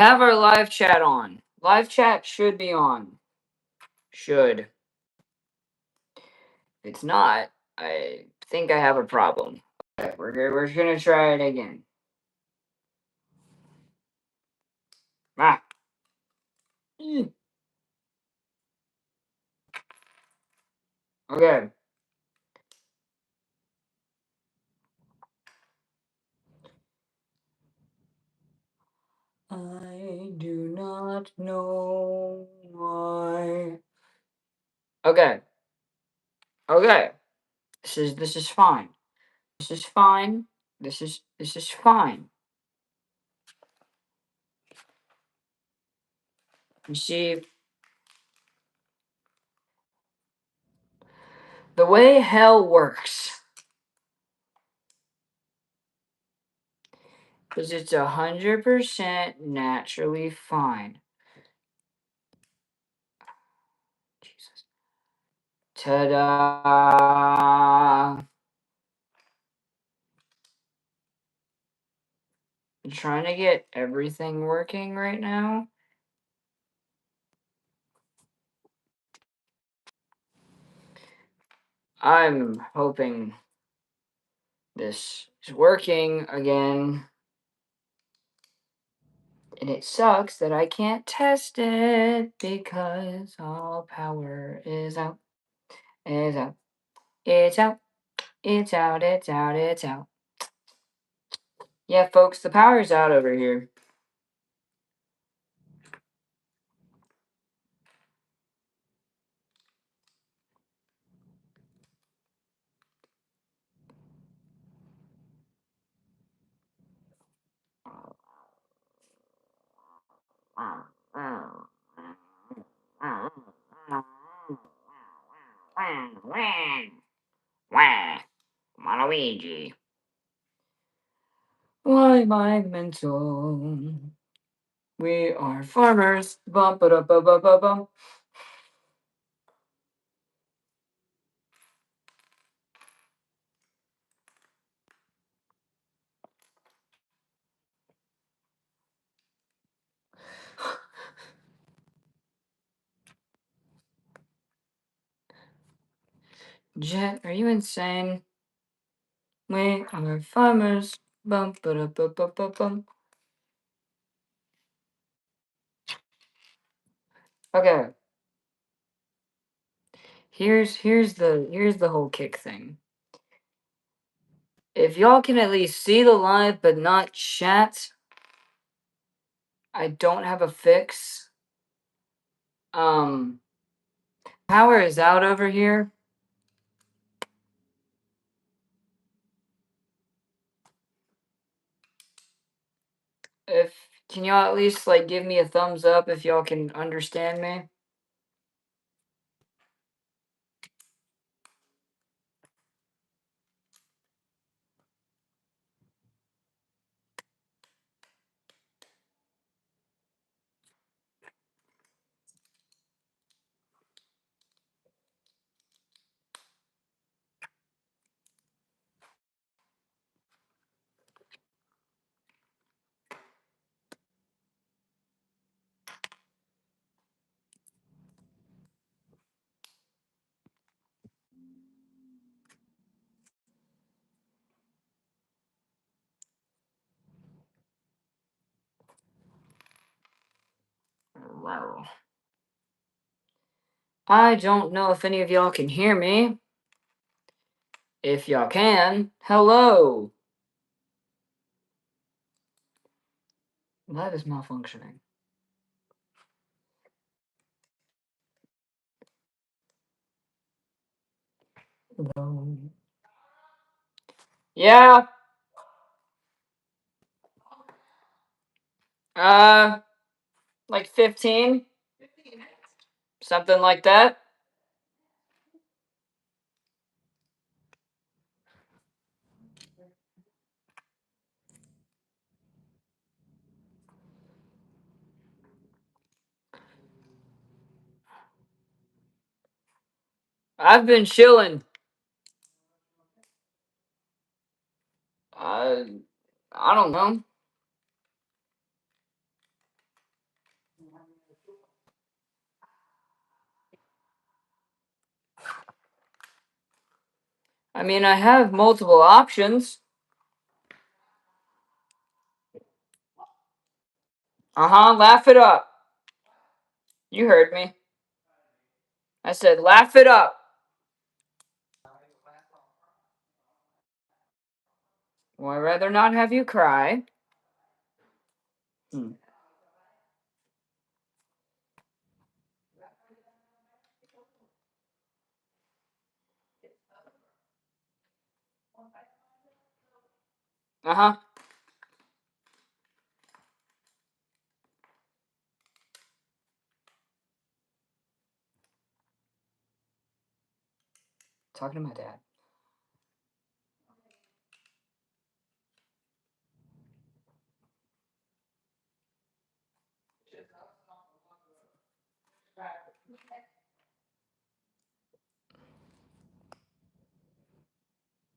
Have our live chat on. Live chat should be on. Should. If it's not, I think I have a problem. Okay, we're gonna try it again. Ah. Okay. I do not know why. Okay. Okay. This is fine. This is fine. This is fine. You see, the way hell works is it's 100% naturally fine. Jesus. Ta-da! I'm trying to get everything working right now. I'm hoping this is working again. And it sucks that I can't test it because all power is out. Is out. It's out. It's out. It's out. It's out. Yeah, folks, the power's out over here. Waluigi. Why my mental? We are farmers. Bum ba da ba ba ba bum. Jet, are you insane? We are farmers. Bum ba da ba ba ba bum. Okay. Here's the whole kick thing. If y'all can at least see the live but not chat, I don't have a fix. Power is out over here. If can y'all at least like give me a thumbs up if y'all can understand me? Wow. I don't know if any of y'all can hear me. If y'all can, hello. Live is malfunctioning. Hello. Yeah. Like 15? Something like that. I've been chilling. I don't know. I mean, I have multiple options. Uh-huh, laugh it up. You heard me. I said laugh it up. Well, I'd rather not have you cry. Hmm. Uh-huh. Talking to my dad.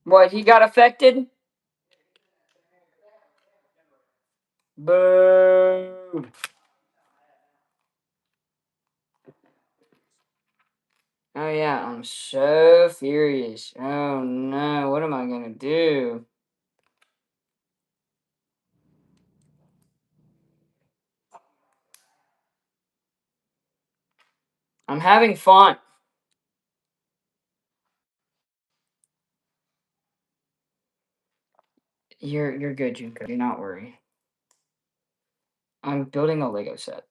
What, he got affected? Boo. Oh yeah, I'm so furious. Oh no, what am I gonna do? I'm having fun. You're good, Junko. Do not worry. I'm building a Lego set.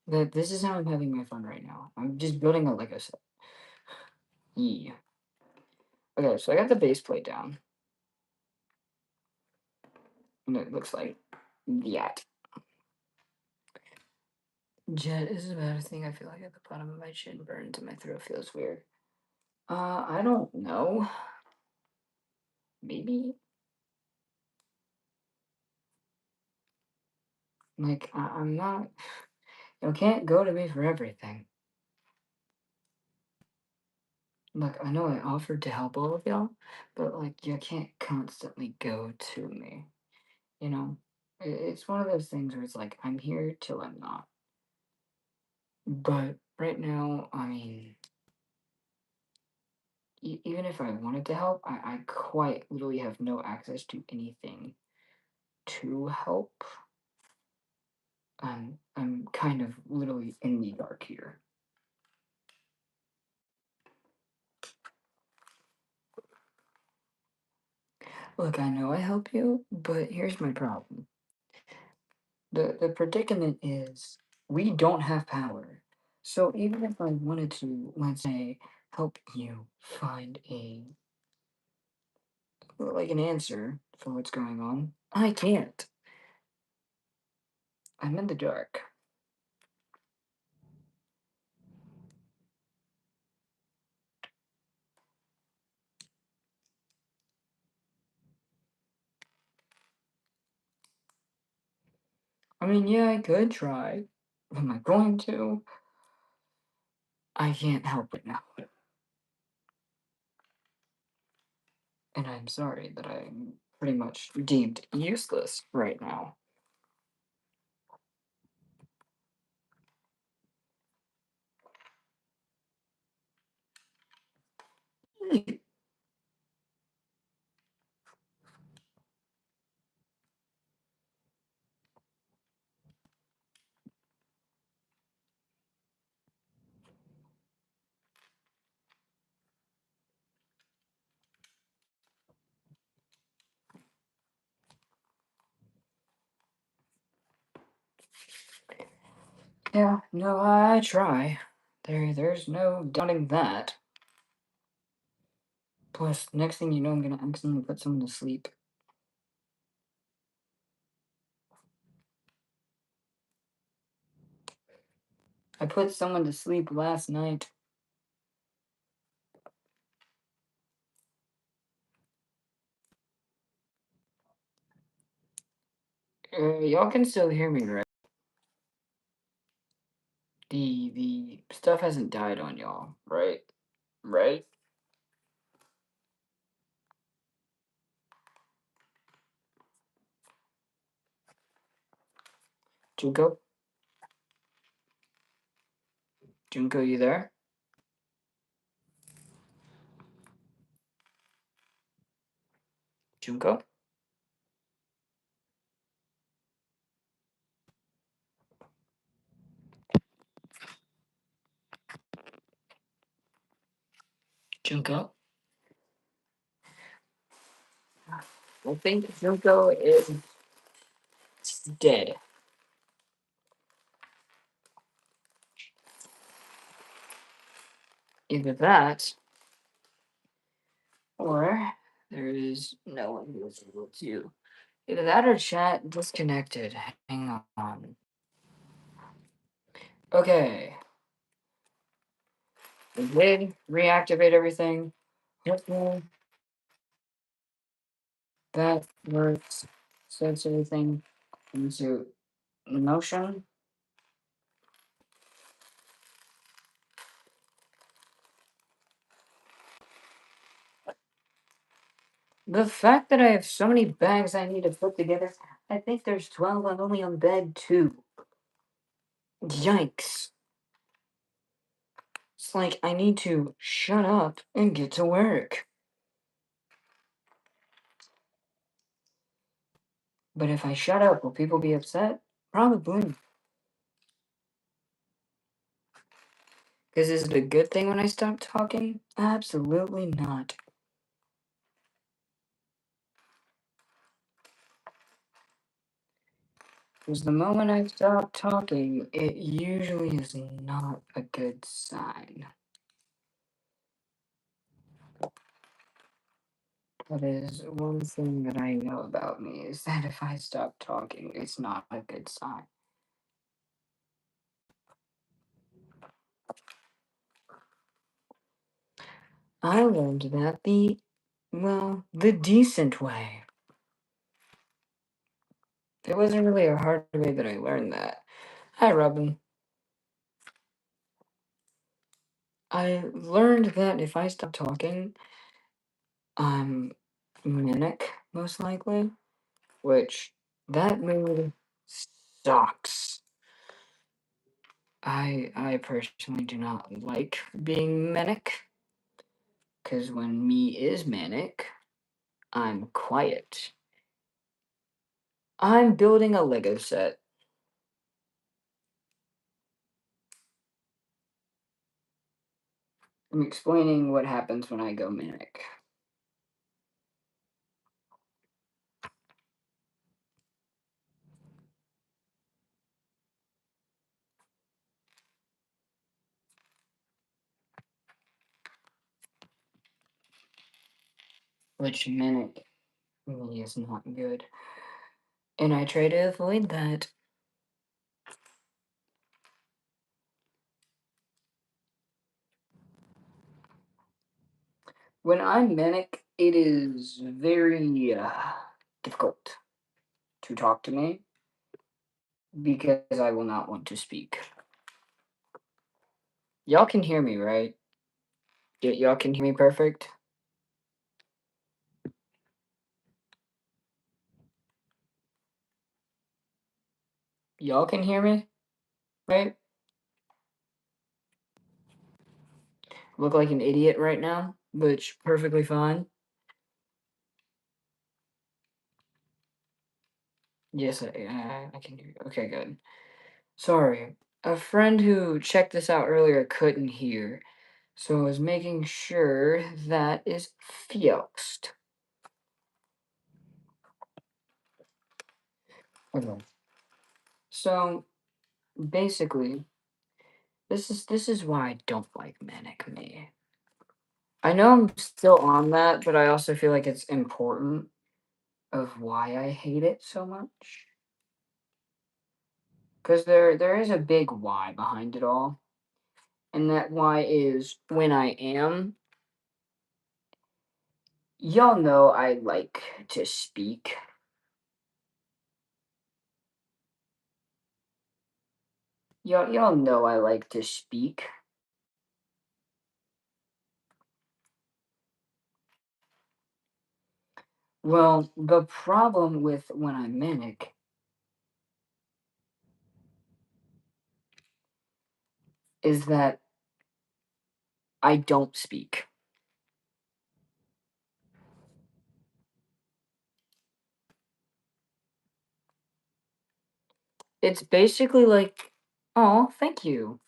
This is how I'm having my fun right now. I'm just building a Lego set. Yeah. Okay, so I got the base plate down. And it looks like that. Jet is about a thing I feel like at the bottom of my chin burns and my throat feels weird. I don't know. Maybe. Like, I'm not. You can't go to me for everything. Look, I know I offered to help all of y'all, but like, you can't constantly go to me. You know? It's one of those things where it's like, I'm here till I'm not. But right now, I mean, even if I wanted to help, I quite literally have no access to anything to help. I'm kind of literally in the dark here. Look, I know I help you, but here's my problem. The predicament is we don't have power. So even if I wanted to, let's say, help you find a like an answer for what's going on, I can't. I'm in the dark. I mean, yeah, I could try. Am I going to? I can't help it now. And I'm sorry that I'm pretty much deemed useless right now. Yeah, no, I try. There's no doubting that. Plus, next thing you know, I'm gonna accidentally put someone to sleep. I put someone to sleep last night. Y'all can still hear me, right? The stuff hasn't died on y'all, right? Right? Junko? Junko, you there? Junko? Junko? I think Junko is dead. Either that, or there is no one who is able to. Either that or chat disconnected. Hang on. Okay. We did reactivate everything. Hopefully that works. Sets everything into motion. The fact that I have so many bags I need to put together, I think there's 12. I'm only on bag 2. Yikes. It's like I need to shut up and get to work. But if I shut up, will people be upset? Probably. Because is it a good thing when I stop talking? Absolutely not. Because the moment I stop talking, it usually is not a good sign. That is one thing that I know about me is that if I stop talking, it's not a good sign. I learned that the decent way. It wasn't really a hard way that I learned that. Hi, Robin. I learned that if I stop talking, I'm manic, most likely, which that mood sucks. I personally do not like being manic, because when me is manic, I'm quiet. I'm building a Lego set. I'm explaining what happens when I go manic. Which manic really is not good. And I try to avoid that. When I'm manic, it is very difficult to talk to me because I will not want to speak. Y'all can hear me, right? Y'all can hear me perfect? Y'all can hear me, right? Look like an idiot right now, which perfectly fine. Yes, I can hear you. Okay, good. Sorry. A friend who checked this out earlier couldn't hear, so I was making sure that is fixed. Okay. So basically, this is why I don't like Manic Me. I know I'm still on that, but I also feel like it's important of why I hate it so much. Because there is a big why behind it all. And that why is when I am, y'all know I like to speak. Y'all know I like to speak. Well, the problem with when I'm manic is that I don't speak. It's basically like, oh, thank you.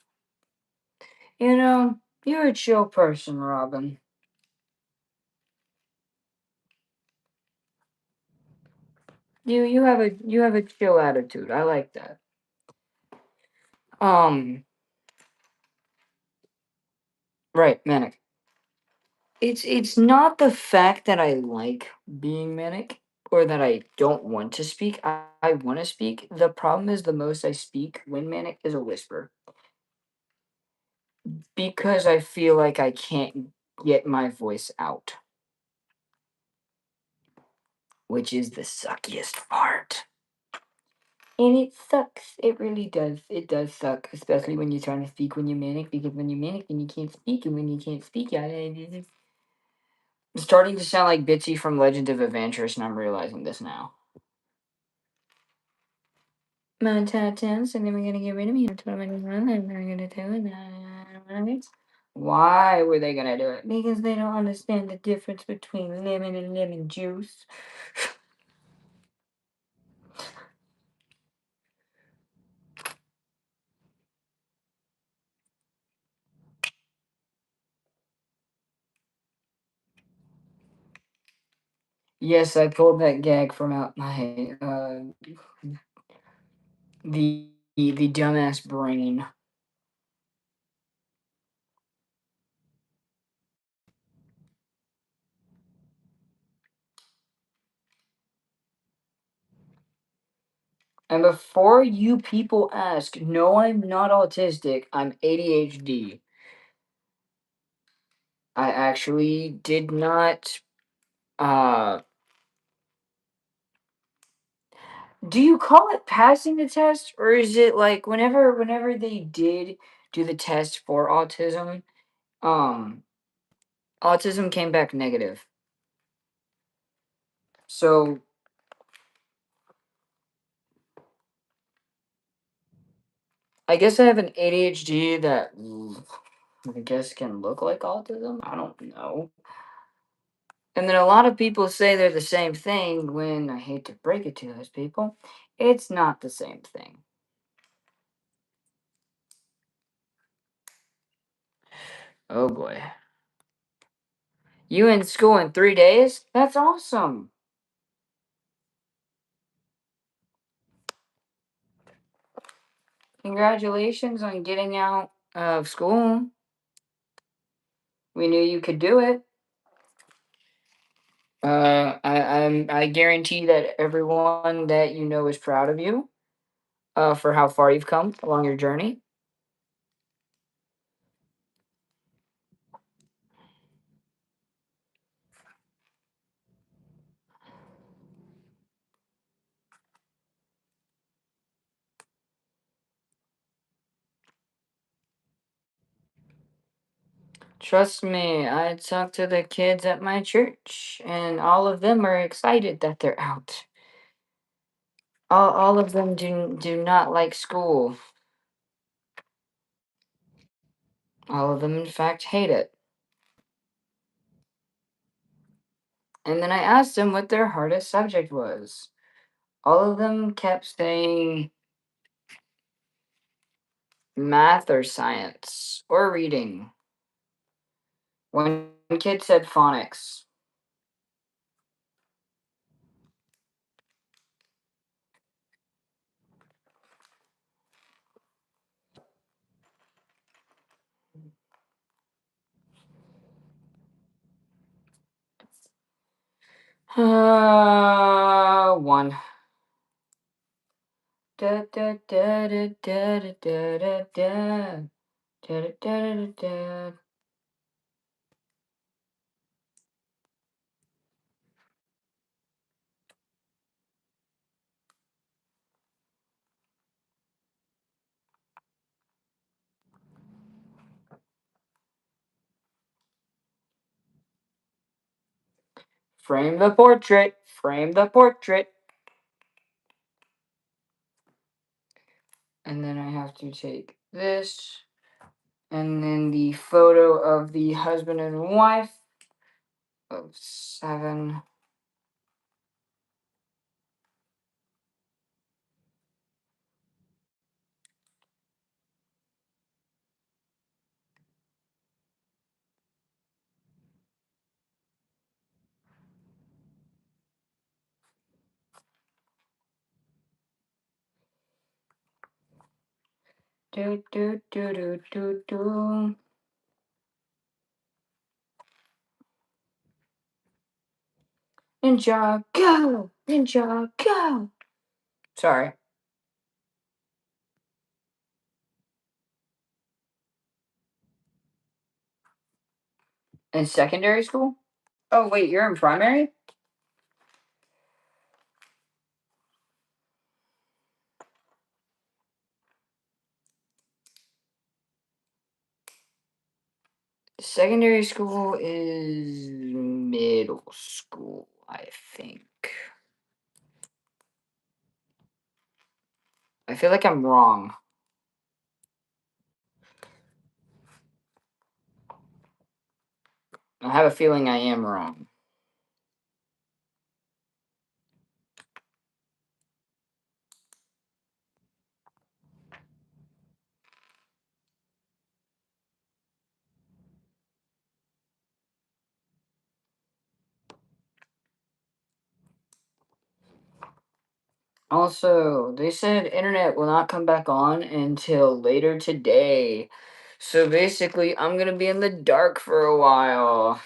You know, you're a chill person, Robin. You have a chill attitude. I like that. Um, right, manic. It's not the fact that I like being manic or that I don't want to speak. I want to speak. The problem is the most I speak when manic is a whisper because I feel like I can't get my voice out, which is the suckiest part. And it sucks. It really does. It does suck, especially when you're trying to speak when you're manic, because when you're manic, then you can't speak, and when you can't speak, it's starting to sound like Bitsy from Legend of Adventurous, and I'm realizing this now. Montana 10, so then we're gonna get rid of me. That's what I'm gonna run, and they're gonna do it. Why were they gonna do it? Because they don't understand the difference between lemon and lemon juice. Yes, I pulled that gag from out my the dumbass brain. And before you people ask, no, I'm not autistic. I'm ADHD. I actually did not. Uh, do you call it passing the test, or is it like whenever they did do the test for autism, um, autism came back negative. So I guess I have an ADHD that I guess can look like autism. I don't know. And then a lot of people say they're the same thing when I hate to break it to those people. It's not the same thing. Oh boy. You in school in 3 days? That's awesome. Congratulations on getting out of school. We knew you could do it. I guarantee that everyone that you know is proud of you for how far you've come along your journey. Trust me, I talked to the kids at my church, and all of them are excited that they're out. All of them do not like school. All of them, in fact, hate it. And then I asked them what their hardest subject was. All of them kept saying math or science or reading. One kid said phonics. One. Da da da da da da da da da da da da da. Frame the portrait. Frame the portrait. And then I have to take this And then the photo of the husband and wife of 7. Do do do do do do. Ninja go! Ninja go! Sorry. In secondary school? Oh wait, you're in primary? Secondary school is middle school, I think. I feel like I'm wrong. I have a feeling I am wrong. Also, they said internet will not come back on until later today. So basically, I'm gonna be in the dark for a while.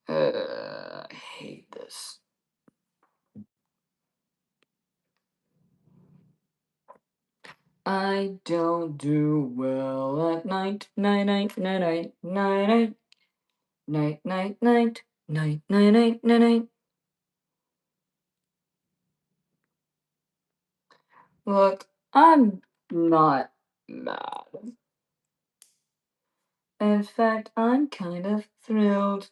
I hate this. I don't do well at night, night, night, night, night, night, night, night, night, night, night, night, night, night, night. Look, I'm not mad. In fact, I'm kind of thrilled.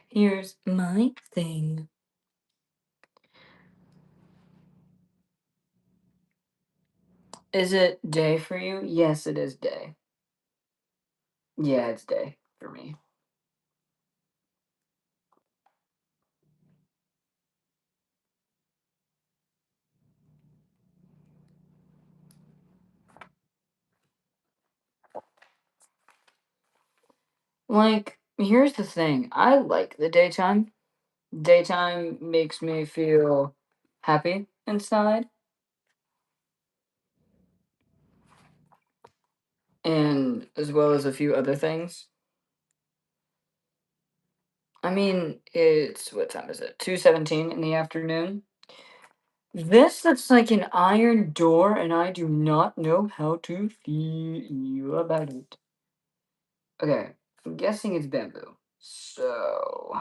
Here's my thing. Is it day for you? Yes, it is day. Yeah, it's day for me. Like, here's the thing. I like the daytime. Daytime makes me feel happy inside, and as well as a few other things. I mean, it's what time is it? 2:17 in the afternoon. This looks like an iron door, and I do not know how to feel about it. Okay, I'm guessing it's bamboo. So,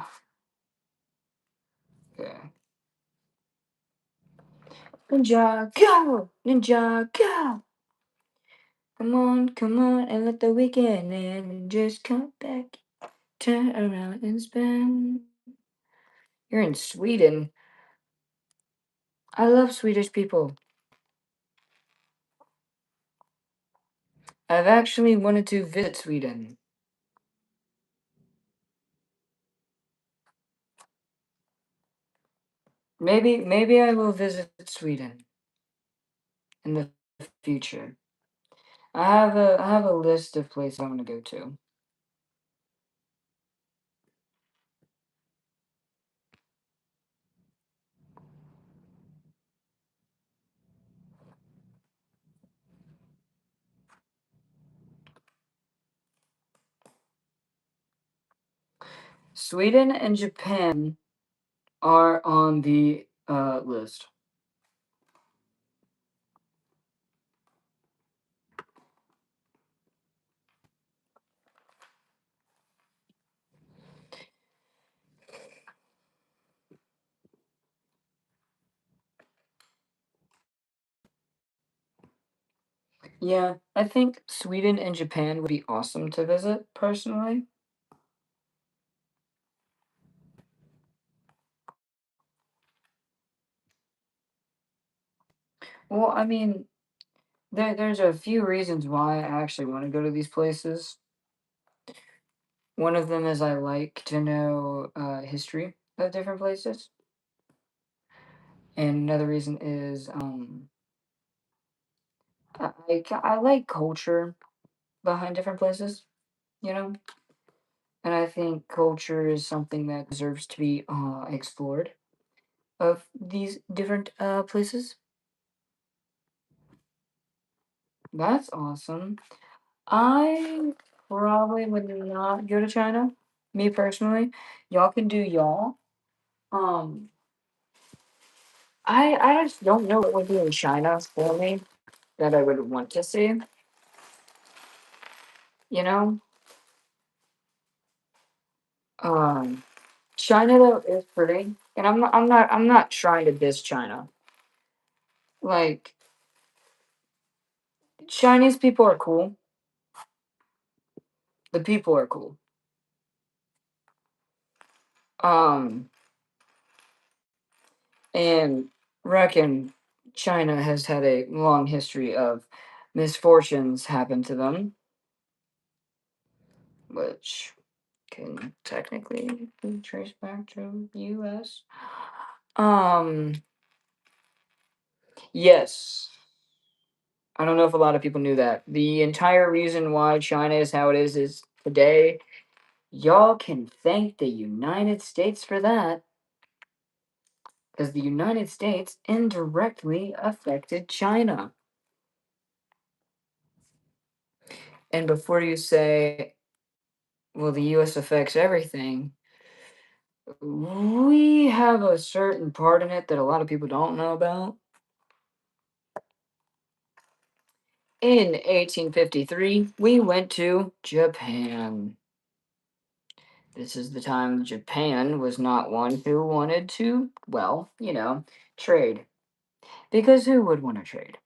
okay. Ninja, go! Ninja, go! Come on, and let the weekend in and just come back. Turn around and spin. You're in Sweden. I love Swedish people. I've actually wanted to visit Sweden. Maybe I will visit Sweden in the future. I have a list of places I want to go to. Sweden and Japan are on the list. Yeah, I think Sweden and Japan would be awesome to visit personally. Well, I mean, there's a few reasons why I actually want to go to these places. One of them is I like to know history of different places, and another reason is I like culture behind different places, you know, and I think culture is something that deserves to be explored of these different places. That's awesome. I probably would not go to China, me personally. Y'all can do y'all. Um, I just don't know what would be in China for me that I would want to see. You know, um, China though is pretty, and I'm not trying to diss China. Like Chinese people are cool. The people are cool. Um, and reckon China has had a long history of misfortunes happen to them, which can technically be traced back to U.S. Um, yes. I don't know if a lot of people knew that. The entire reason why China is how it is today, y'all can thank the United States for that, because the United States indirectly affected China. And before you say, well, the US affects everything, we have a certain part in it that a lot of people don't know about. In 1853, we went to Japan. This is the time Japan was not one who wanted to, well, trade. Because who would want to trade?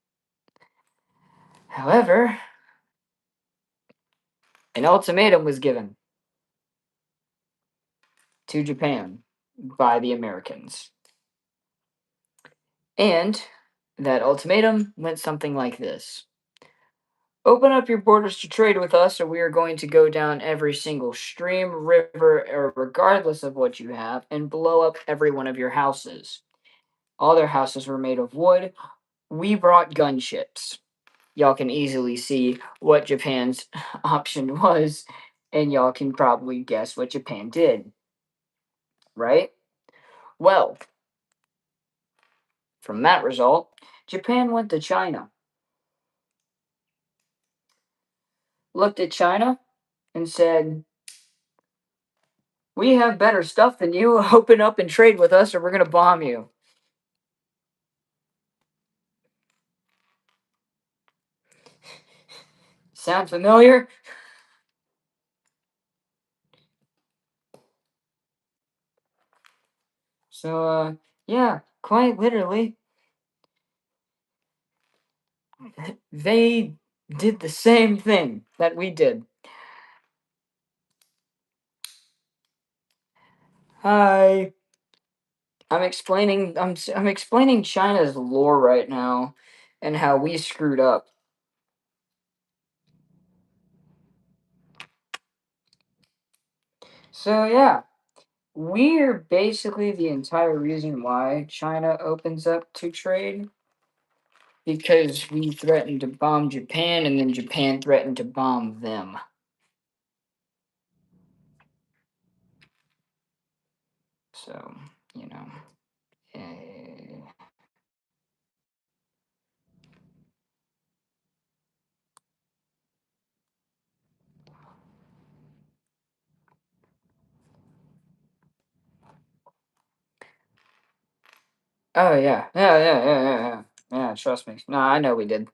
However, an ultimatum was given to Japan by the Americans. And that ultimatum went something like this: open up your borders to trade with us, or we are going to go down every single stream, river, or regardless of what you have, and blow up every one of your houses. All their houses were made of wood. We brought gunships. Y'all can easily see what Japan's option was, and y'all can probably guess what Japan did, right? Well, from that result, Japan went to China, looked at China, and said, we have better stuff than you. Open up and trade with us, or we're going to bomb you. Sound familiar? So, yeah, quite literally, they did the same thing that we did. Hi. I'm explaining China's lore right now and how we screwed up. So yeah, we're basically the entire reason why China opens up to trade, because we threatened to bomb Japan and then Japan threatened to bomb them. So, you know. eh, oh yeah. Yeah. Yeah, trust me. No, I know we did.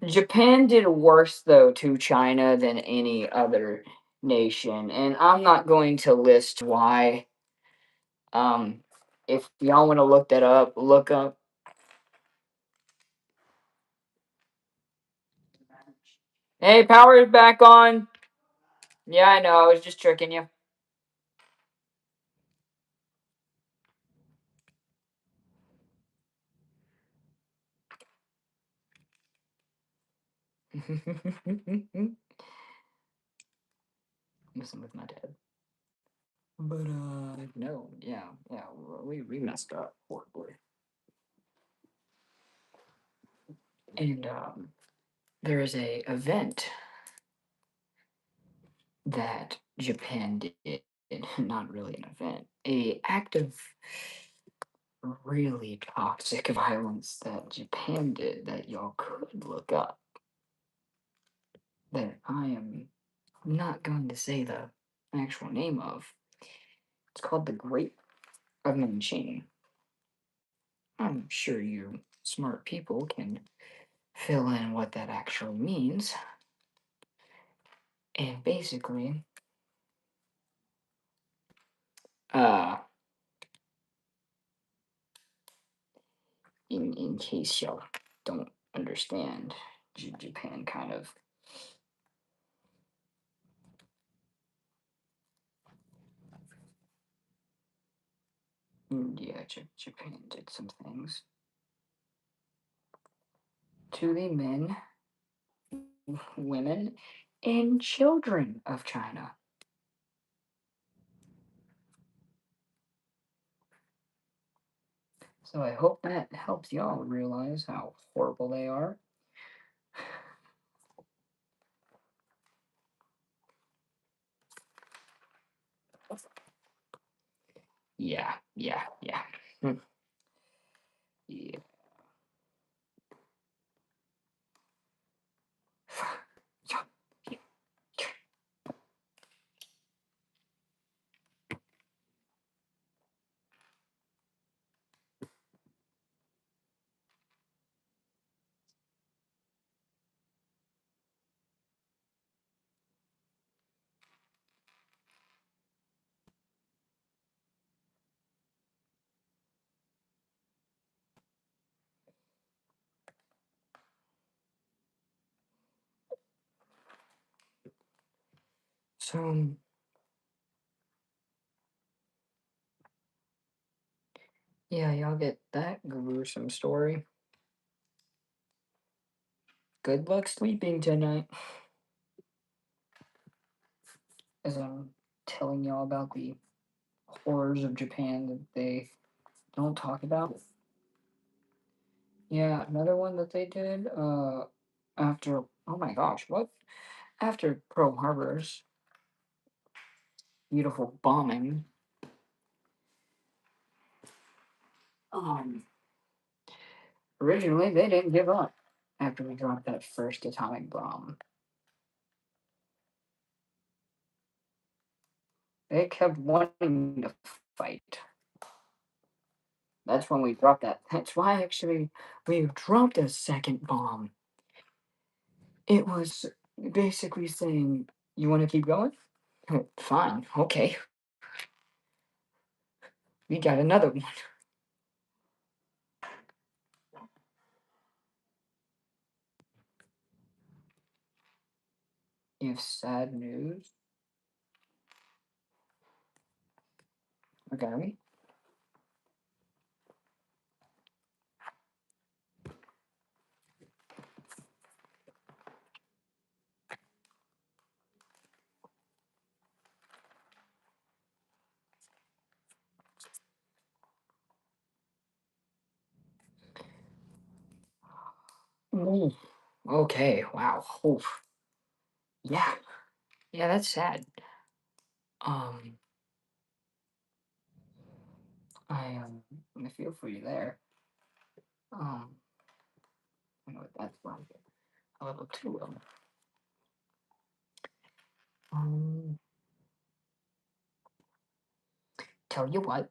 Japan did worse though to China than any other nation, and I'm not going to list why. Um, if y'all want to look that up, look up. Hey, power is back on. Yeah, I know. I was just tricking you. Messing with my dad. But no, yeah, yeah, we messed up horribly. And there is a event that Japan did, not really an event, a act of really toxic violence that Japan did that y'all could look up. That I am not going to say the actual name of. It's called the Great of Nanjing. I'm sure you smart people can fill in what that actually means. And basically, uh, in case y'all don't understand, Japan kind of, yeah, Japan did some things to the men, women, and children of China. So I hope that helps y'all realize how horrible they are. Yeah, yeah, yeah. Hmm. Yeah. So, yeah, y'all get that gruesome story. Good luck sleeping tonight. As I'm telling y'all about the horrors of Japan that they don't talk about. Yeah, another one that they did after, oh my gosh, what? After Pearl Harbor's beautiful bombing, um, originally they didn't give up after we dropped that first atomic bomb. They kept wanting to fight. That's when we dropped that. That's why actually we dropped a second bomb. It was basically saying, "You want to keep going? Fine, okay. We got another one." You have sad news. Okay. Ooh, okay. Wow. Oof. Yeah. Yeah, that's sad. Um, I feel for you there. Um, I know what that's like. A level two of. Um, tell you what,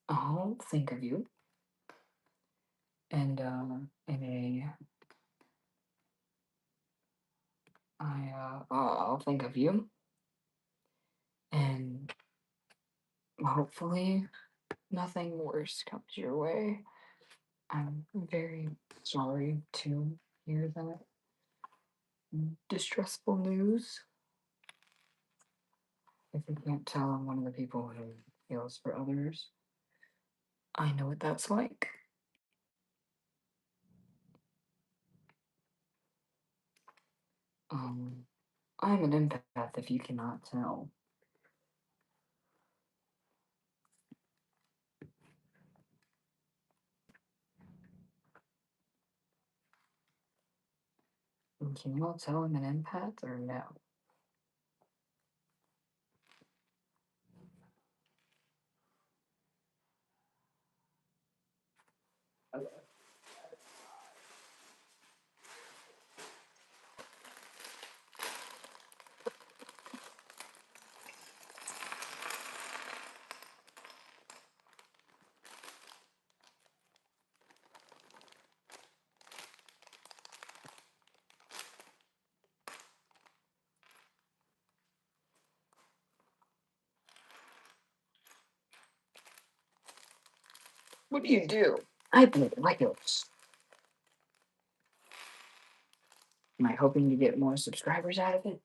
I'll think of you, and in a, I'll think of you, and hopefully nothing worse comes your way. I'm very sorry to hear that. distressful news. If you can't tell, I'm one of the people who feels for others. I know what that's like. Um, I'm an empath if you cannot tell. Can you all tell I'm an empath or no? What do you do? I play Legos. Am I hoping to get more subscribers out of it?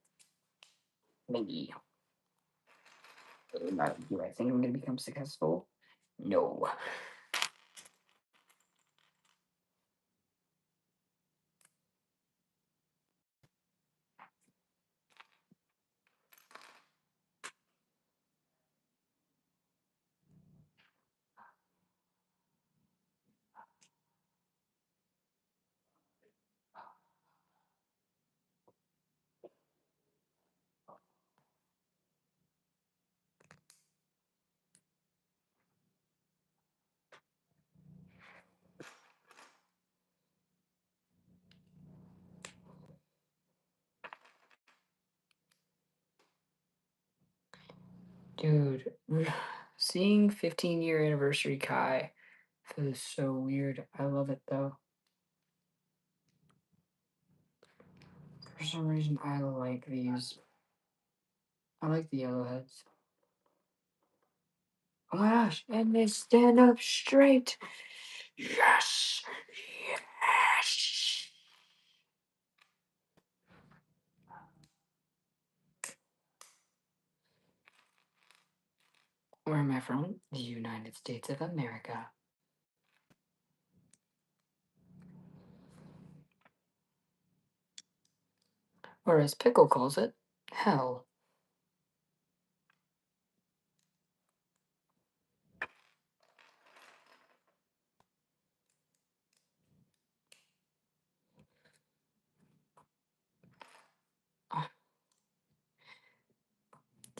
Maybe. Do I think I'm going to become successful? No. Dude, seeing 15-year anniversary Kai feels so weird. I love it though. For some reason, I like these. I like the yellow heads. Oh my gosh, and they stand up straight. Yes! Yes! Where am I from? The United States of America. Or as Pickle calls it, hell.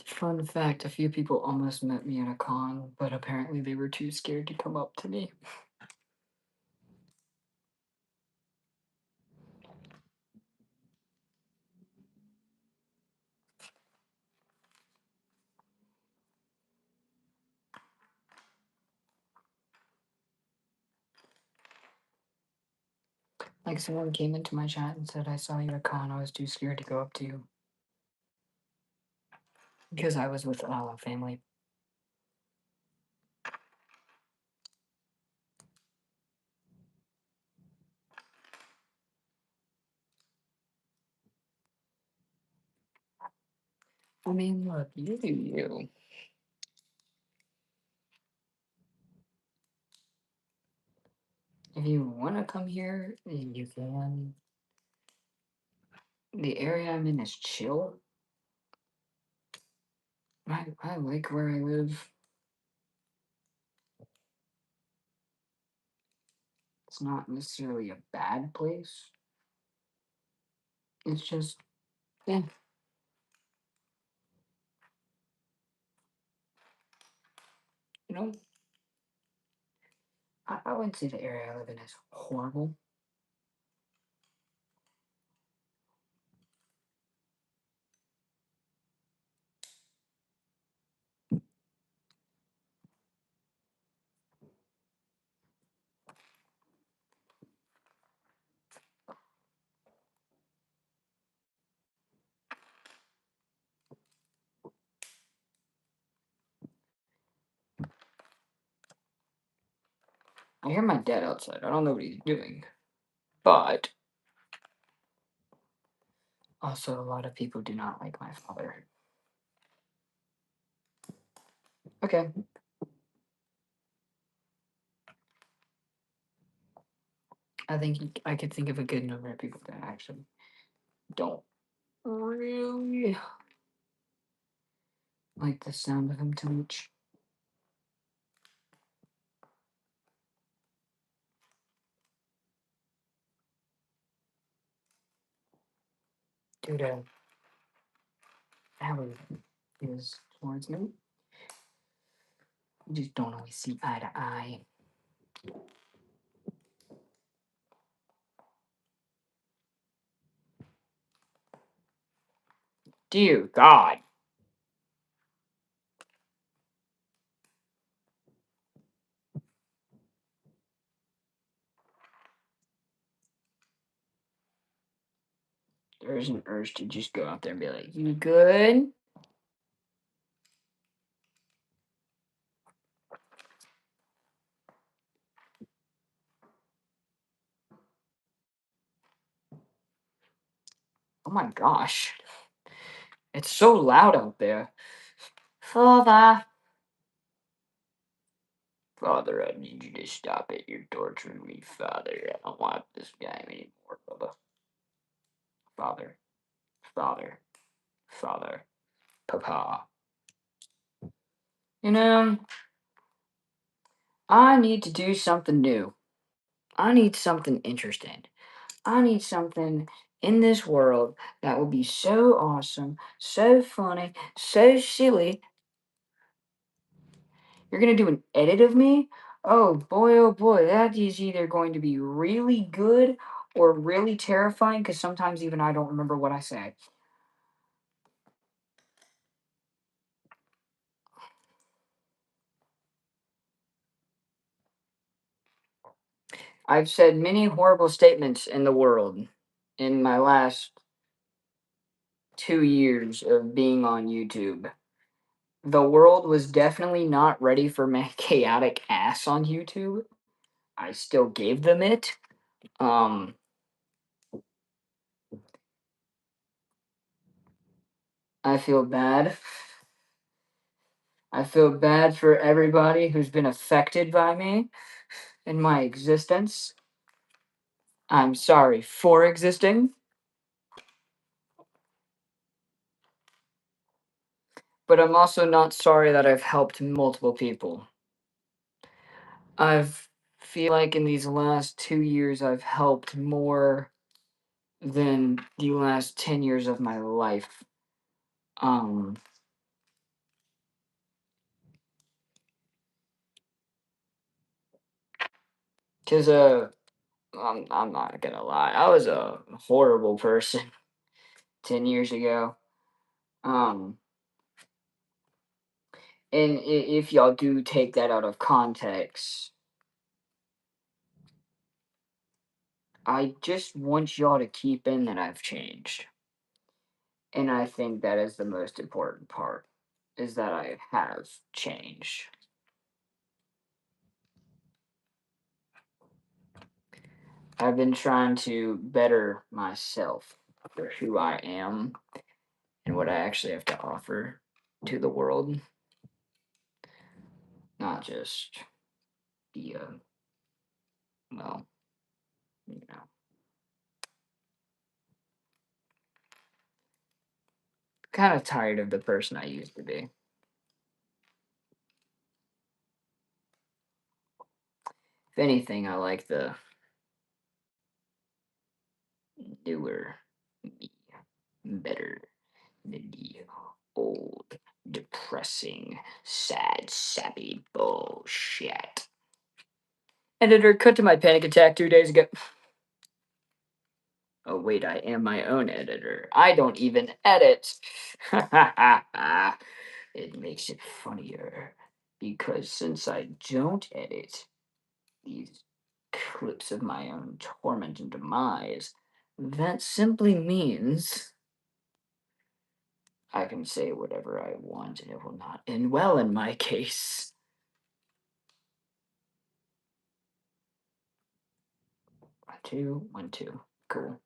Fun fact, a few people almost met me at a con, but apparently they were too scared to come up to me. Like someone came into my chat and said, I saw you at a con, I was too scared to go up to you. Because I was with family. I mean, look, you do you. If you want to come here, you can. The area I'm in is chill. I like where I live. It's not necessarily a bad place. It's just, yeah, you know, I wouldn't say the area I live in is horrible. I hear my dad outside. I don't know what he's doing. But Also, a lot of people do not like my father. Okay. I think I could think of a good number of people that actually don't really like the sound of him too much. Due to how he is towards me. We just don't always see eye to eye. Dear God. There's an urge to just go out there and be like, you good? Oh my gosh. It's so loud out there. Father. Father, I need you to stop it. You're torturing me, Father. I don't want this guy anymore, Bubba. Father. Father. Father. Papa. You know, I need to do something new. I need something interesting. I need something in this world that will be so awesome, so funny, so silly. You're gonna do an edit of me? Oh boy, that is either going to be really good or really terrifying because sometimes even I don't remember what I said. I've said many horrible statements in the world in my last 2 years of being on YouTube. The world was definitely not ready for my chaotic ass on YouTube. I still gave them it. Um, I feel bad. I feel bad for everybody who's been affected by me in my existence. I'm sorry for existing, but I'm also not sorry that I've helped multiple people. I've feel like in these last 2 years I've helped more than the last 10 years of my life. Um, cause I'm not gonna lie, I was a horrible person 10 years ago. Um, and if y'all do take that out of context, I just want y'all to keep in that I've changed. And I think that is the most important part, is that I have changed. I've been trying to better myself for who I am and what I actually have to offer to the world, not just be a, well, you know, kind of tired of the person I used to be. If anything, I like the newer me better than the old, depressing, sad, sappy bullshit. Editor, cut to my panic attack 2 days ago. Oh, wait, I am my own editor. I don't even edit. It makes it funnier because since I don't edit these clips of my own torment and demise, that simply means I can say whatever I want and it will not end well in my case. 1, 2, 1, 2. Cool.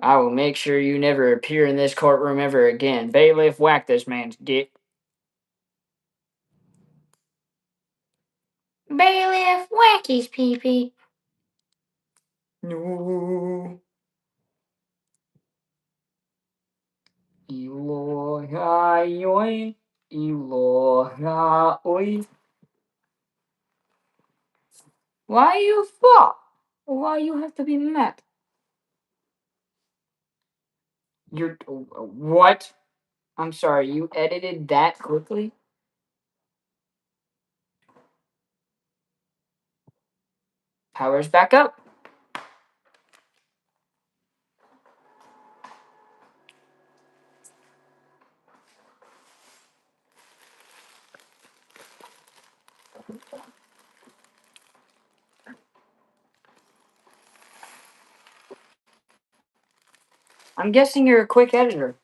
I will make sure you never appear in this courtroom ever again. Bailiff, whack this man's dick. Bailiff, whack his pee-pee. No. Eloha oi. Eloha oi. Why you fuck? Why you have to be mad? You're what? I'm sorry, you edited that quickly? Power's back up. I'm guessing you're a quick editor.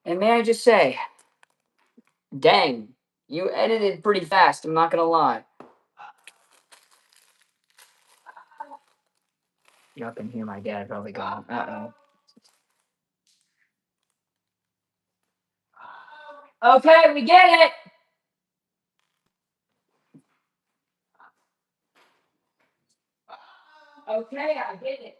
And may I just say, dang, you edited pretty fast, I'm not gonna lie. Y'all can hear my dad probably going, uh-oh. Okay, we get it! Okay, I get it.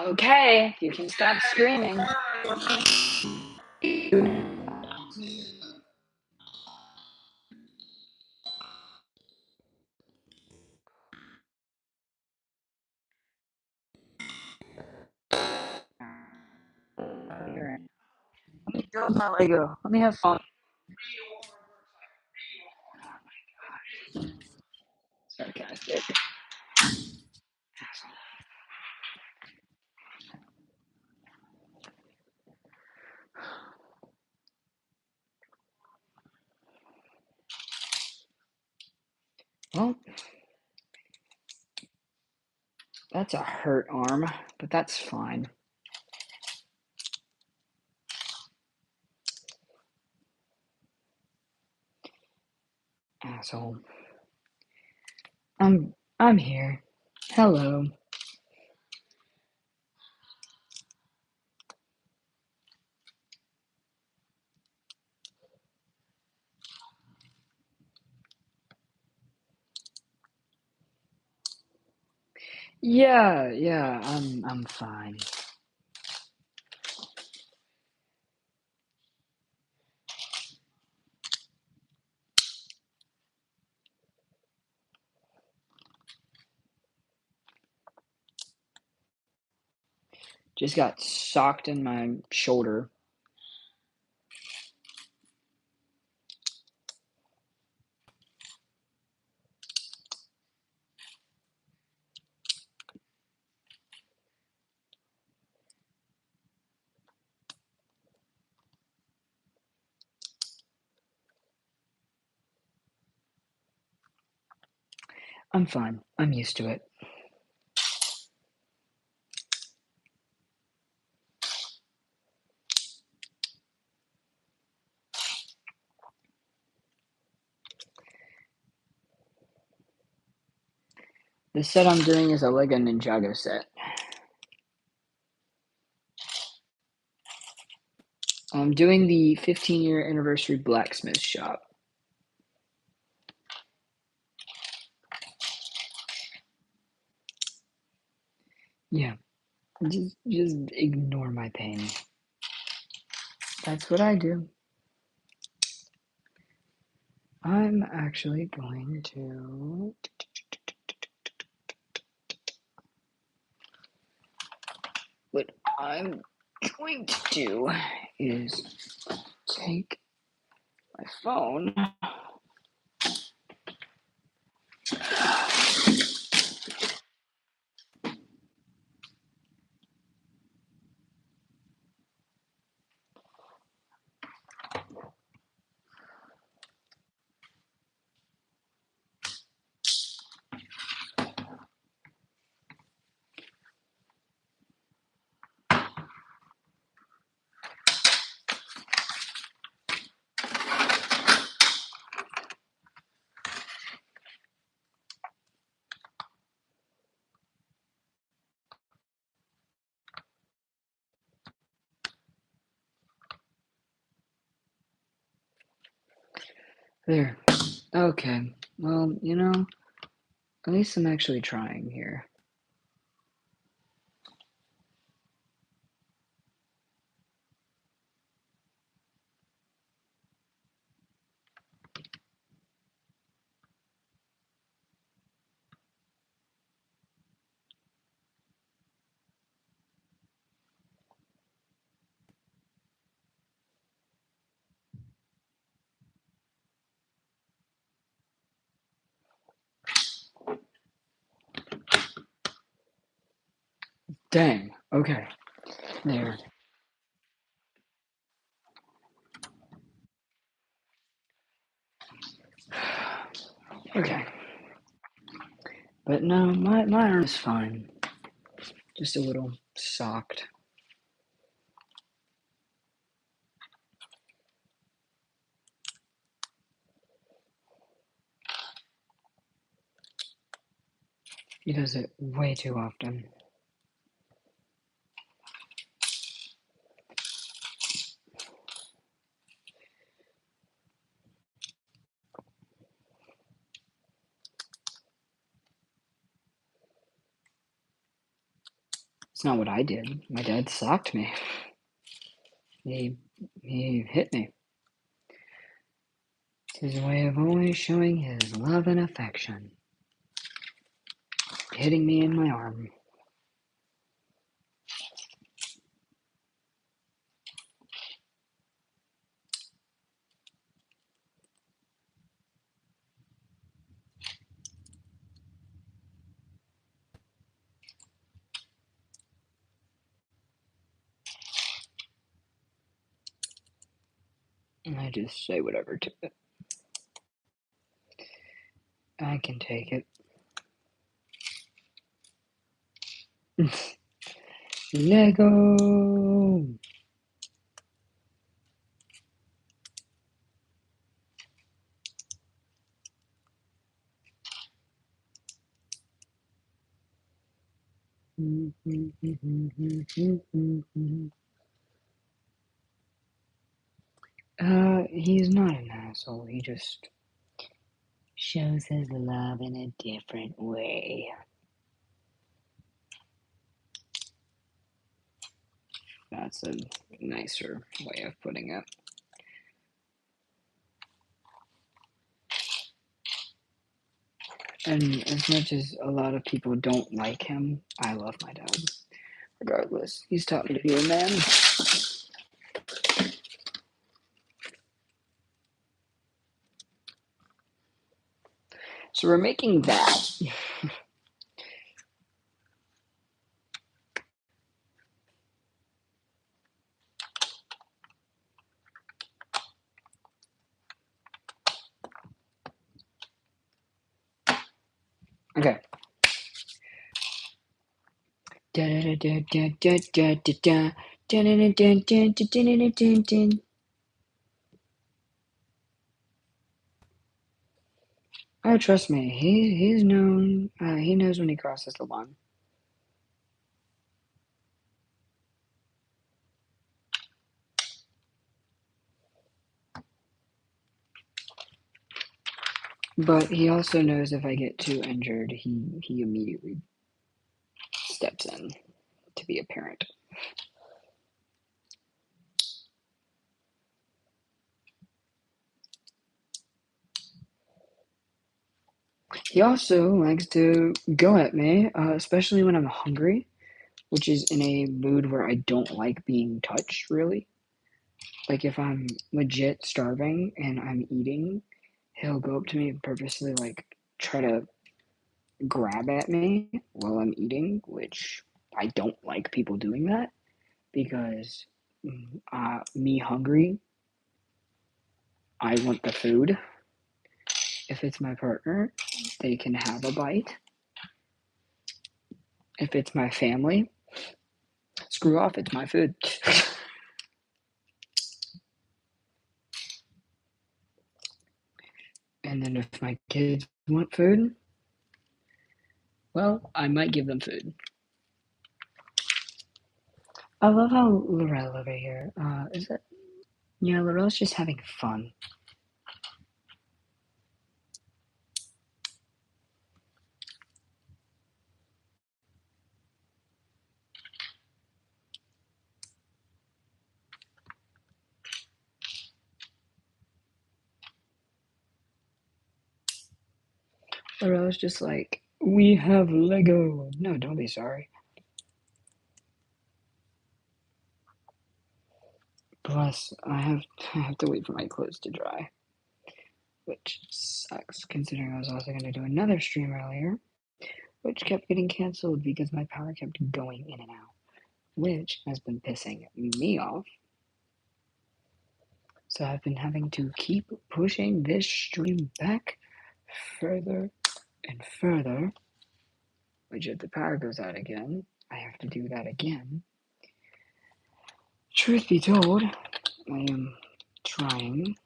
Okay, you can stop screaming. Let me build my Lego. Let me have fun. Sarcastic. Well, that's a hurt arm, but that's fine. Asshole. I'm here. Hello. Yeah, I'm fine. Just got socked in my shoulder. I'm fine. I'm used to it. The set I'm doing is a Lego Ninjago set. I'm doing the 15-year anniversary blacksmith shop. Yeah, just ignore my pain. That's what I do. I'm actually going to... What I'm going to do is take my phone. There. Okay. Well, at least I'm actually trying here. Dang. Okay. There. Okay. But no, my arm is fine. Just a little socked. He does it way too often. It's not what I did. My dad socked me. He he hit me. It's his way of always showing his love and affection. Hitting me in my arm. And I just say whatever to it. I can take it. Lego! He's not an asshole. He just shows his love in a different way. That's a nicer way of putting it. And as much as a lot of people don't like him, I love my dad. Regardless, he's taught me to be a man. So we're making that. Okay. Oh, trust me, he's known. He knows when he crosses the line. But he also knows if I get too injured, he immediately steps in to be a parent. He also likes to go at me, especially when I'm hungry, which is in a mood where I don't like being touched, really. Like if I'm legit starving and I'm eating, he'll go up to me and purposely like try to grab at me while I'm eating, which I don't like people doing that because me hungry, I want the food. If it's my partner, they can have a bite. If it's my family, screw off, it's my food. And then if my kids want food, well, I might give them food. I love how Laurel over here, is it? Yeah, Laurel's just having fun. Or I was just like, we have Lego. No, don't be sorry. Plus, I have to wait for my clothes to dry, which sucks considering I was also going to do another stream earlier, which kept getting canceled because my power kept going in and out, which has been pissing me off. So I've been having to keep pushing this stream back further and further, which if the power goes out again, I have to do that again. Truth be told, I am trying.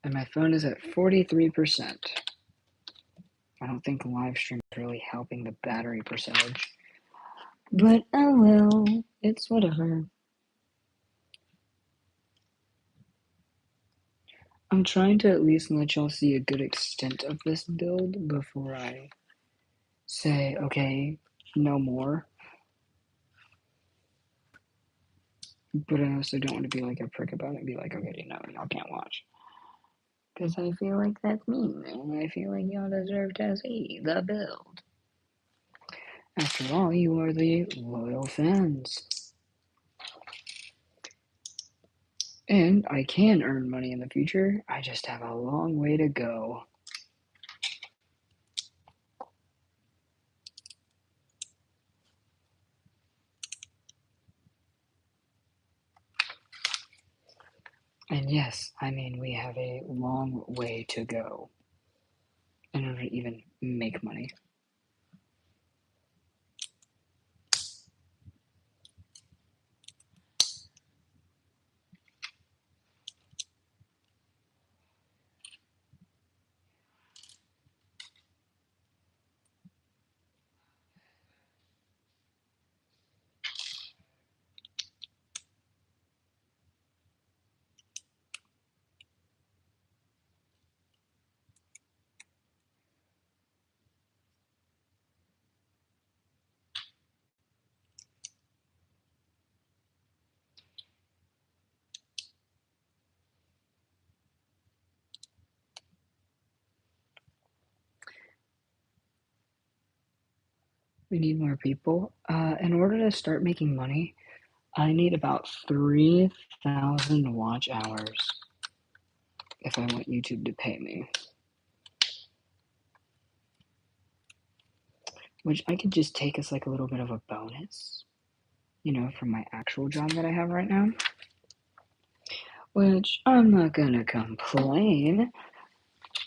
And my phone is at 43%. I don't think live stream is really helping the battery percentage. But oh well, it's whatever. I'm trying to at least let y'all see a good extent of this build before I say, okay, no more. But I also don't want to be like a prick about it and be like, okay, no, y'all can't watch. Because I feel like that's mean, and I feel like y'all deserve to see the build. After all, you are the loyal fans. And I can earn money in the future, I just have a long way to go. And yes, I mean, we have a long way to go in order to even make money. We need more people. In order to start making money, I need about 3,000 watch hours if I want YouTube to pay me. Which I could just take as like a little bit of a bonus, you know, from my actual job that I have right now. Which I'm not gonna complain.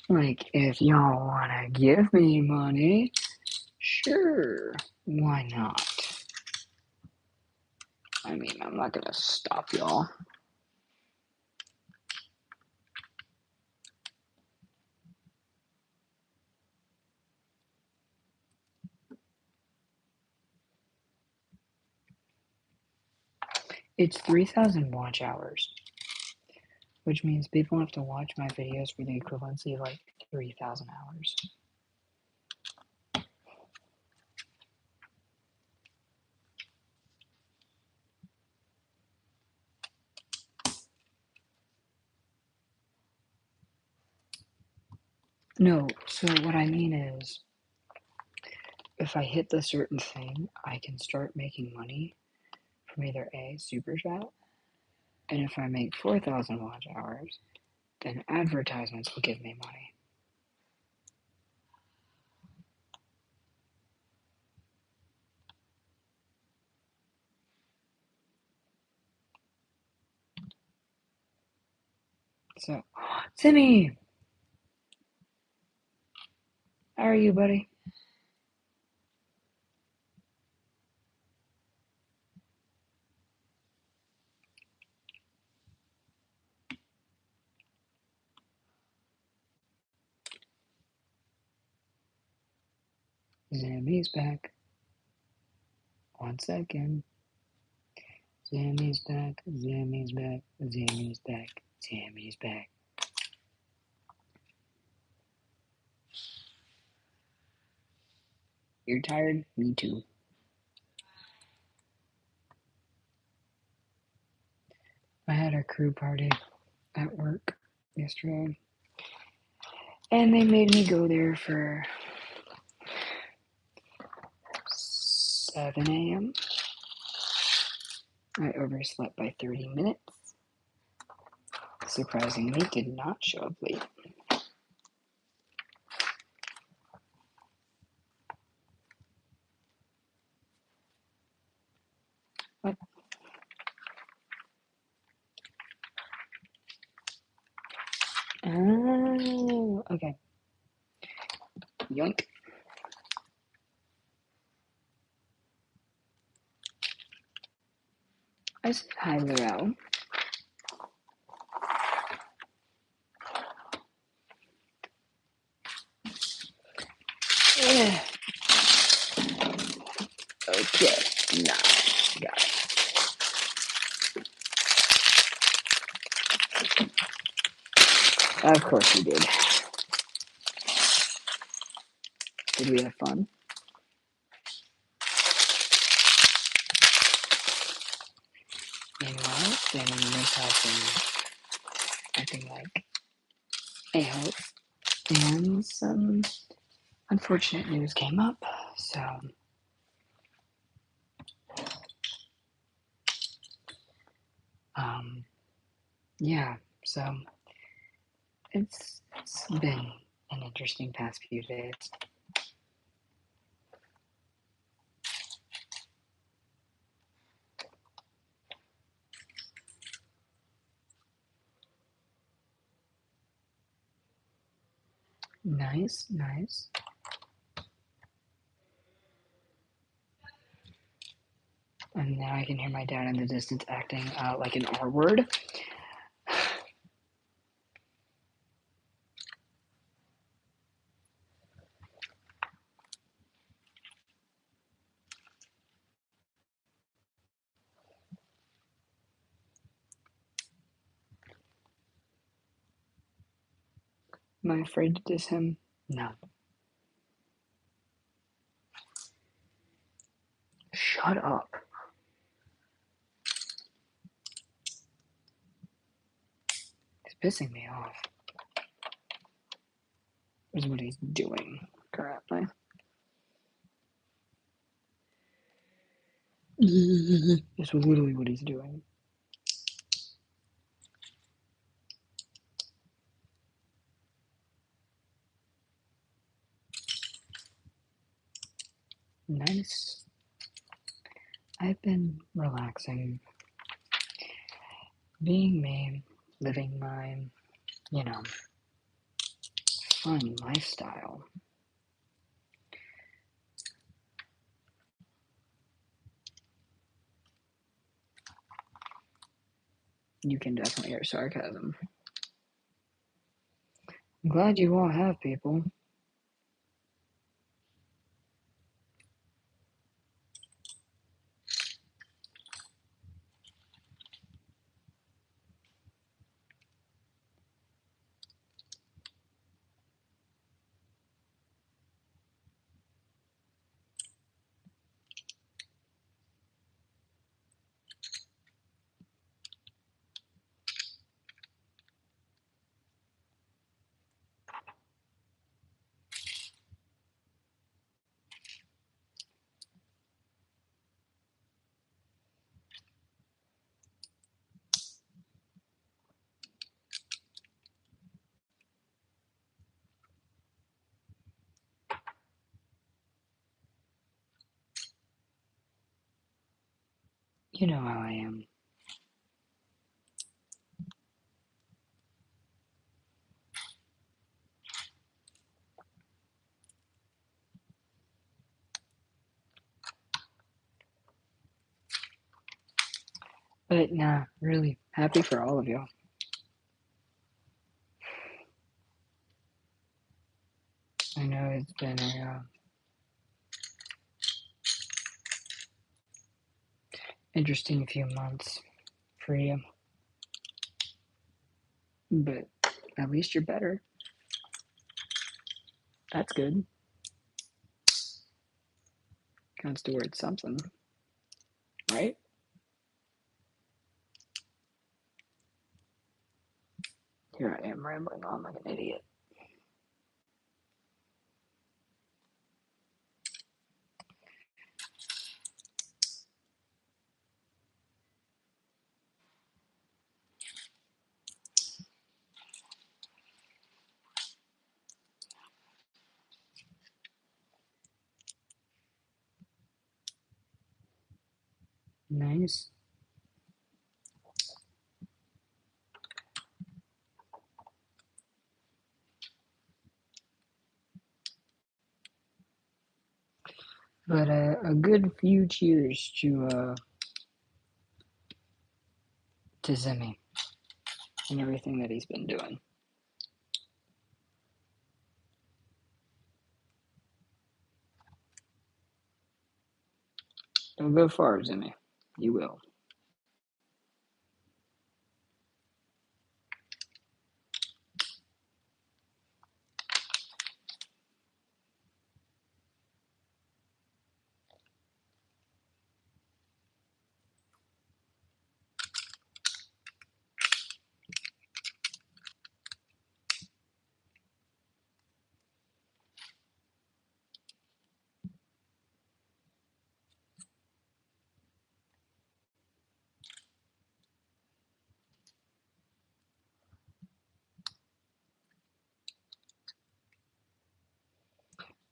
Like, if y'all wanna give me money, sure, why not? I mean, I'm not gonna stop y'all. It's 3,000 watch hours, which means people have to watch my videos for the equivalency of like 3,000 hours. No, so what I mean is, if I hit the certain thing, I can start making money from either A, Super Chat, and if I make 4,000 watch hours, then advertisements will give me money. So, Timmy! How are you, buddy? Zammy's back. 1 second. Zammy's back. Zammy's back. Zammy's back. Zammy's back. You're tired? Me too. I had a crew party at work yesterday, and they made me go there for 7 a.m. I overslept by 30 minutes. Surprisingly, did not show up late. What? Oh, okay. Yoink. I said hi, Lorel. Okay, nah, got it. Of course we did. Did we have fun? Meanwhile, then Miss has been acting like a host, and some unfortunate news came up, so yeah, so it's been an interesting past few days. Nice, nice. And now I can hear my dad in the distance acting like an R word. Am I afraid to diss him? No. Shut up. He's pissing me off. Is what he's doing currently. It's literally what he's doing. Nice. I've been relaxing, being me, living my, fun lifestyle. You can definitely hear sarcasm. I'm glad you all have people. You know how I am. But nah, really happy for all of y'all. I know it's been a interesting few months for you, but at least you're better. That's good. Counts towards something, right? Here I am rambling on like an idiot. Nice. But a good few cheers to Zimmy and everything that he's been doing. Don't go far, Zimmy. You will.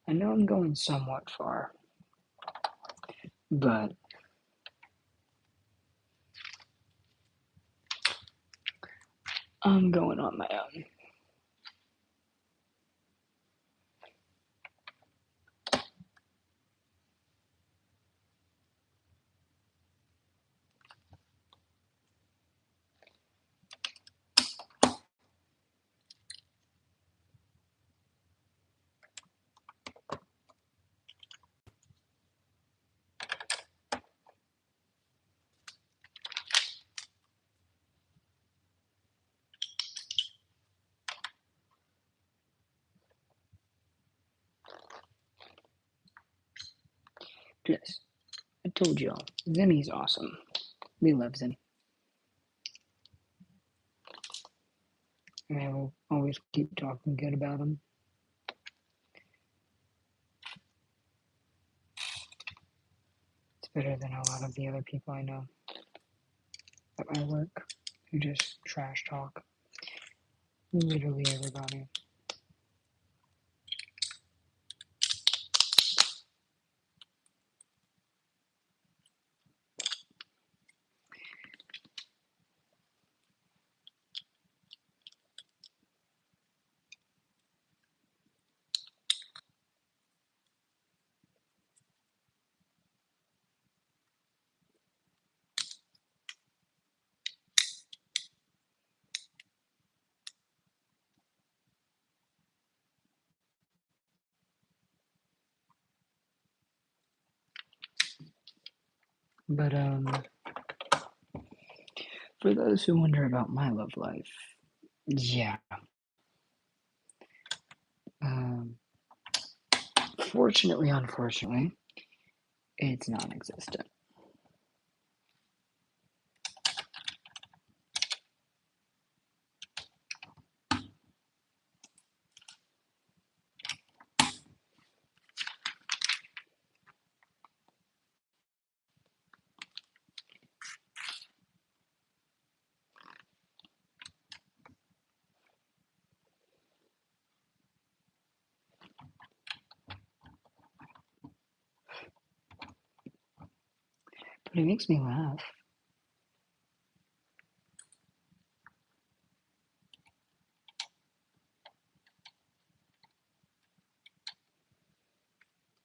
I know I'm going somewhat far, but I'm going on my own. Yes, I told y'all, Zimmy's awesome. We love Zimmy. And I will always keep talking good about him. It's better than a lot of the other people I know at my work who just trash talk literally everybody. But for those who wonder about my love life, yeah. Um, Fortunately, unfortunately, it's non-existent. But it makes me laugh.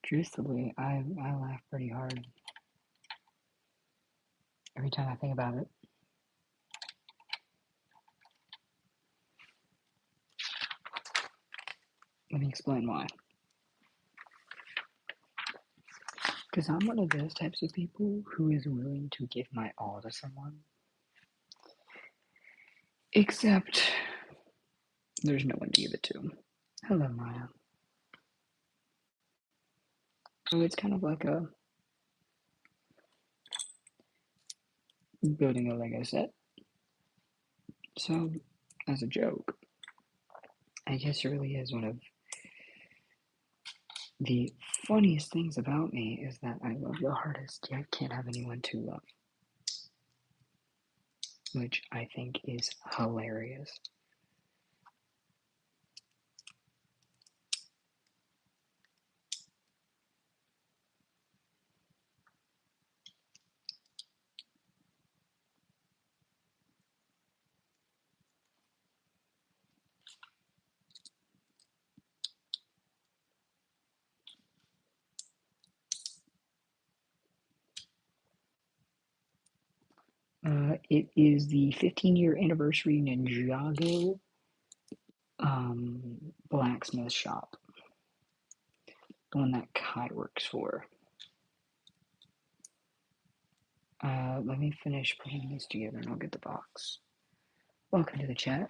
Truthfully, I laugh pretty hard every time I think about it. Let me explain why. Because I'm one of those types of people who is willing to give my all to someone. Except there's no one to give it to. Hello, Maya. So it's kind of like a building a Lego set. So as a joke. I guess it really is one of the funniest things about me is that I love the hardest, yet can't have anyone to love, which I think is hilarious. It is the 15-year anniversary Ninjago blacksmith shop, the one that Kai works for. Let me finish putting these together and I'll get the box. Welcome to the chat.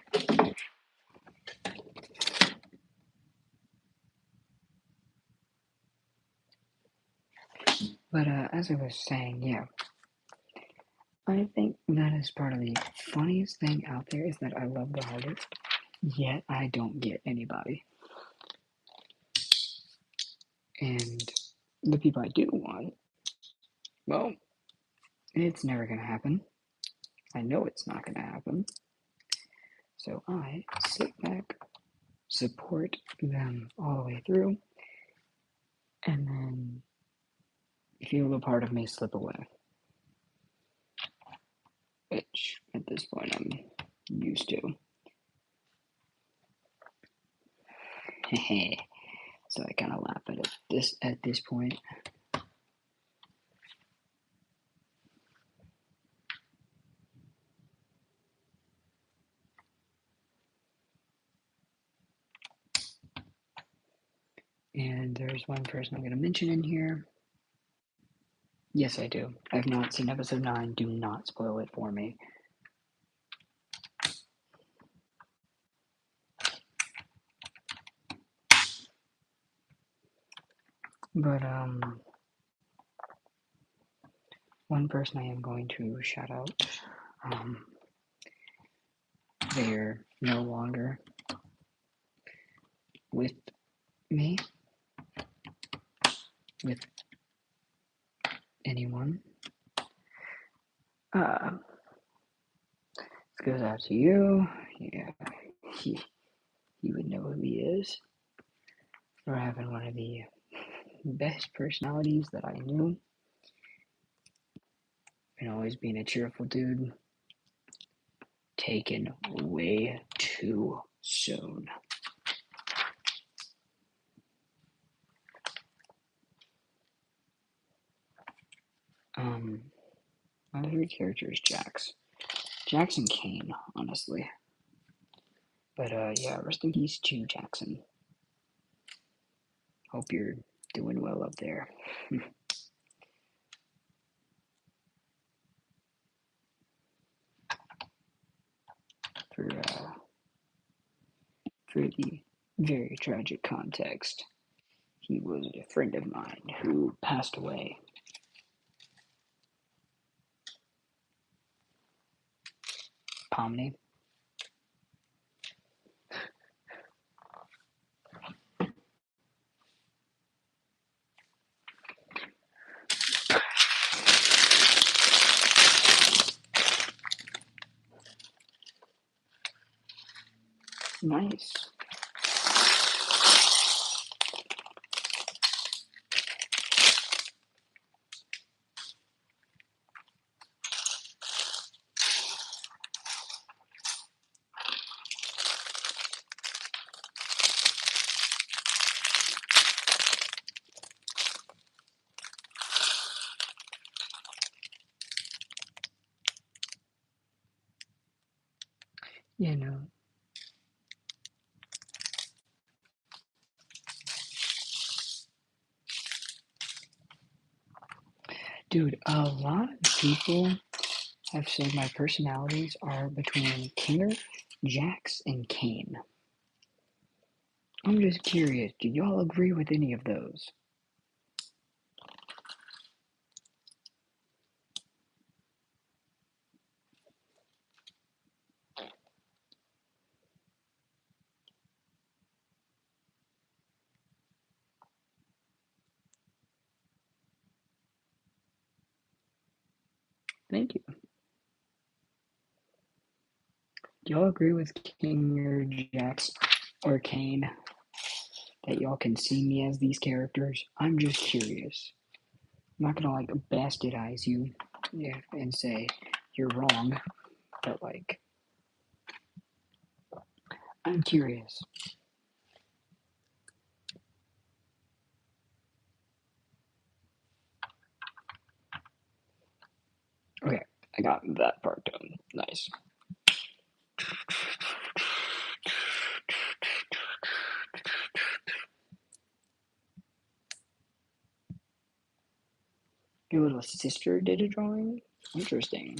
But as I was saying, yeah, I think that is part of the funniest thing out there is that I love the hardest, yet I don't get anybody. And the people I do want, well, it's never going to happen. I know it's not going to happen. So I sit back, support them all the way through, and then feel a part of me slip away. Which, at this point, I'm used to. So I kind of laugh at it at this point. And there's one person I'm going to mention in here. Yes, I do. I've not seen episode 9. Do not spoil it for me. But, one person I am going to shout out, they're no longer with me, with anyone. This goes out to you. Yeah, he would know who he is for having one of the best personalities that I knew, and always being a cheerful dude. Taken way too soon. My favorite character is Jax. Jax and Kane, honestly. But yeah, rest in peace to Jackson. Hope you're doing well up there. For the very tragic context, he was a friend of mine who passed away. Pomni. Nice. You know. Dude, a lot of people have said my personalities are between Kinger, Jax, and Kane. I'm just curious, do y'all agree with any of those? Thank you. Do y'all agree with King or Jax or Kane that y'all can see me as these characters? I'm just curious. I'm not gonna like bastardize you, yeah, and say you're wrong, but like I'm curious. Okay, I got that part done. Nice. Your little sister did a drawing? Interesting.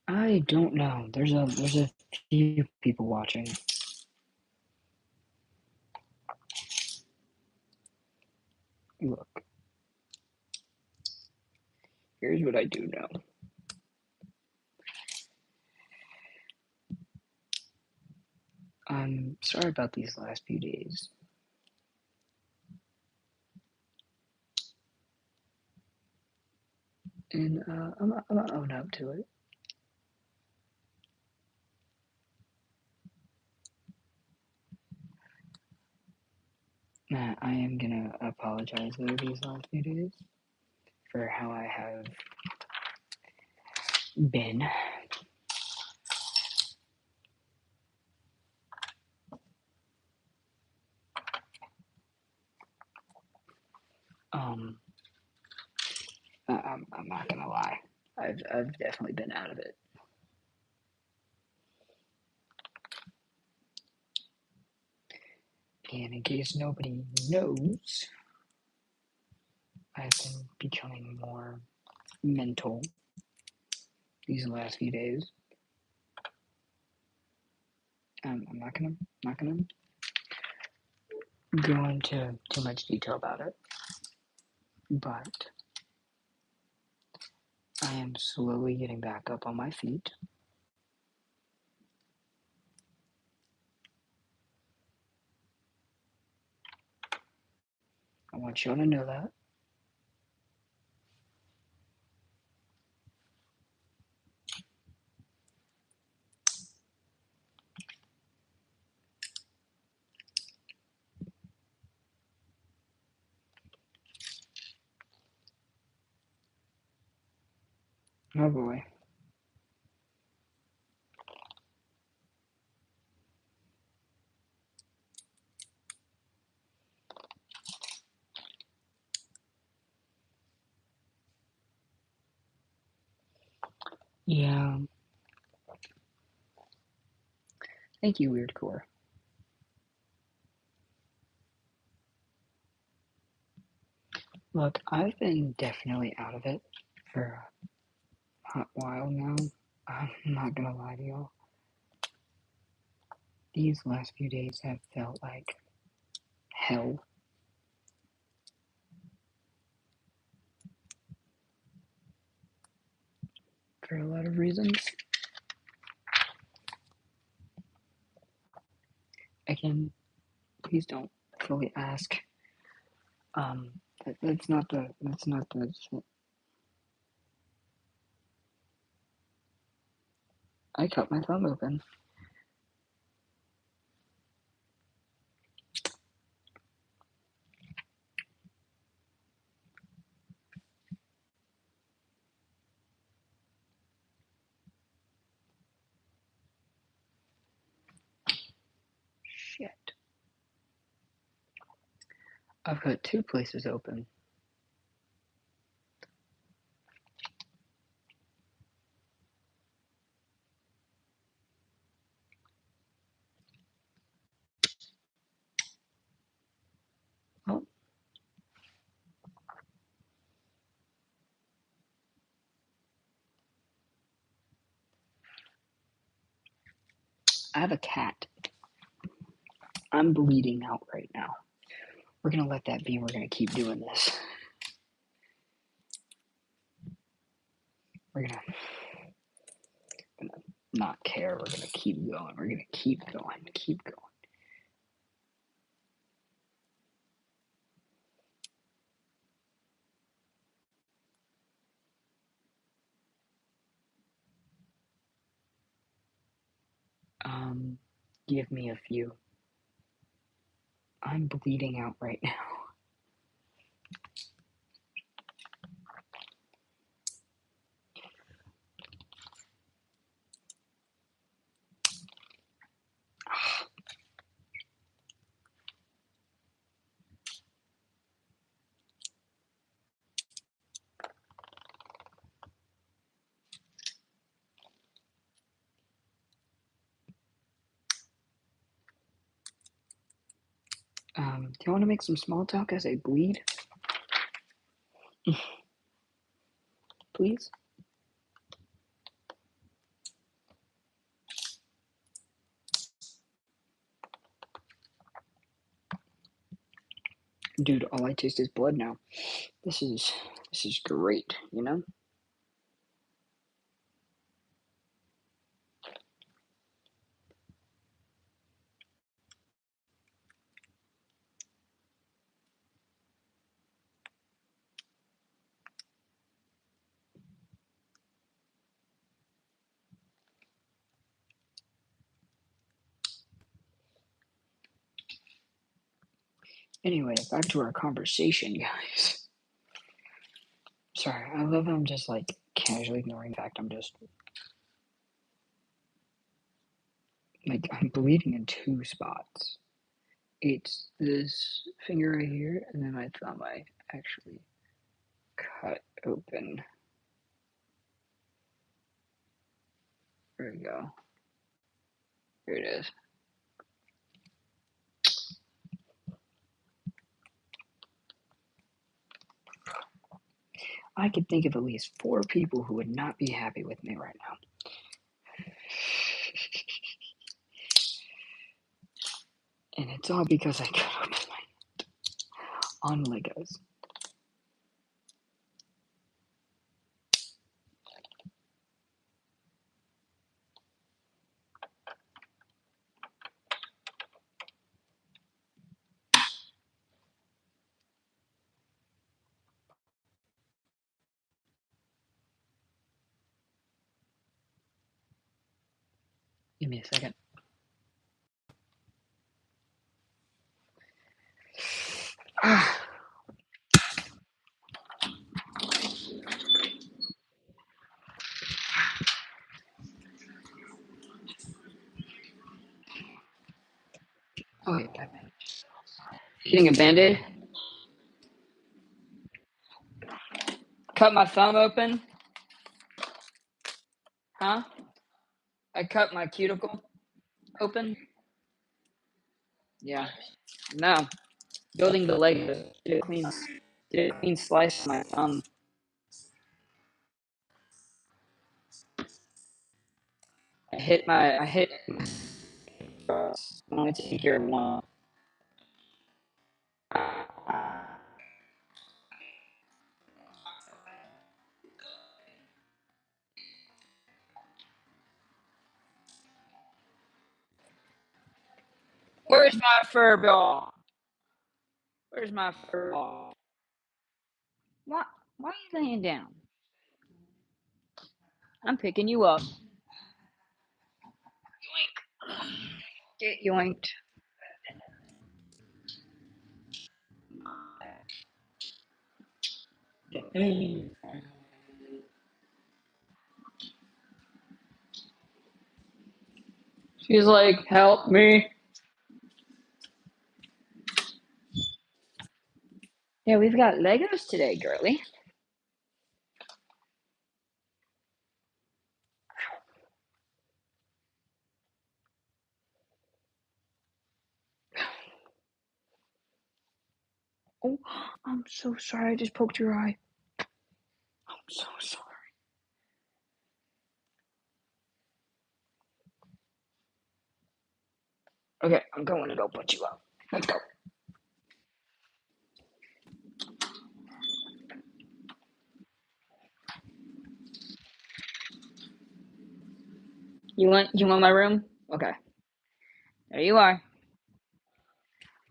I don't know. There's a few people watching. Look, here's what I do know. I'm sorry about these last few days. And I'm gonna own up to it. I am gonna apologize though these last few days for how I have been. Um, I'm not gonna lie. I've definitely been out of it. And in case nobody knows, I've been becoming more mental these last few days. I'm not gonna go into too much detail about it, but I am slowly getting back up on my feet. I want you all to know that. Oh boy. Yeah. Thank you, Weird Core. Look, I've been definitely out of it for a hot while now. I'm not gonna lie to y'all. These last few days have felt like hell for a lot of reasons. Again, please don't fully ask. That's not the. I cut my thumb open. I've got two places open. Oh, I have a cat. I'm bleeding out right now. We're gonna let that be. We're gonna keep doing this. We're gonna not care. We're gonna keep going. We're gonna keep going. Keep going. Give me a few. I'm bleeding out right now. Do you want to make some small talk as I bleed? Please? Dude, all I taste is blood now. This is great, you know? Anyway, back to our conversation, guys. Sorry, I love how I'm just like casually ignoring the fact I'm just like I'm bleeding in two spots. It's this finger right here, and then my thumb I actually cut open. There we go. Here it is. I could think of at least 4 people who would not be happy with me right now. And it's all because I cut open my on Legos. Give me a second. Ah. Oh, wait, Batman. Getting a band-aid? Cut my thumb open? Huh? I cut my cuticle open? Yeah. No. Building the Legos. Did a clean slice of my thumb. I hit I wanted to take care of one. Where's my fur ball? Where's my fur ball? Why, why are you laying down? I'm picking you up. Get yoinked. She's like, help me. Yeah, we've got Legos today, girly. Oh, I'm so sorry. I just poked your eye. I'm so sorry. Okay, I'm going to go put you up. Let's go. You want my room? Okay. There you are.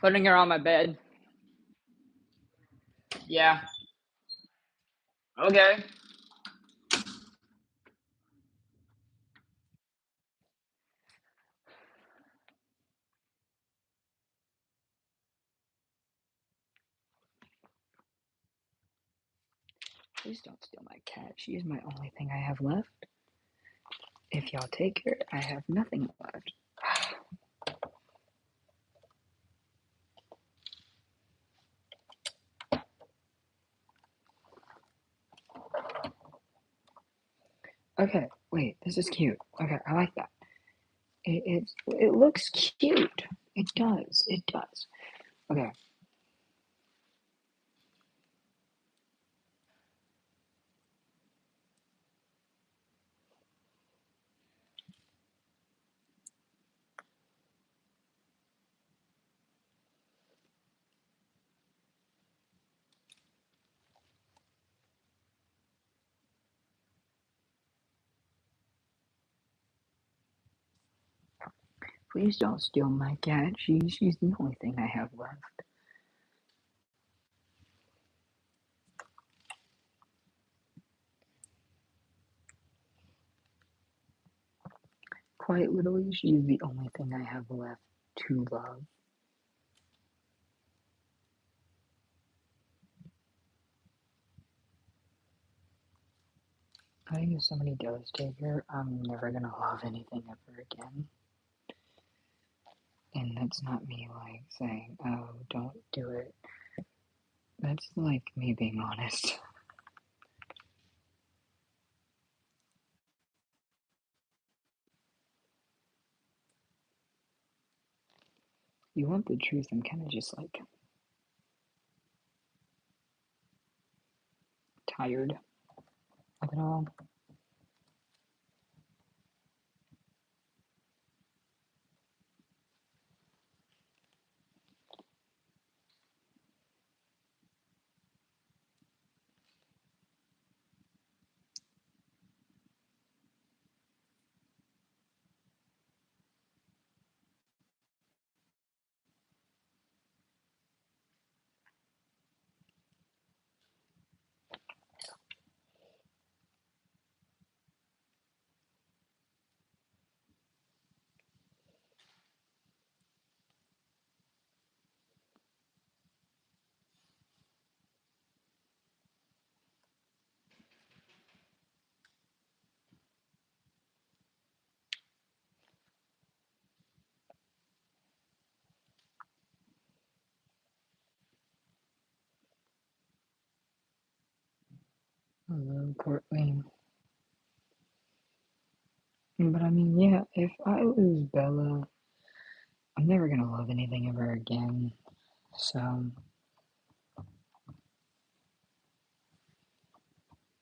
Putting her on my bed. Yeah. Okay. Please don't steal my cat. She is my only thing I have left. If y'all take her, I have nothing left. Okay, wait, this is cute. Okay, I like that. It looks cute. It does. It does. Okay. Please don't steal my cat. She's the only thing I have left. Quite literally, she's the only thing I have left to love. I think if somebody does take her, I'm never gonna love anything ever again. And that's not me like saying, oh, don't do it. That's like me being honest. You want the truth, I'm kind of just like tired of it all. Hello, Courtney. But I mean, yeah, if I lose Bella, I'm never gonna love anything ever again. So,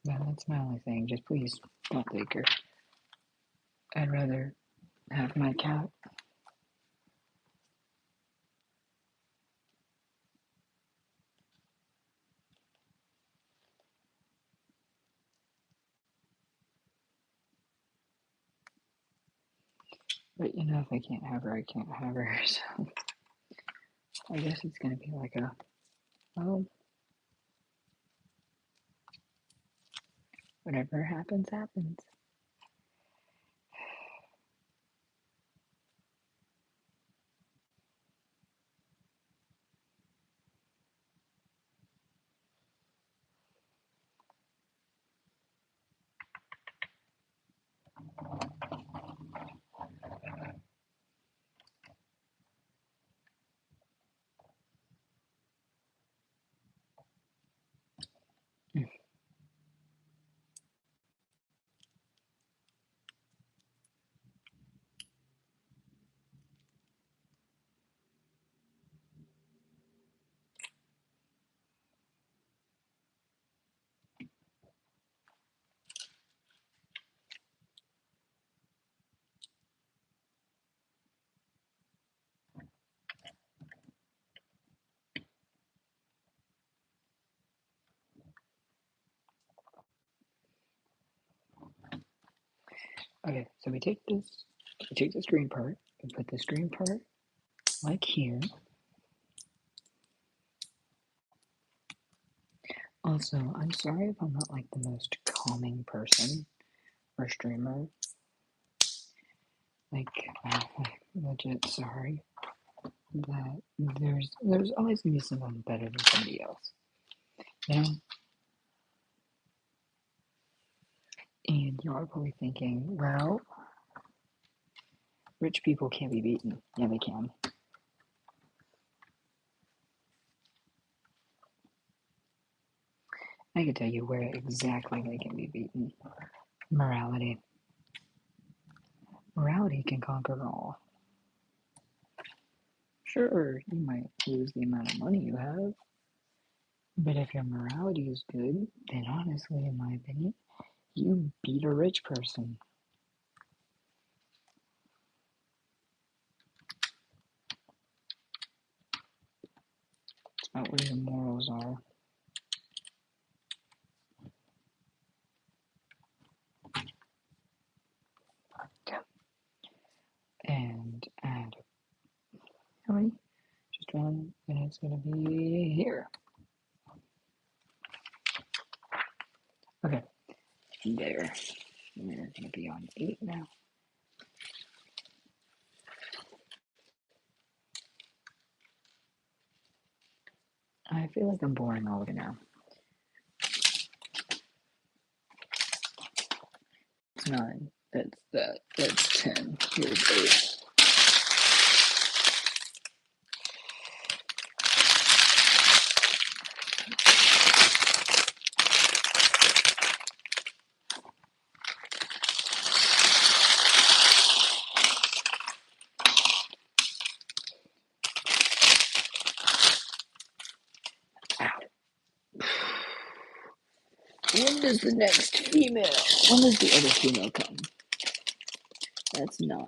yeah, that's my only thing. Just please don't take her. I'd rather have my cat. But you know, if I can't have her, I can't have her. So, I guess it's gonna be like a, oh, whatever happens, happens. Okay, so we take this green part, and put this green part like here. Also, I'm sorry if I'm not like the most calming person or streamer. Like, legit sorry that there's always gonna be someone better than somebody else, you know. And you are probably thinking, well, rich people can't be beaten. Yeah, they can. I can tell you where exactly they can be beaten. Morality. Morality can conquer all. Sure, you might lose the amount of money you have, but if your morality is good, then honestly, in my opinion, you beat a rich person. It's about where your morals are. And add how many? Just one, and it's gonna be here. Okay, there. We're gonna be on 8 now. I feel like I'm boring all of you now. It's 9. That's that. That's 10. Here's 8. When does the next female? When does the other female come? That's 9.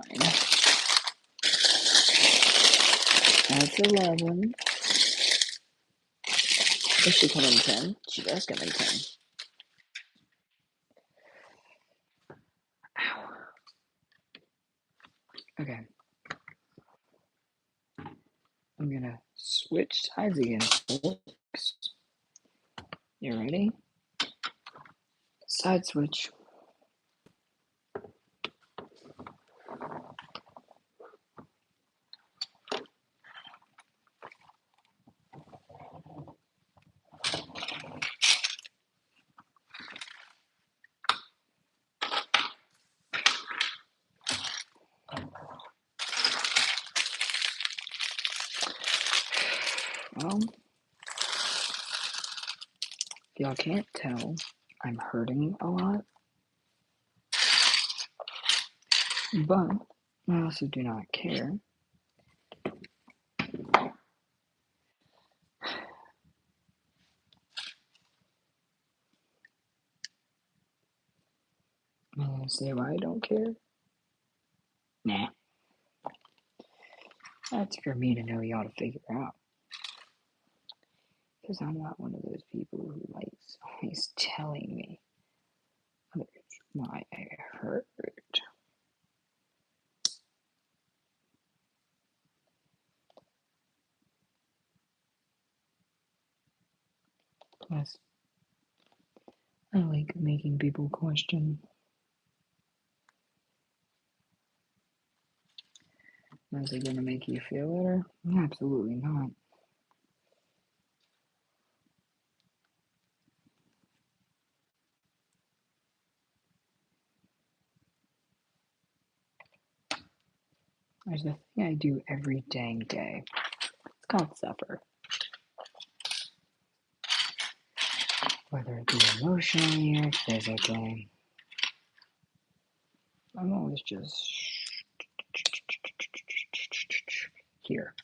That's 11. Is she coming 10? She does come in 10. Ow. Okay. I'm gonna switch sides again. You ready? Side switch. Well, if y'all can't tell, I'm hurting a lot, but I also do not care. I'm gonna say why I don't care. Nah. That's for me to know y'all to figure out. Because I'm not one of those people who likes always telling me others why I hurt. Plus, I like making people question. Is it gonna make you feel better? Absolutely not. There's a thing I do every dang day. It's called suffer. Whether it be emotionally or physically. I'm always just here.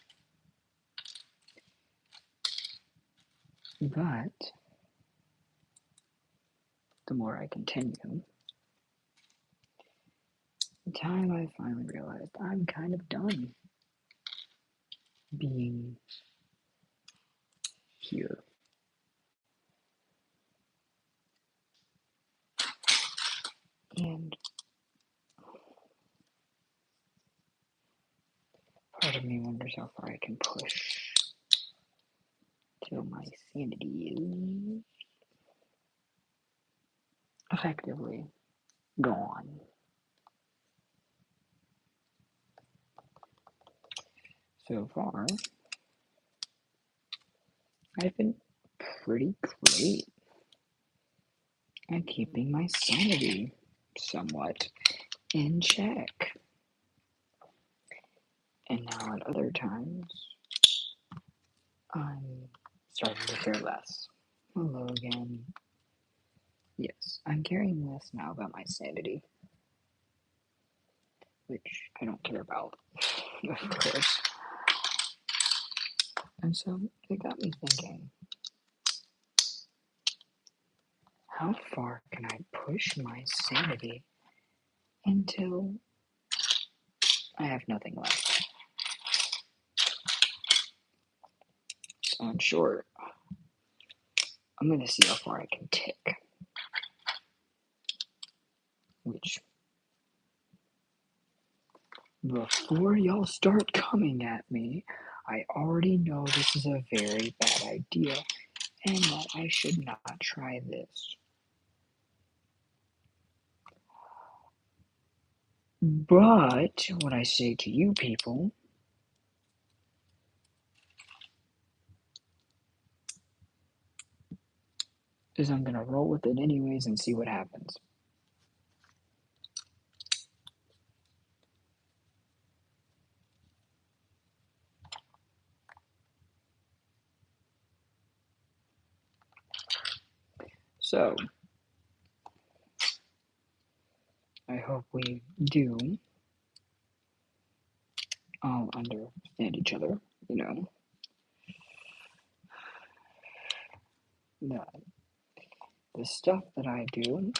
But the more I continue, the time I finally realized I'm kind of done being here. And Here's how far I can push till my sanity is effectively gone. So far, I've been pretty great at keeping my sanity somewhat in check. And now at other times, I'm starting to care less. Hello again. Yes, I'm caring less now about my sanity, which I don't care about, of course. And so it got me thinking, how far can I push my sanity until I have nothing left? So in short, I'm going to see how far I can tick, which, before y'all start coming at me, I already know this is a very bad idea and that I should not try this. But what I say to you people is I'm going to roll with it anyways and see what happens. So, I hope we do all understand each other, that the stuff that I do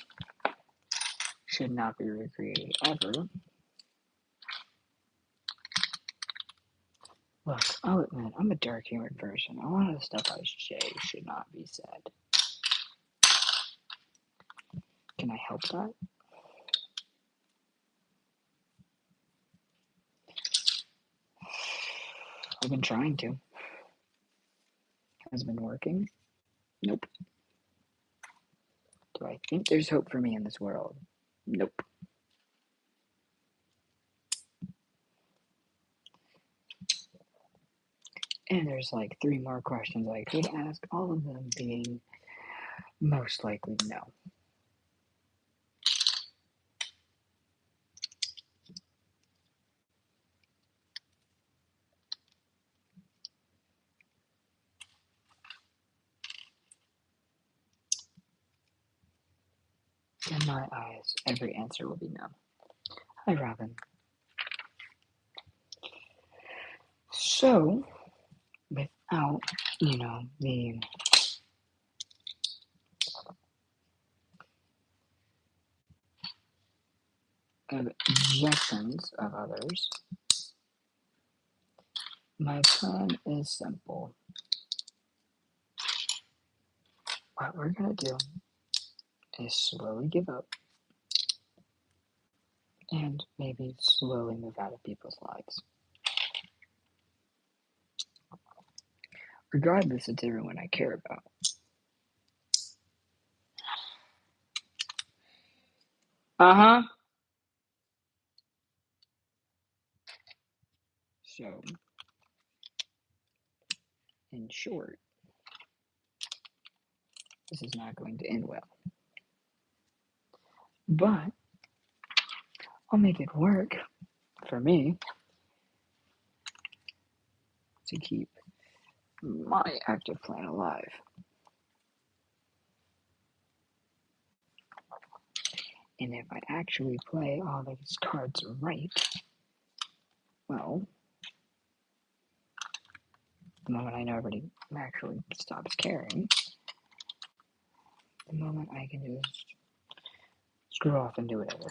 should not be recreated ever. Look, I'll admit, I'm a dark humored person. A lot of the stuff I say should not be said. Can I help that? I've been trying to. Has it been working? Nope. Do I think there's hope for me in this world? Nope. And there's like 3 more questions I could ask, all of them being most likely no. In my eyes, every answer will be no. Hi, Robin. So, without, the objections of others, my plan is simple. What we're going to do is slowly give up and maybe slowly move out of people's lives. Regardless, it's everyone I care about. Uh-huh. So, in short, this is not going to end well. But I'll make it work for me to keep my active plan alive. And if I actually play all these cards right, well, the moment I know everybody actually stops caring, the moment I can just screw off and do whatever.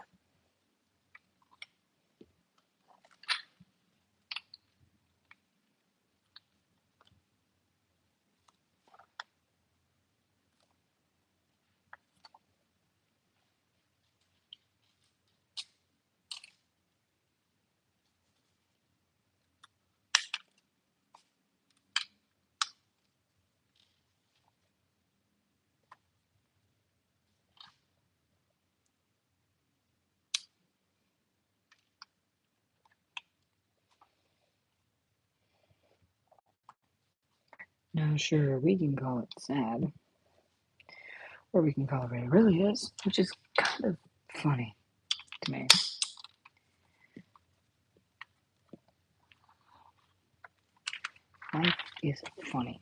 Now, sure, we can call it sad, or we can call it what it really is, which is kind of funny to me. Life is funny.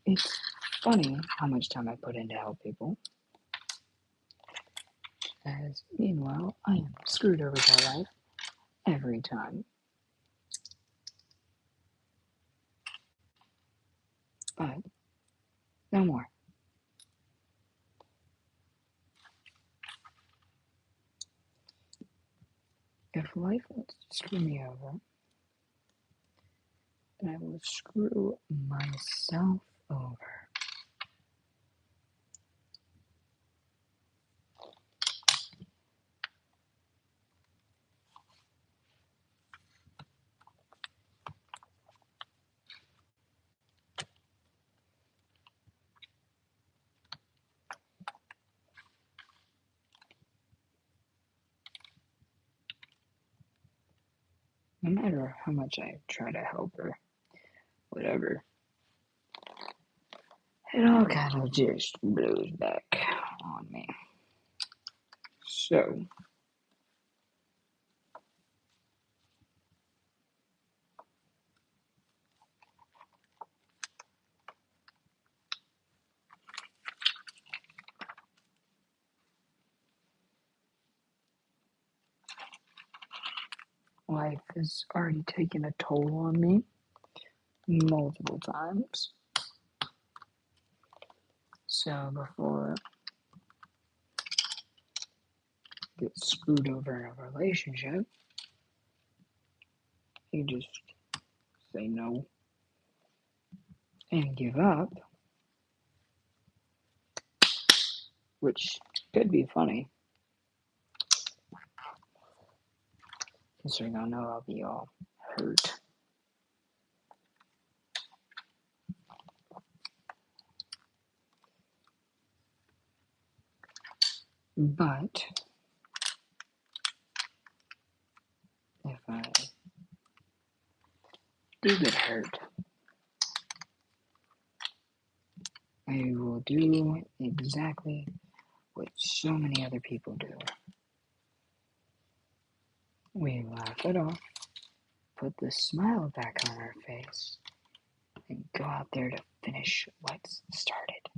It's funny how much time I put in to help people, as meanwhile, I am screwed over by life every time. But no more. If life wants to screw me over, then I will screw myself over. No matter how much I try to help her, whatever, it all kind of just blows back on me. So, life has already taken a toll on me multiple times. So, before I get screwed over in a relationship, you just say no and give up, which could be funny, considering I know I'll be all hurt. But if I do get hurt, I will do exactly what so many other people do. We laugh it off, put the smile back on our face, and go out there to finish what's started.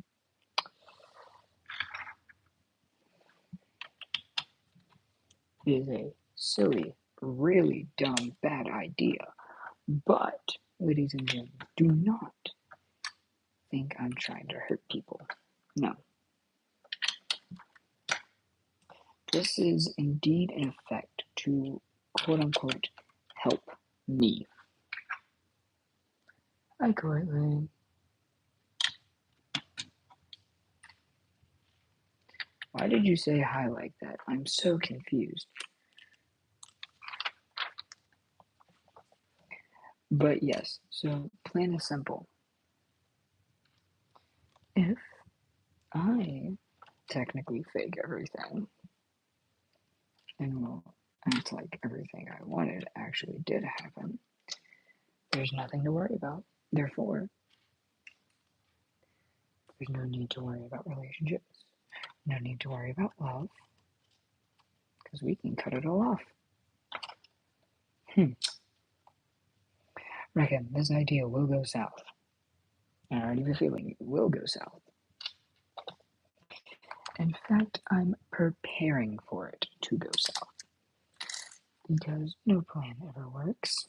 It is a silly, really dumb, bad idea. But, ladies and gentlemen, do not think I'm trying to hurt people. No. This is indeed an effect to quote unquote help me. Hi, Courtland. Why did you say hi like that? I'm so confused. But yes, so plan is simple. If I technically fake everything and will act like everything I wanted actually did happen, there's nothing to worry about. Therefore, there's no need to worry about relationships, no need to worry about love, because we can cut it all off. Reckon this idea will go south. I already have a feeling it will go south. In fact, I'm preparing for it to go south. Because no plan ever works.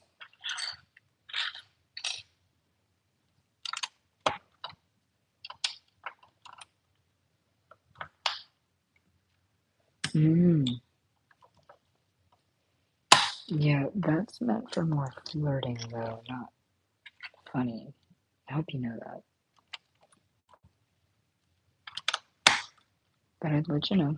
Yeah, that's meant for more flirting, though, not funny. I hope you know that. But I'd let you know.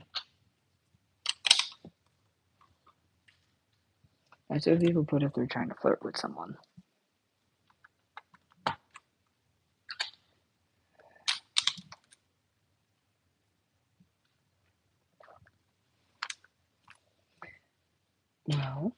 That's what people put if they're trying to flirt with someone. Well,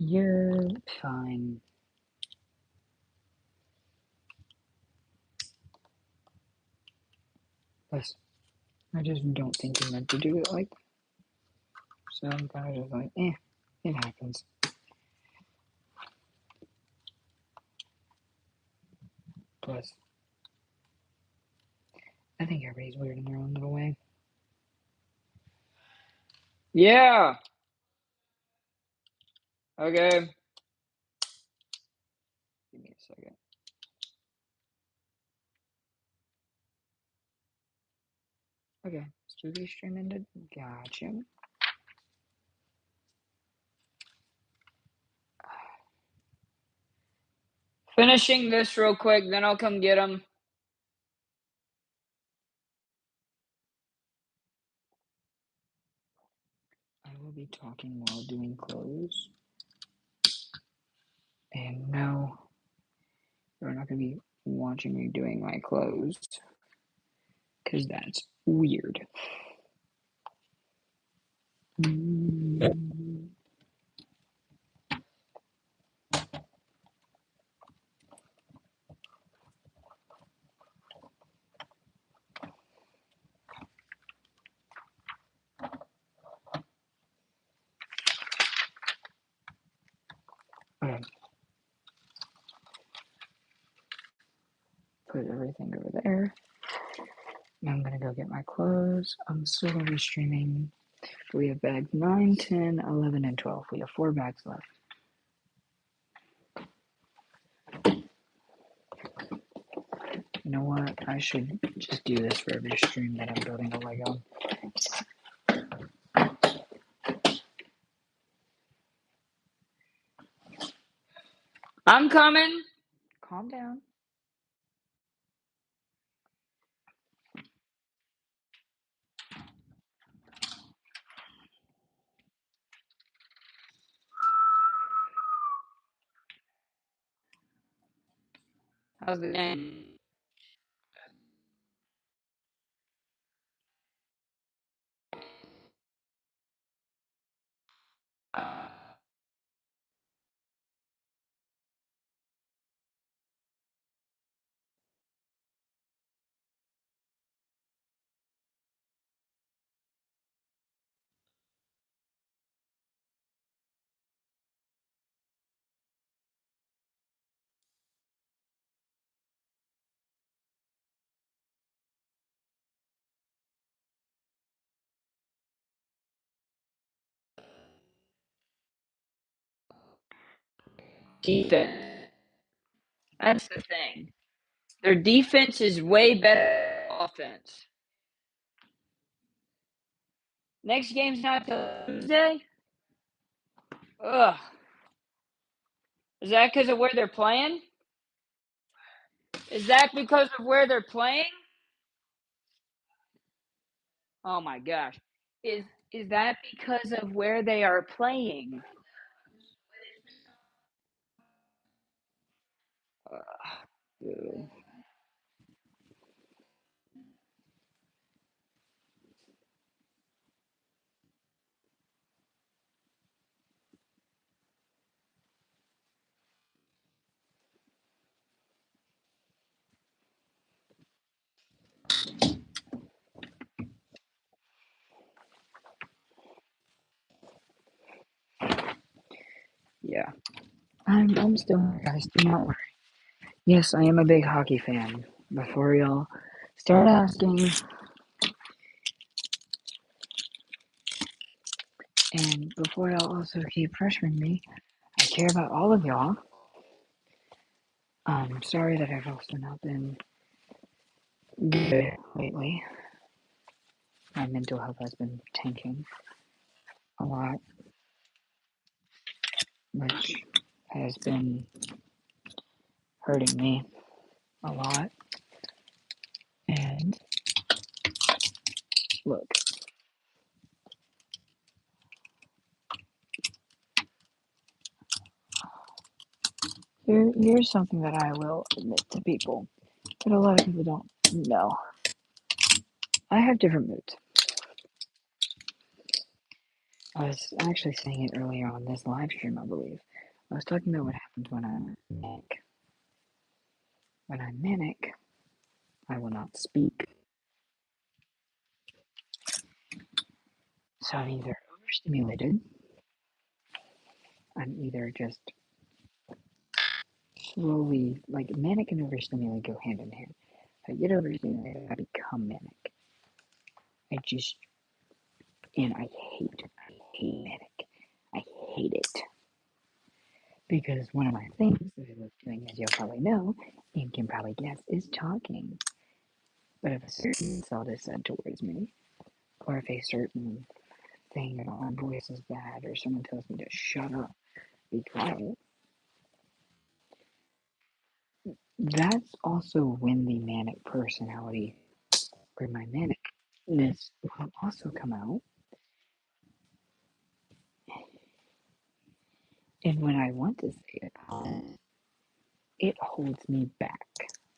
You're fine. Plus, I just don't think you meant to do it like that. So I'm kind of just like, it happens. Plus, I think everybody's weird in their own little way. Yeah! Okay. Give me a second. Okay, spooky stream ended. Gotcha. Finishing this real quick, then I'll come get them. I will be talking while doing clothes. And no, you're not going to be watching me doing my clothes. Because that's weird. Okay. Put everything over there. Now I'm going to go get my clothes. I'm still going to be streaming. We have bags 9, 10, 11, and 12. We have 4 bags left. You know what? I should just do this for every stream that I'm building a Lego. I'm coming. Calm down. How's the game? Defense. That's the thing. Their defense is way better than offense. Next game's not till Tuesday? Ugh. Is that because of where they're playing? Is that because of where they're playing? Oh my gosh. Is that because of where they are playing? Ugh. Yeah. I'm still here, guys. Do not worry. Yes, I am a big hockey fan. Before y'all start asking, and before y'all also keep pressuring me, I care about all of y'all. I'm sorry that I've also not been good lately. My mental health has been tanking a lot, which has been hurting me a lot. And look, here's something that I will admit to people that a lot of people don't know. I have different moods. I was actually saying it earlier on this live stream, I believe. I was talking about what happens when I'm manic. When I'm manic, I will not speak. So I'm either overstimulated, I'm either just slowly, like manic and overstimulated go hand in hand. If I get overstimulated, I become manic. I just, and I hate manic. I hate it. Because one of my things that I love doing, as you'll probably know, and can probably guess, is talking. But if a certain insult is said towards me, or if a certain thing about my voice is bad, or someone tells me to shut up, be quiet, that's also when the manic personality or my manicness will also come out. And when I want to say it, it holds me back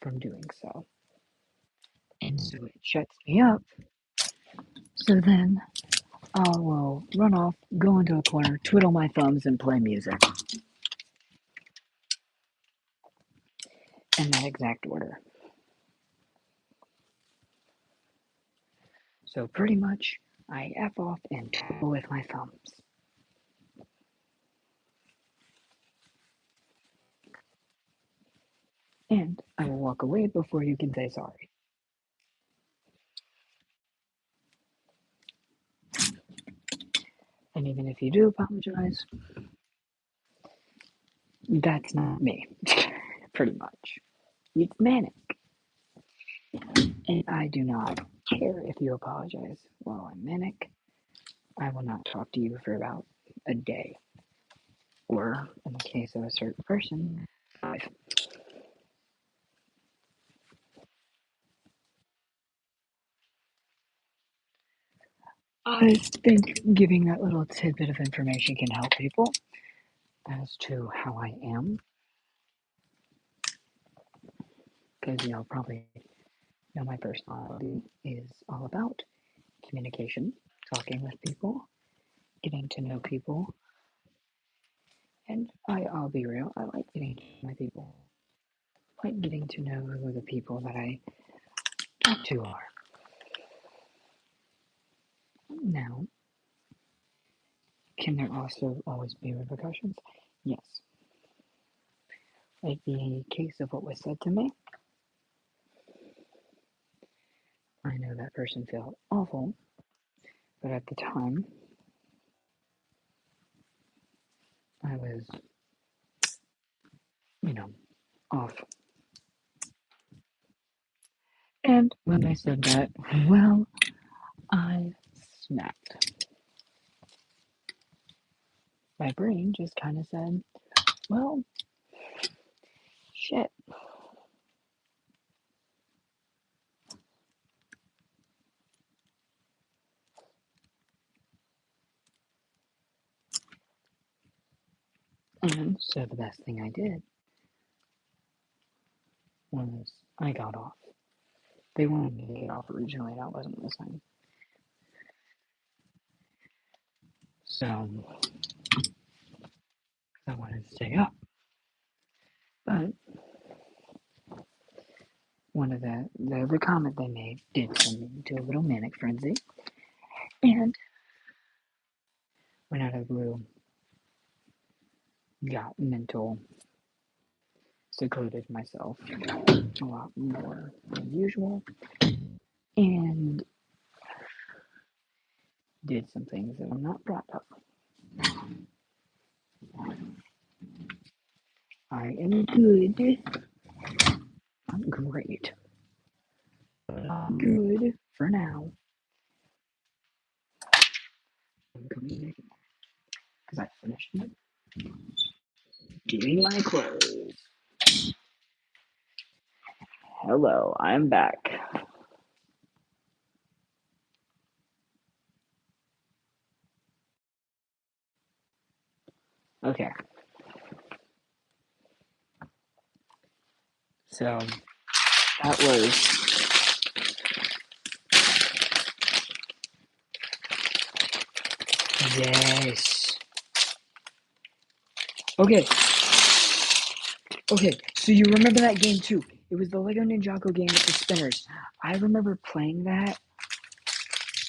from doing so. And so it shuts me up. So then I will run off, go into a corner, twiddle my thumbs, and play music. In that exact order. So pretty much, I F off and twiddle with my thumbs. And I will walk away before you can say sorry. And even if you do apologize, that's not me. Pretty much. It's manic. And I do not care if you apologize while I'm manic. I will not talk to you for about a day. Or, in the case of a certain person, 5. I think giving that little tidbit of information can help people as to how I am. Because you'll probably know my personality is all about communication, talking with people, getting to know people, and I'll be real, I like getting to know my people. I like getting to know who the people that I talk to are. Now, can there also always be repercussions? Yes. Like the case of what was said to me, I know that person felt awful, but at the time, I was, off. And when I said that, well, I snapped. My brain just kind of said, well, shit. And so the best thing I did was I got off. They wanted me to get off originally, and I wasn't listening. So I wanted to stay up. But one of the comment they made did send me into a little manic frenzy. And went out of the blue, got mental, secluded myself a lot more than usual, and did some things that I'm not proud of. I am good. I'm great. But I'm good for now. I'm going because I finished doing my clothes. Hello, I'm back. Okay. So that was yes. Okay, okay, so you remember that game too. It was the Lego Ninjago game with the spinners. I remember playing that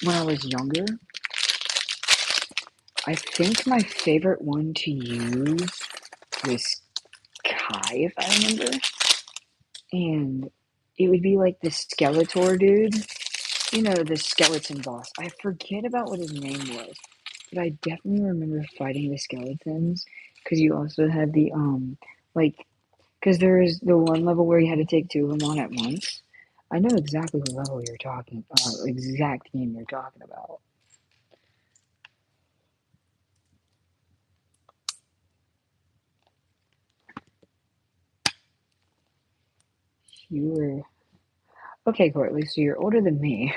when I was younger. I think my favorite one to use was Kai, if I remember. And it would be like the Skeletor dude. You know, the skeleton boss. I forget about what his name was. But I definitely remember fighting the skeletons. Because you also had the, like, because there was the one level where you had to take two of them on at once. I know exactly what level you're talking about, exact game you're talking about. You were. Okay, Courtly, so you're older than me.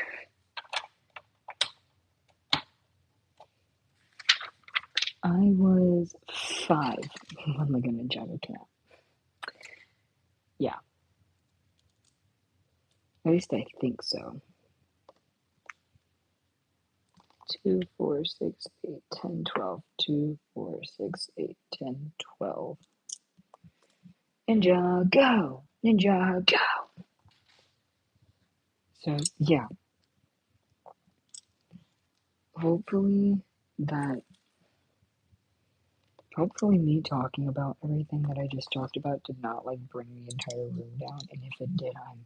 I was 5 when Lego Ninjago came out. Yeah, at least I think so. 2, 4, 6, 8, 10, 12. 2, 4, 6, 8, 10, 12. Ninja, go! Ninja, go! So, yeah, hopefully that, hopefully me talking about everything that I just talked about did not, like, bring the entire room down, and if it did, I'm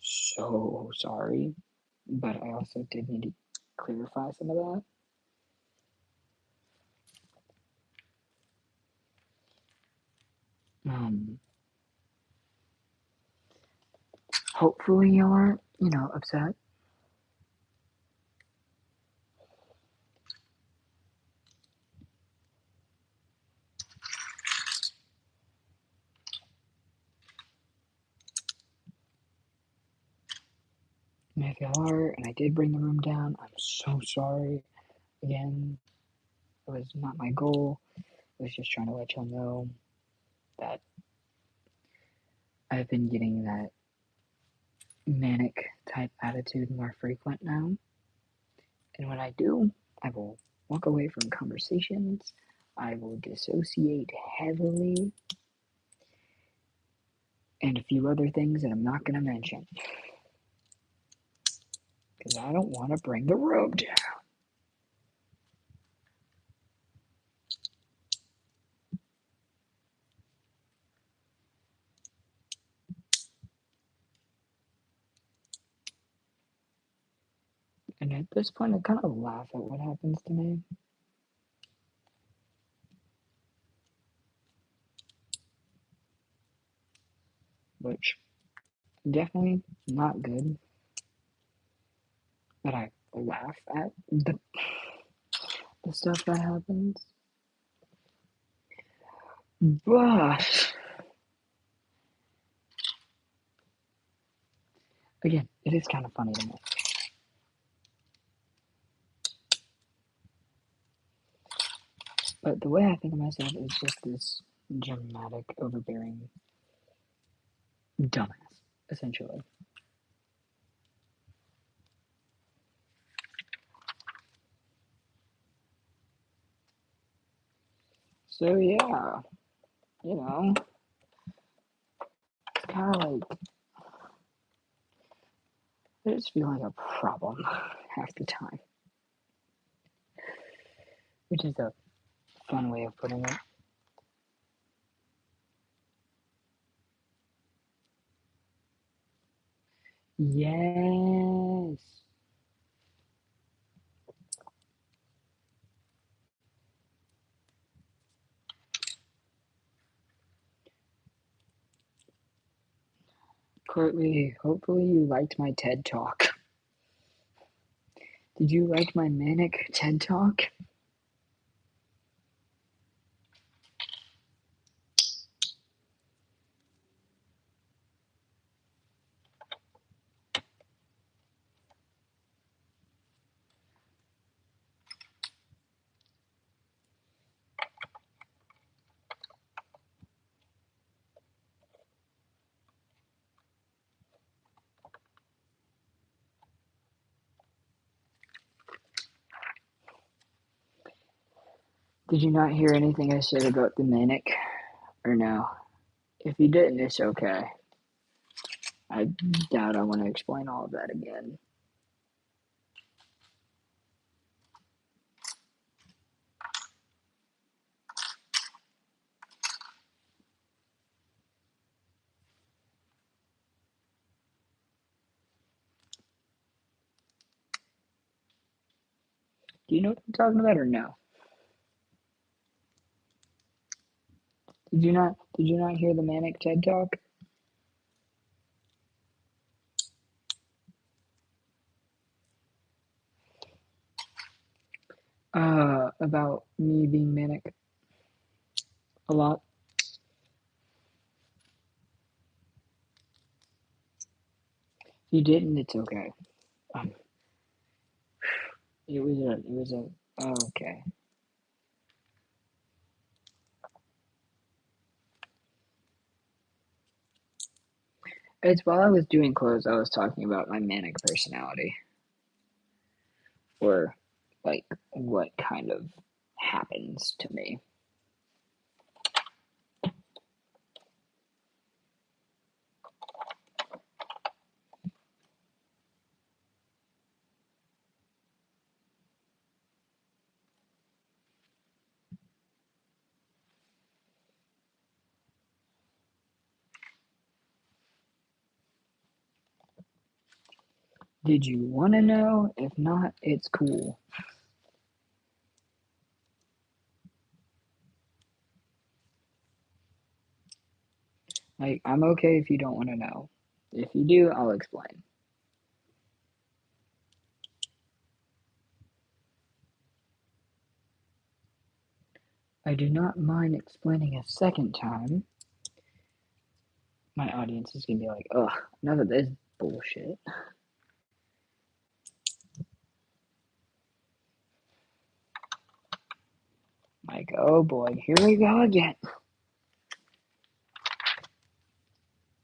so sorry, but I also did need to clarify some of that. Hopefully you aren't, upset. And if you are, and I did bring the room down, I'm so sorry. Again, it was not my goal. I was just trying to let y'all know that I've been getting that manic type attitude more frequent now. And when I do, I will walk away from conversations. I will dissociate heavily. And a few other things that I'm not going to mention. Because I don't want to bring the room down. And at this point, I kind of laugh at what happens to me. Which, definitely not good. But I laugh at the stuff that happens. But, again, it is kind of funny to me. But the way I think of myself is just this dramatic, overbearing dumbass, essentially. So yeah, it's kind of like I just feel like a problem half the time, which is a fun way of putting it. Yes. Courtly, hopefully you liked my TED Talk. Did you like my manic TED Talk? Did you not hear anything I said about the manic, or no? If you didn't, it's okay. I doubt I want to explain all of that again. Do you know what I'm talking about, or no? Did you not hear the manic TED talk? About me being manic a lot. If you didn't, it's okay. Um, okay. It's while I was doing clothes, I was talking about my manic personality, or like what kind of happens to me. Did you want to know? If not, it's cool. Like, I'm okay if you don't want to know. If you do, I'll explain. I do not mind explaining a second time. My audience is gonna be like, ugh, enough of this bullshit. Like, oh boy, here we go again.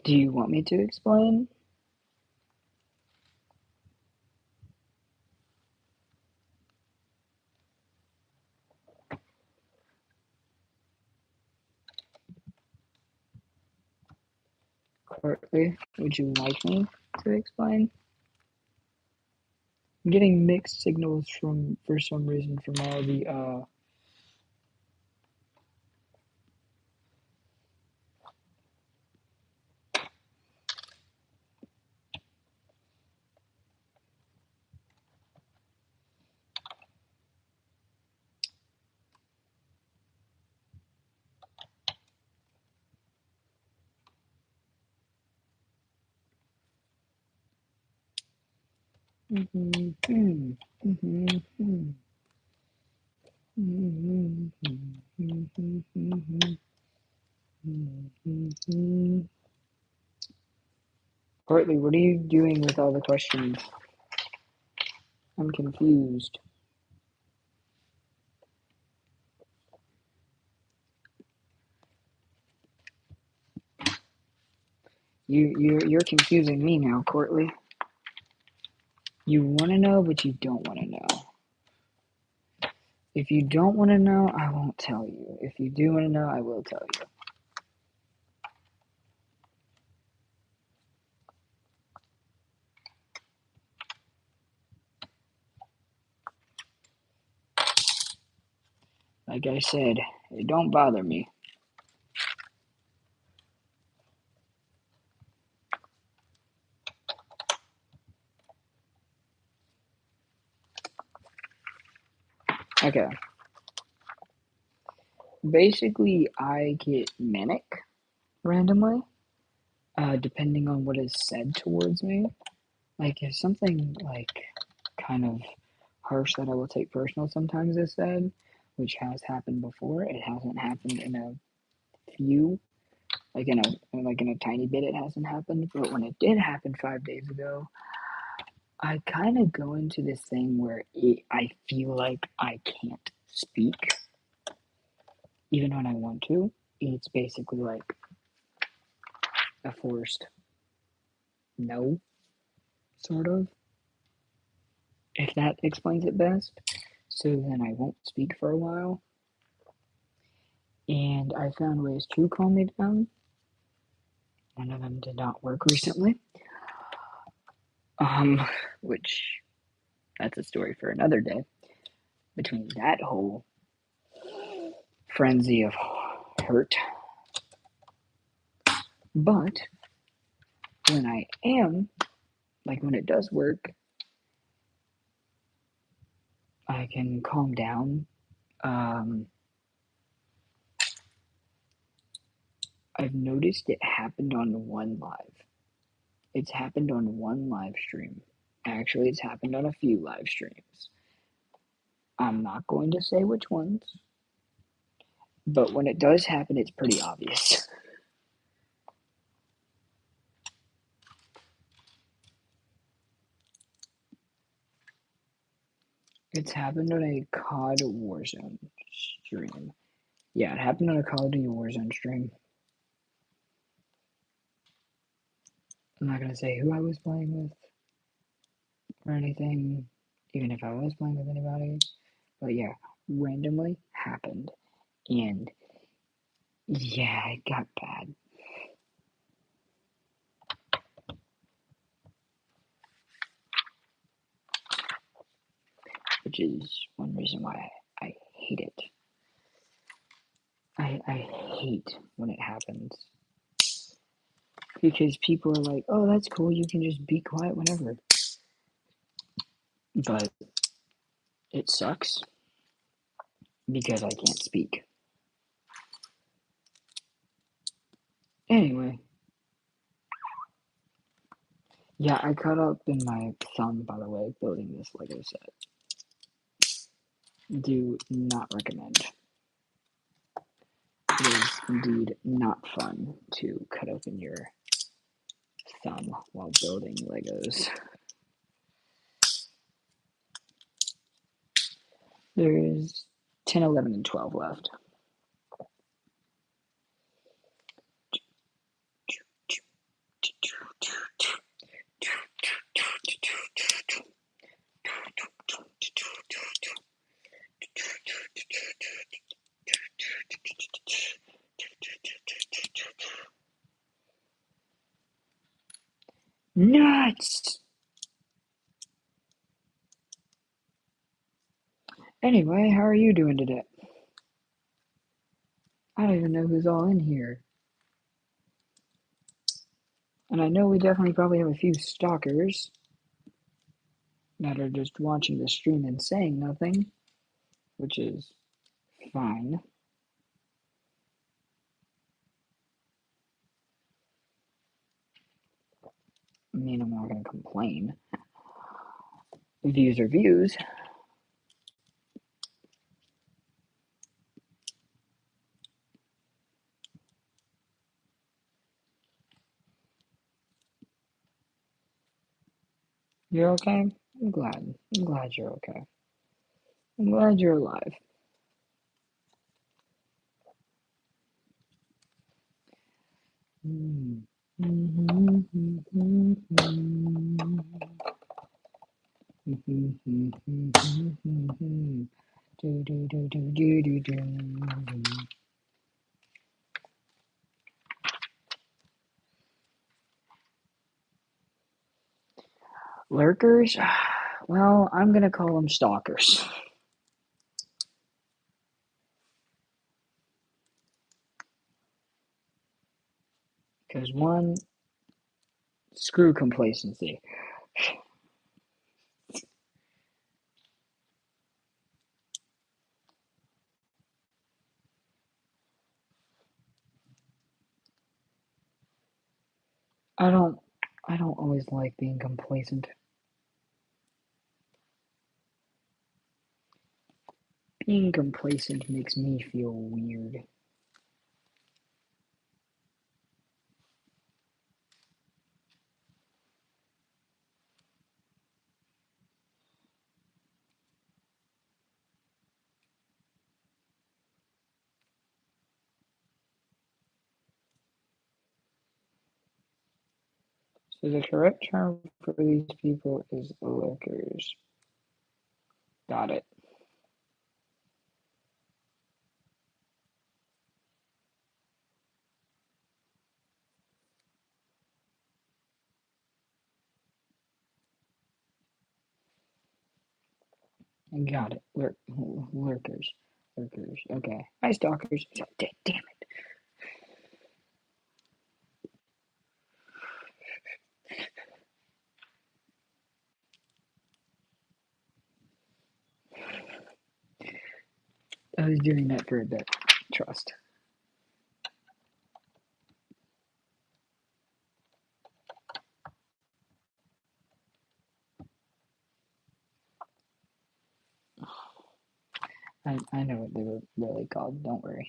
Do you want me to explain? Courtly, would you like me to explain? I'm getting mixed signals for some reason from all the Courtly, what are you doing with all the questions? I'm confused. You're confusing me now, Courtly. You want to know, but you don't want to know. If you don't want to know, I won't tell you. If you do want to know, I will tell you. Like I said, it don't bother me. Okay. Basically, I get manic randomly, depending on what is said towards me. Like, if something, like, kind of harsh that I will take personal sometimes is said, which has happened before. It hasn't happened in a few, like in a tiny bit it hasn't happened, but when it did happen 5 days ago, I kind of go into this thing where I feel like I can't speak, even when I want to. It's basically like a forced no, sort of, if that explains it best. So then I won't speak for a while. and I found ways to calm me down. One of them did not work recently, which that's a story for another day. Between that whole frenzy of hurt, but when I am, like when it does work, I can calm down. I've noticed it happened on one live. It's happened on one live stream. Actually, it's happened on a few live streams. I'm not going to say which ones, but when it does happen, it's pretty obvious. It's happened on a COD Warzone stream. Yeah, it happened on a Call of Duty Warzone stream. I'm not going to say who I was playing with or anything, even if I was playing with anybody. But yeah, randomly happened. And yeah, it got bad. Which is one reason why I hate it. I hate when it happens. Because people are like, oh, that's cool, you can just be quiet whenever. But it sucks because I can't speak. Anyway. Yeah, I cut up in my thumb, by the way, building this Lego set. Do not recommend. It is indeed not fun to cut open your thumb while building Legos. There's 10, 11, and 12 left. Nuts! Anyway, how are you doing today? I don't even know who's all in here. And I know we definitely probably have a few stalkers that are just watching the stream and saying nothing, which is fine. I mean, I'm not going to complain. Views are views. You're okay? I'm glad. I'm glad you're okay. I'm glad you're alive. Mm. Lurkers? Well, I'm gonna call them stalkers. Because one, screw complacency. I don't always like being complacent. Being complacent makes me feel weird. So the correct term for these people is lurkers. Got it. Got it. Lurkers. Lurkers. Okay. Hi, stalkers. Damn it. I was doing that for a bit. Trust. I know what they were really called. Don't worry.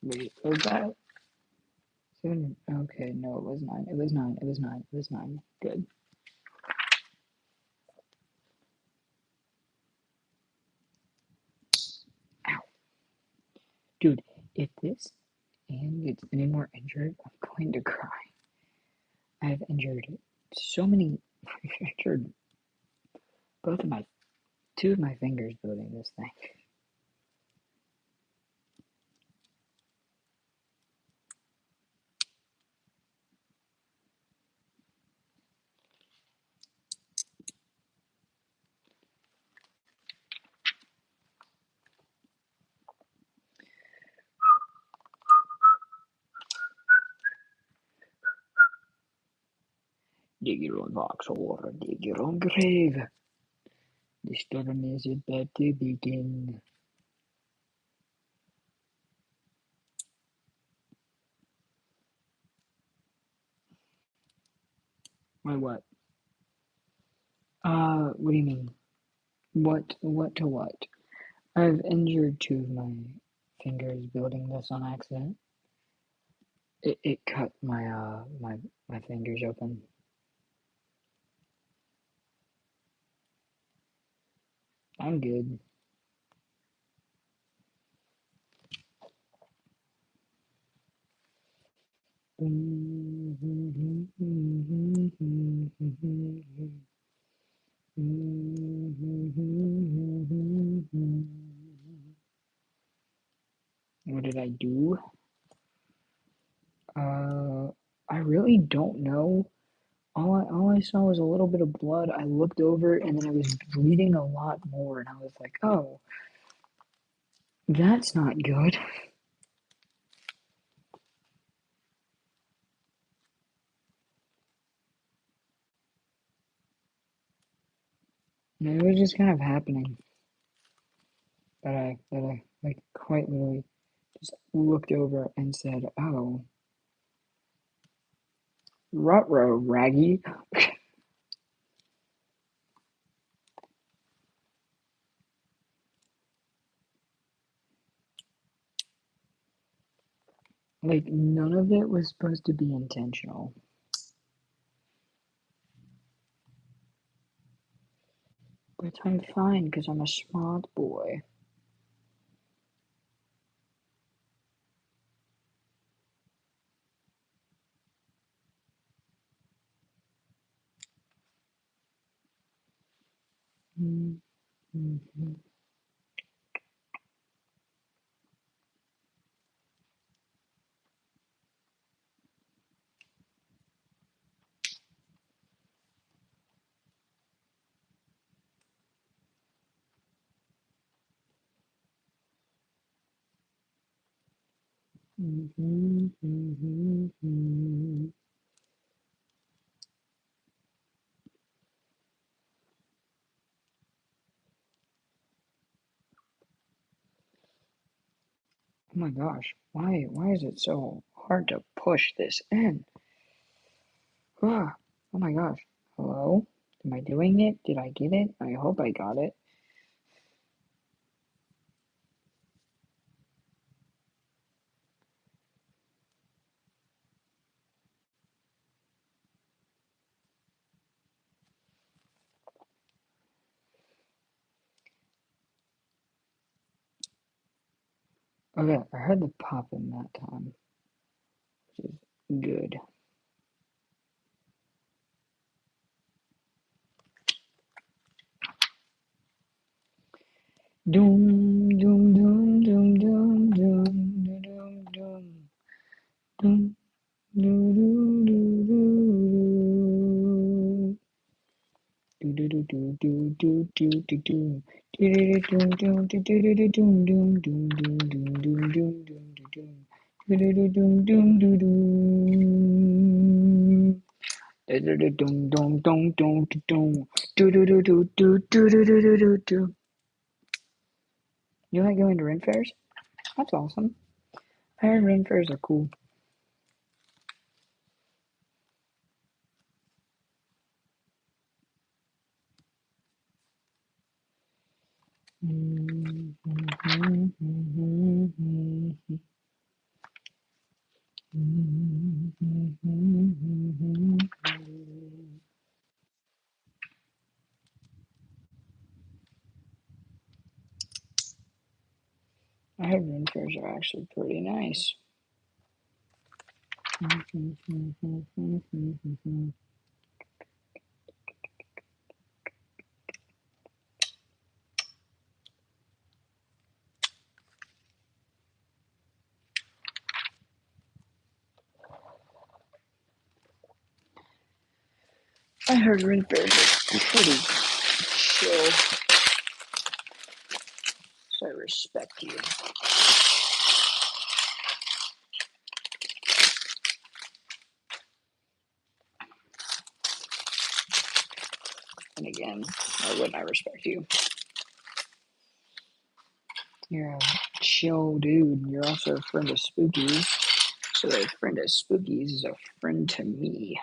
Wait, was that seven? Okay, no, it was nine. It was nine. It was nine. It was nine. Good. Ow. Dude, if this and gets any more injured, I'm going to cry. I've injured so many. I've injured both of my two of my fingers building this thing. Dig your own foxhole or dig your own grave. The storm is about to begin. My what? What do you mean? What to what? I've injured two of my fingers building this on accident. It cut my fingers open. I'm good. What did I do? I really don't know. All I saw was a little bit of blood. I looked over and then I was bleeding a lot more, and I was like, "Oh, that's not good." And it was just kind of happening that I like quite literally just looked over and said, "Oh, ruh-roh, Raggy." Like none of it was supposed to be intentional. But I'm fine because I'm a smart boy. Mm-hmm. Mm-hmm. Mm-hmm. Oh my gosh, why is it so hard to push this in? Ah, oh my gosh. Hello? Am I doing it? Did I get it? I hope I got it. Okay, I heard the pop in that time, which is good. Doom, doom, doom, doom, doom, doom. You like going to Ren fairs? That's awesome. I heard Ren fairs are cool. I heard Ren fairs are actually pretty nice. I heard Ren fairs are pretty chill, so I respect you. And again, why wouldn't I respect you? You're a chill dude. You're also a friend of Spooky's. So a friend of Spooky's is a friend to me.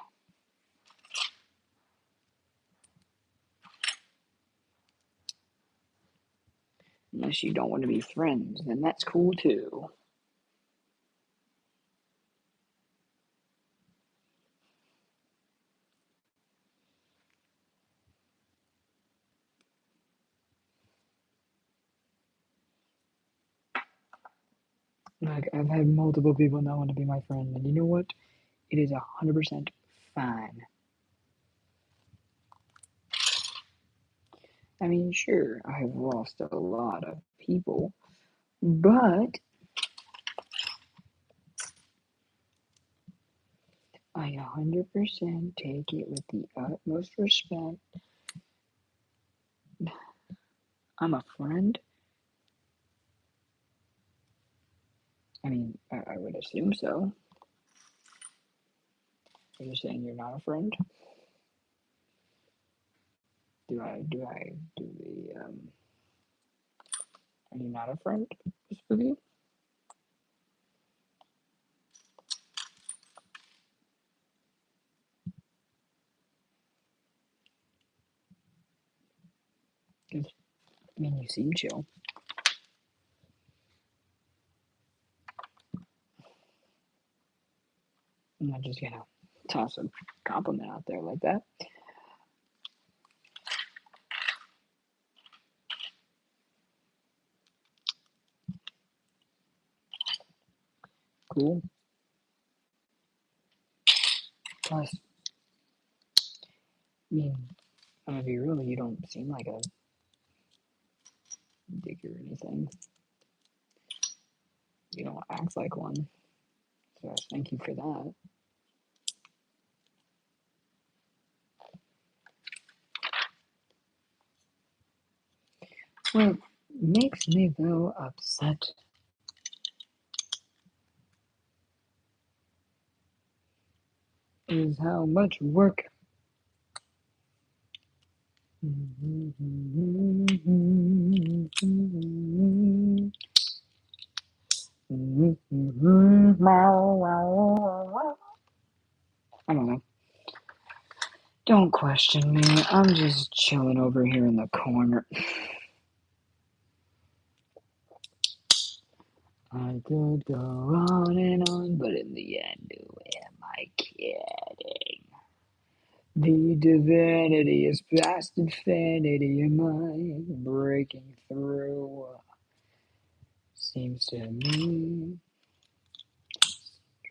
Unless you don't want to be friends, then that's cool too. Like, I've had multiple people not want to be my friend, and you know what? It is 100% fine. I mean, sure, I have lost a lot of people, but I 100% take it with the utmost respect. I'm a friend. I mean, I would assume so. Are you saying you're not a friend? Do the, are you not a friend, Spooky? I mean, you seem chill. I'm not just gonna toss a compliment out there like that. Cool. Plus, I mean, I'm gonna be real, you don't seem like a dick or anything. You don't act like one. So thank you for that. What makes me though upset is how much work I don't know. Don't question me. I'm just chilling over here in the corner. I could go on and on, but in the end, who am I kidding? The divinity is past infinity. Am I breaking through? Seems to me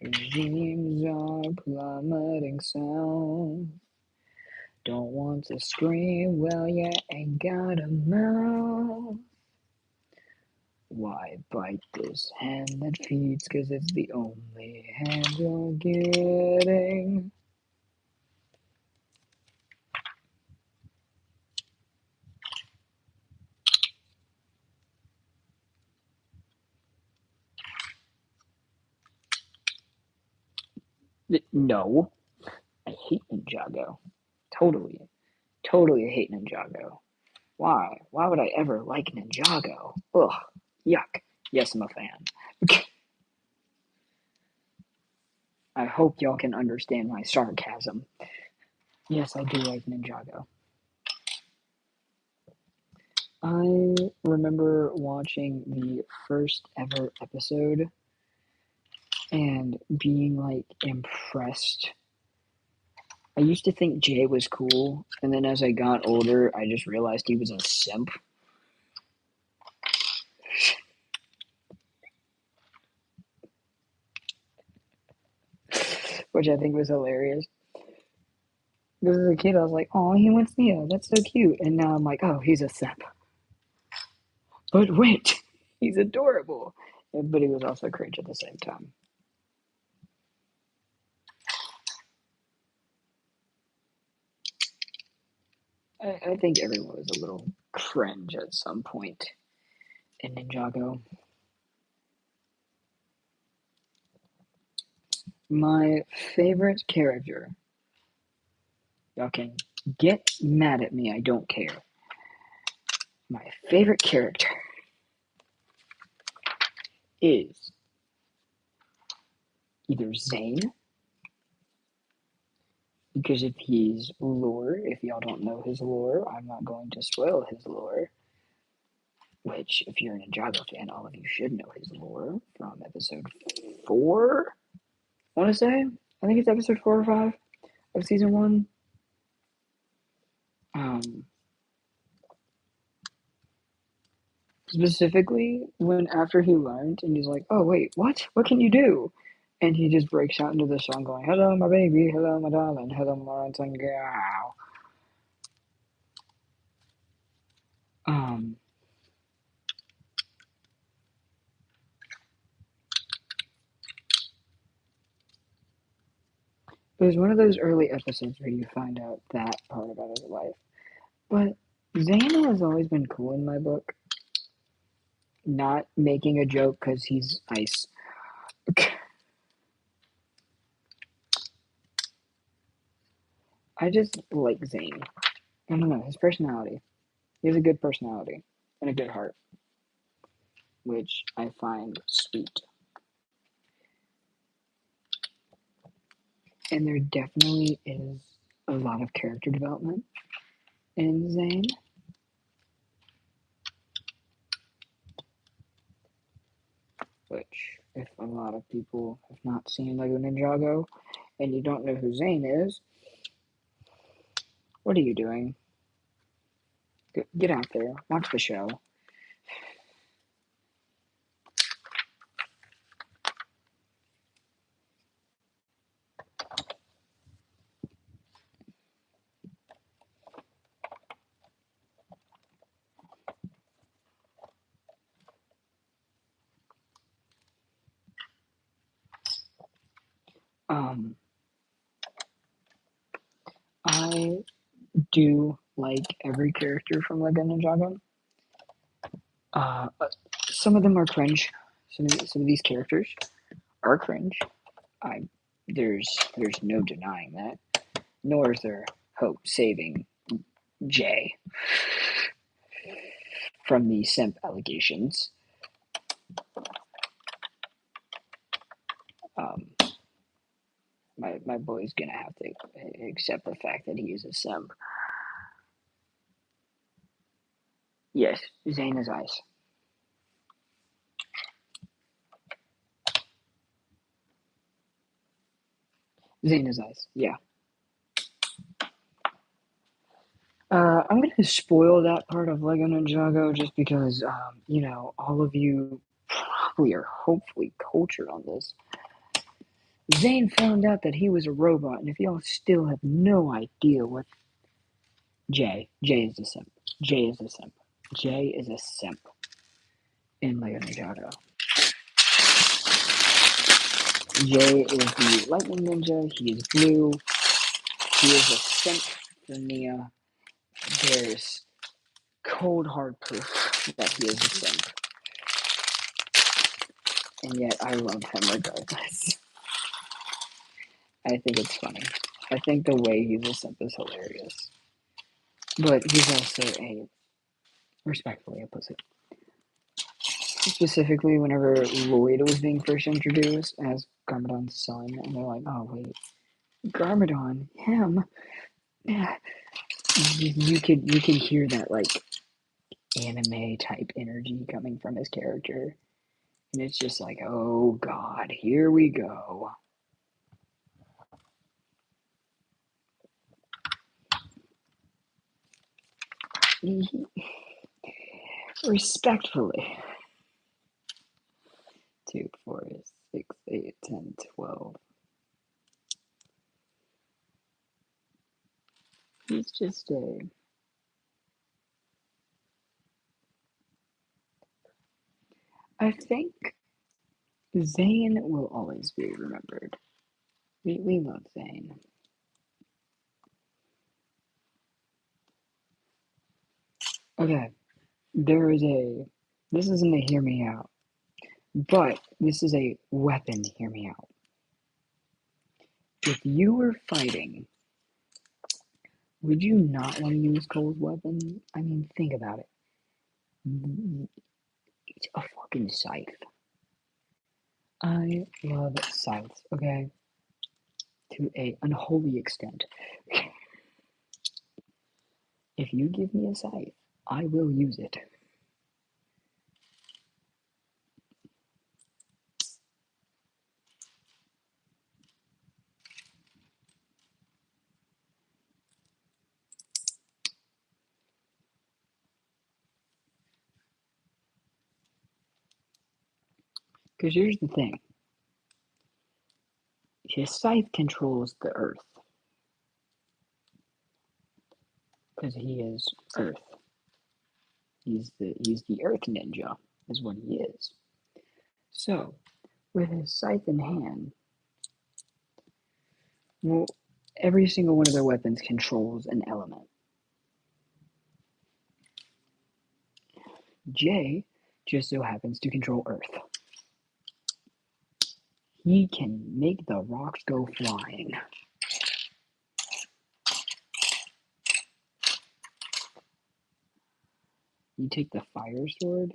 dreams are plummeting south. Don't want to scream, well, you ain't got a mouth. Why bite this hand that feeds? 'Cause it's the only hand you're getting. No, I hate Ninjago. Totally, totally hate Ninjago. Why? Why would I ever like Ninjago? Ugh, yuck. Yes, I'm a fan. I hope y'all can understand my sarcasm. Yes, I do like Ninjago. I remember watching the first ever episode and being like impressed. I used to think Jay was cool, and then as I got older, I just realized he was a simp. Which I think was hilarious. Because as a kid, I was like, oh, he wants Neo. That's so cute. And now I'm like, oh, he's a simp. But wait, he's adorable. But he was also cringe at the same time. I think everyone was a little cringe at some point in Ninjago. My favorite character. Y'all can get mad at me, I don't care. My favorite character is either Zane, because if he's lore, if y'all don't know his lore, I'm not going to spoil his lore. Which, if you're a Ninjago fan, all of you should know his lore from episode 4. I want to say, I think it's episode 4 or 5 of season 1. Specifically, when after he learned, and he's like, "Oh wait, what? What can you do?" And he just breaks out into the song, going, "Hello, my baby. Hello, my darling. Hello, my ransom girl." Um, it was one of those early episodes where you find out that part about his life. But Zane has always been cool in my book. Not making a joke because he's ice. I just like Zane. I don't know, his personality. He has a good personality and a good heart, which I find sweet. And there definitely is a lot of character development in Zane. Which, if a lot of people have not seen Lego Ninjago and you don't know who Zane is, what are you doing? Get out there, watch the show. I do like every character from Lego Ninjago. Some of them are cringe. Some of these characters are cringe. I there's no denying that. Nor is there hope saving Jay from the simp allegations. My boy's gonna have to accept the fact that he is a simp. Yes, Zane is ice. Zane is ice. Yeah. I'm gonna spoil that part of Lego Ninjago just because, all of you probably are hopefully cultured on this. Zane found out that he was a robot, and if y'all still have no idea what Jay is a simp. Jay is a simp. Jay is a simp in Lego Ninjago. Jay is the lightning ninja. He is blue. He is a simp for Nia. There's cold hard proof that he is a simp. And yet I love him regardless. I think it's funny. I think the way he's a simp is hilarious. But he's also a, respectfully, a pussy. Specifically, whenever Lloyd was being first introduced as Garmadon's son, and they're like, oh, wait, Garmadon, him. Yeah. You could hear that, like, anime type energy coming from his character. And it's just like, oh god, here we go. Respectfully. 2, 4, 6, 8, 10, 12. He's just a. I think Zane will always be remembered. We love Zane. Okay, there is a. This isn't a hear me out, but this is a weapon hear me out. If you were fighting, would you not want to use Cole's weapon? I mean, think about it. It's a fucking scythe. I love scythes, okay? To a unholy extent. If you give me a scythe, I will use it. Because here's the thing. His scythe controls the earth. Because he is earth. He's the earth ninja, is what he is. So, with his scythe in hand, well, every single one of their weapons controls an element. Jay just so happens to control earth. He can make the rocks go flying. You take the fire sword.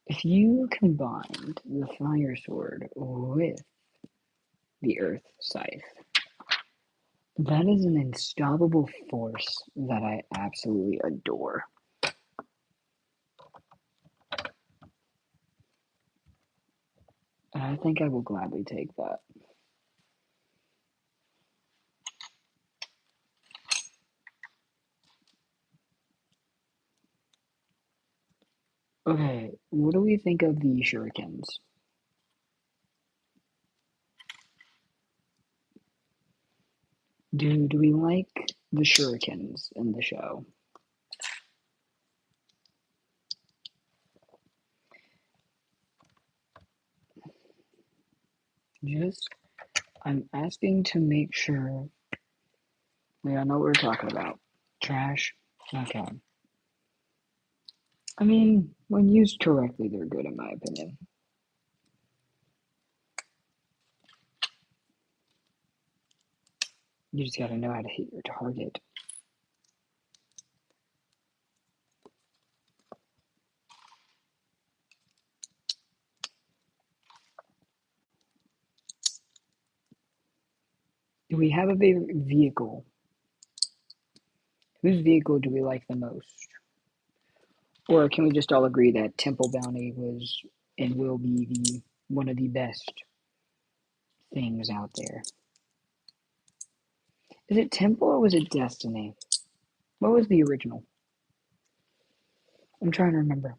If you combined the fire sword with the earth scythe, that is an unstoppable force that I absolutely adore. And I think I will gladly take that. Okay, what do we think of the shurikens? Do we like the shurikens in the show? Just, I'm asking to make sure we all know what we're talking about. Trash? Okay. I mean, when used correctly, they're good in my opinion. You just gotta know how to hit your target. Do we have a favorite vehicle? Whose vehicle do we like the most? Or can we just all agree that Temple Bounty was and will be one of the best things out there? Is it Temple or was it Destiny? What was the original? I'm trying to remember.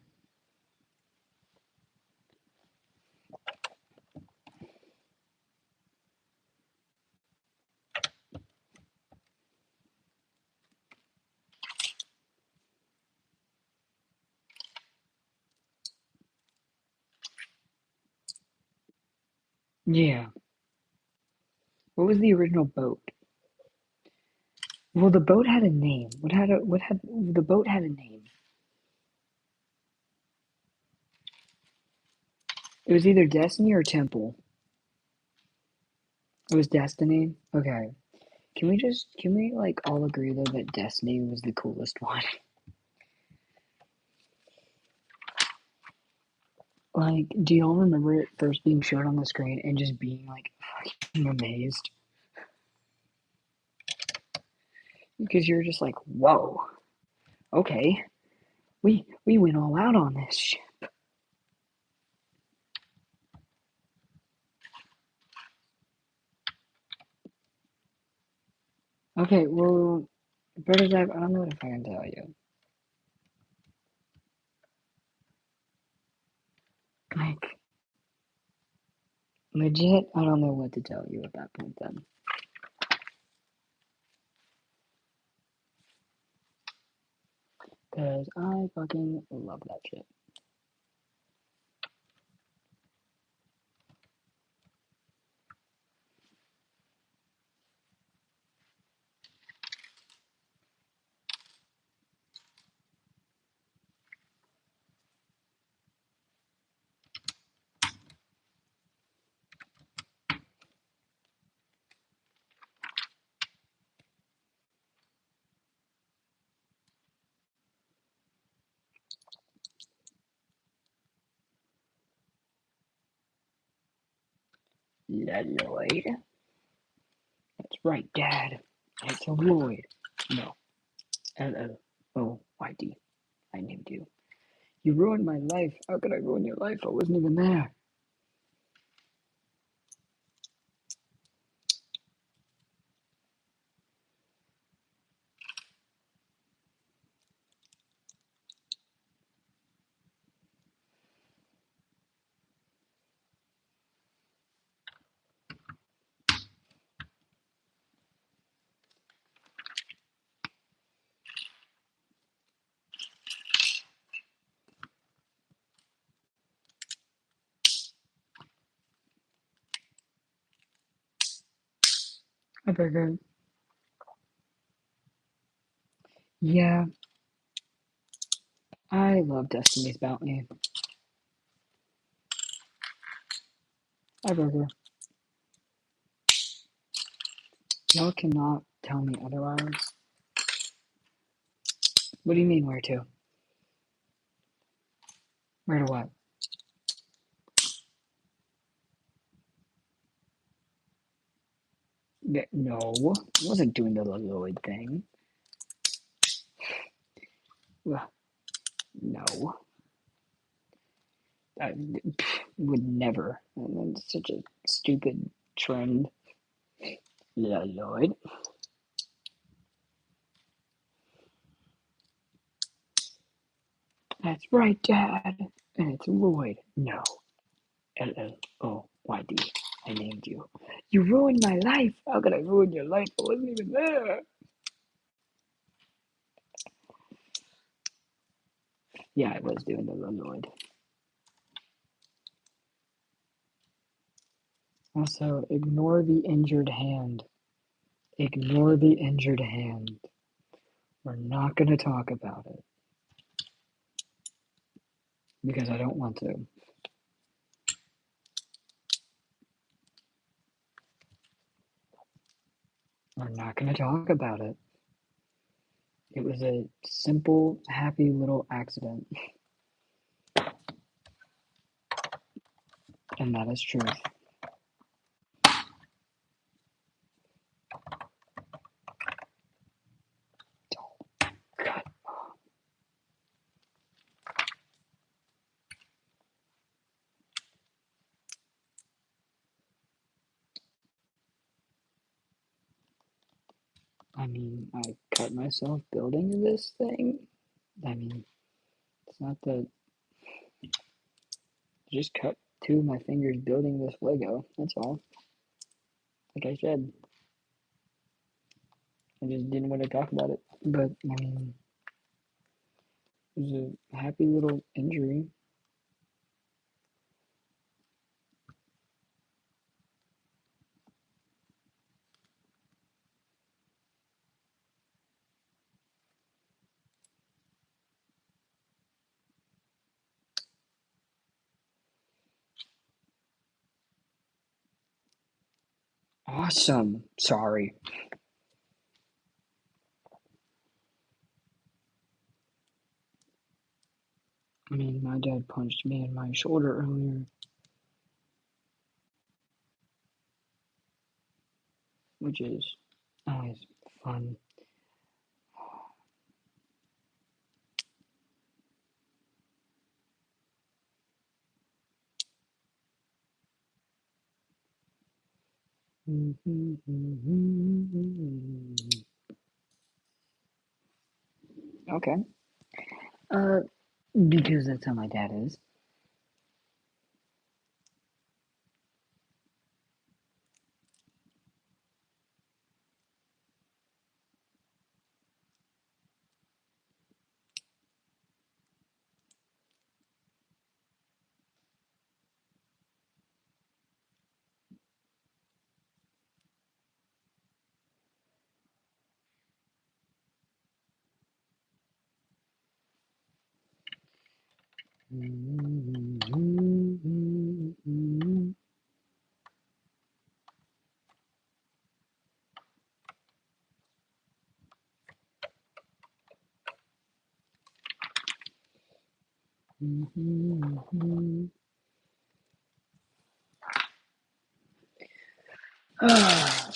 Yeah. What was the original boat? Well, the boat had a name. The boat had a name? It was either Destiny or Temple. It was Destiny? Okay. Can we like all agree though that Destiny was the coolest one? Like, do y'all remember it first being shown on the screen and just being like fucking amazed? Because you're just like, whoa, okay, we went all out on this shit. Okay, well, prototype, I don't know if I can tell you. Like, legit, I don't know what to tell you at that point then. Because I fucking love that shit. Lloyd. That's right, Dad. It's a Lloyd. No, Lloyd. I named you. You ruined my life. How could I ruin your life? I wasn't even there. I figured, yeah, I love Destiny's Bounty. I burger. Y'all cannot tell me otherwise. What do you mean, where to? Where to what? No, I wasn't doing the Lloyd thing. No, I would never. It's such a stupid trend. Lloyd. That's right, Dad. And it's Lloyd. No. Lloyd. I named you. You ruined my life. How could I ruin your life? I wasn't even there. Yeah, I was doing the Lloyd. Also, ignore the injured hand. Ignore the injured hand. We're not going to talk about it. Because I don't want to. We're not going to talk about it. It was a simple, happy little accident. And that is truth. God. I mean, I cut myself building this thing. I mean, it's not that. I just cut two of my fingers building this Lego. That's all. Like I said, I just didn't want to talk about it. But, I mean, it was a happy little injury. Awesome. Sorry. I mean, my dad punched me in my shoulder earlier, which is always fun. Okay. Uh, because that's how my dad is.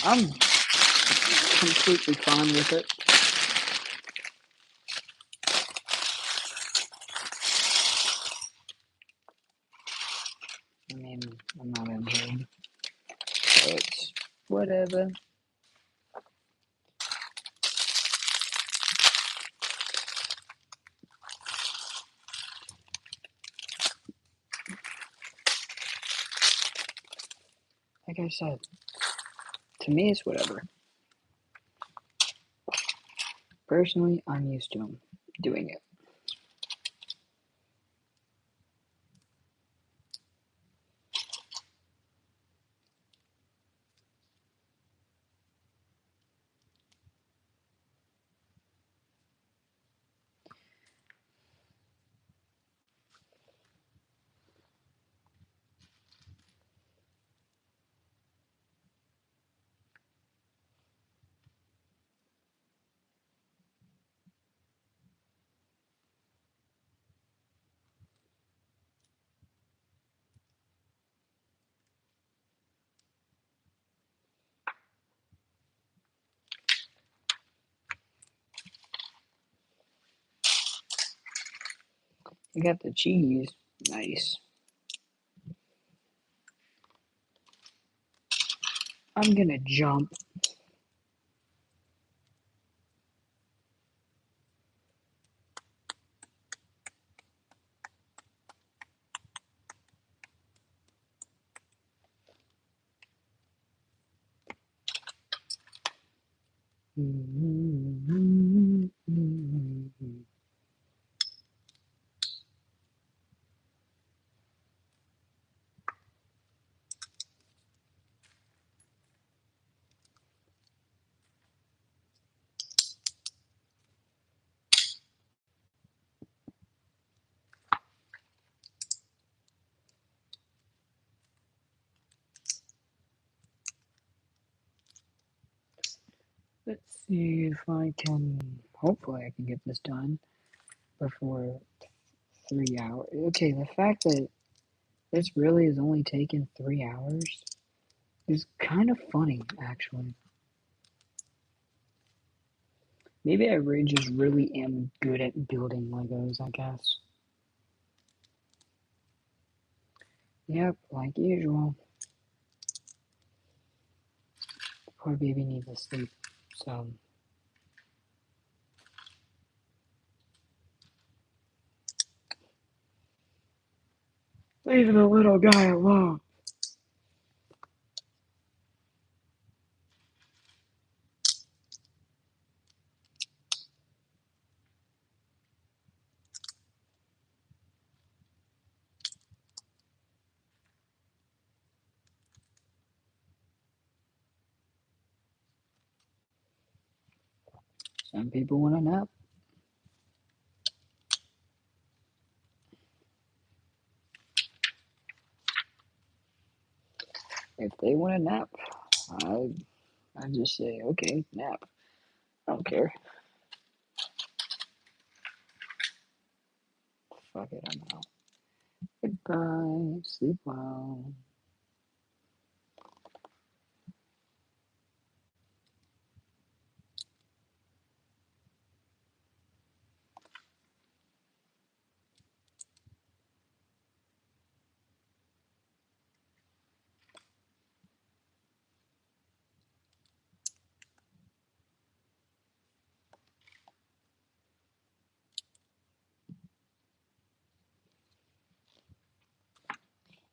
I'm completely fine with it. I mean, I'm not injured, so it's whatever. Like I said, to me, it's whatever. Personally, I'm used to doing it. I got the cheese. Nice. I'm gonna jump. Let's see if I can. Hopefully, I can get this done before 3 hours. Okay, the fact that this really is only taking 3 hours is kind of funny, actually. Maybe I just really am good at building Legos, I guess. Yep, like usual. Poor baby needs to sleep, so. Leave the little guy alone. Some people want a nap. If they want a nap, I just say, okay, nap. I don't care. Fuck it, I'm out. Goodbye. Sleep well.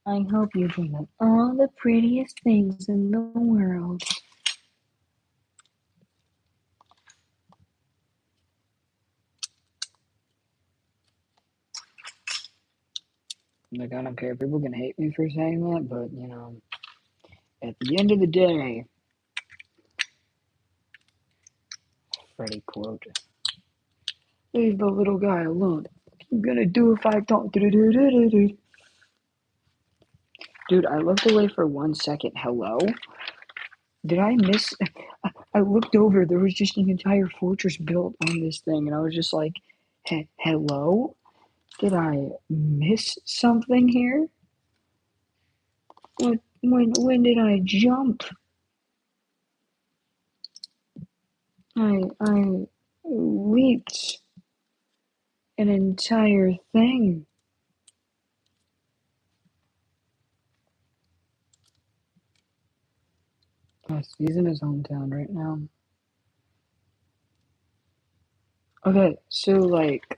I hope you dream of all the prettiest things in the world. Like, I don't care. People can hate me for saying that, but, you know, at the end of the day, Freddie quote, leave the little guy alone. What you gonna do if I don't? Dude, I looked away for 1 second. Hello? Did I miss? I looked over. There was just an entire fortress built on this thing, and I was just like, hello? Did I miss something here? When did I jump? I leaped an entire thing. Oh, he's in his hometown right now. Okay, so like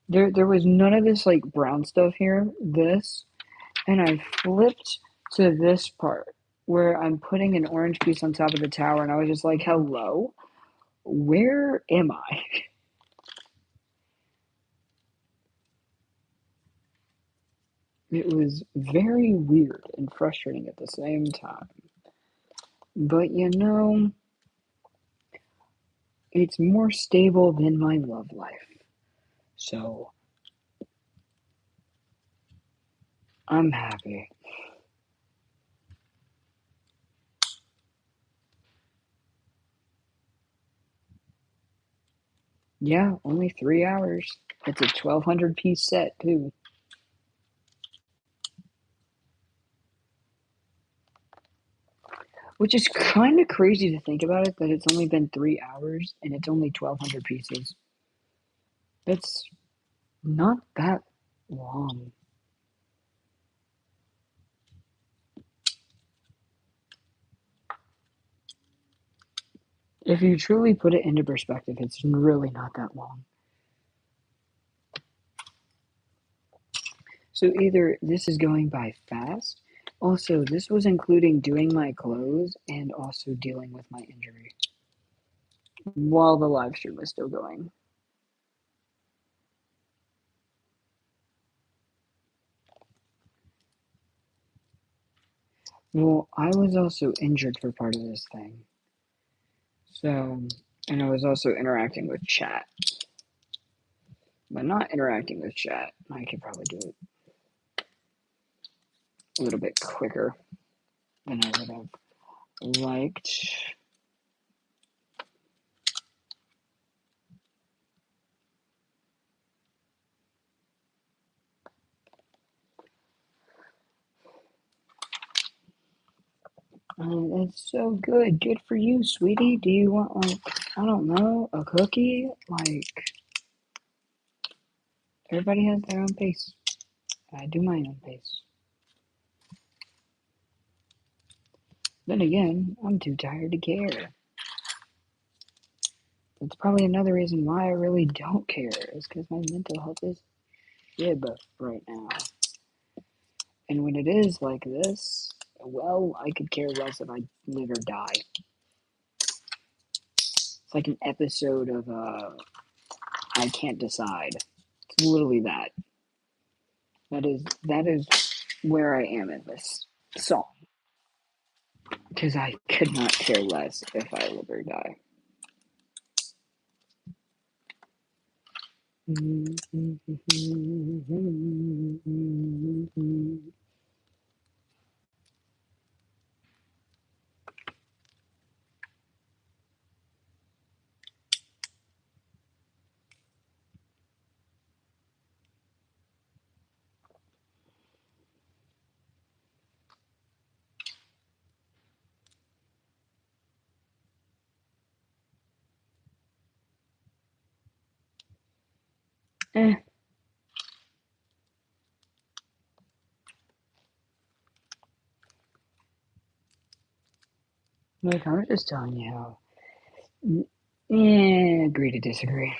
there was none of this like brown stuff here. This, and I flipped to this part where I'm putting an orange piece on top of the tower, and I was just like, "Hello, where am I?" It was very weird and frustrating at the same time. But you know, it's more stable than my love life. So I'm happy. Yeah, only 3 hours. It's a 1,200 piece set, too. Which is kind of crazy to think about it, that it's only been 3 hours and it's only 1,200 pieces. That's not that long. If you truly put it into perspective, it's really not that long. So either this is going by fast, also, this was including doing my clothes and also dealing with my injury while the live stream was still going. Well, I was also injured for part of this thing. So, and I was also interacting with chat. But not interacting with chat, I could probably do it a little bit quicker than I would have liked. That's so good. Good for you, sweetie. Do you want, like, I don't know, a cookie? Like, everybody has their own pace. I do my own pace. Then again, I'm too tired to care. That's probably another reason why I really don't care, is because my mental health is shib right now. And when it is like this, well, I could care less if I live or die. It's like an episode of I Can't Decide. It's literally that. That is where I am in this song. Because I could not care less if I live or die. Eh. Look, I was just telling you how. Agree to disagree.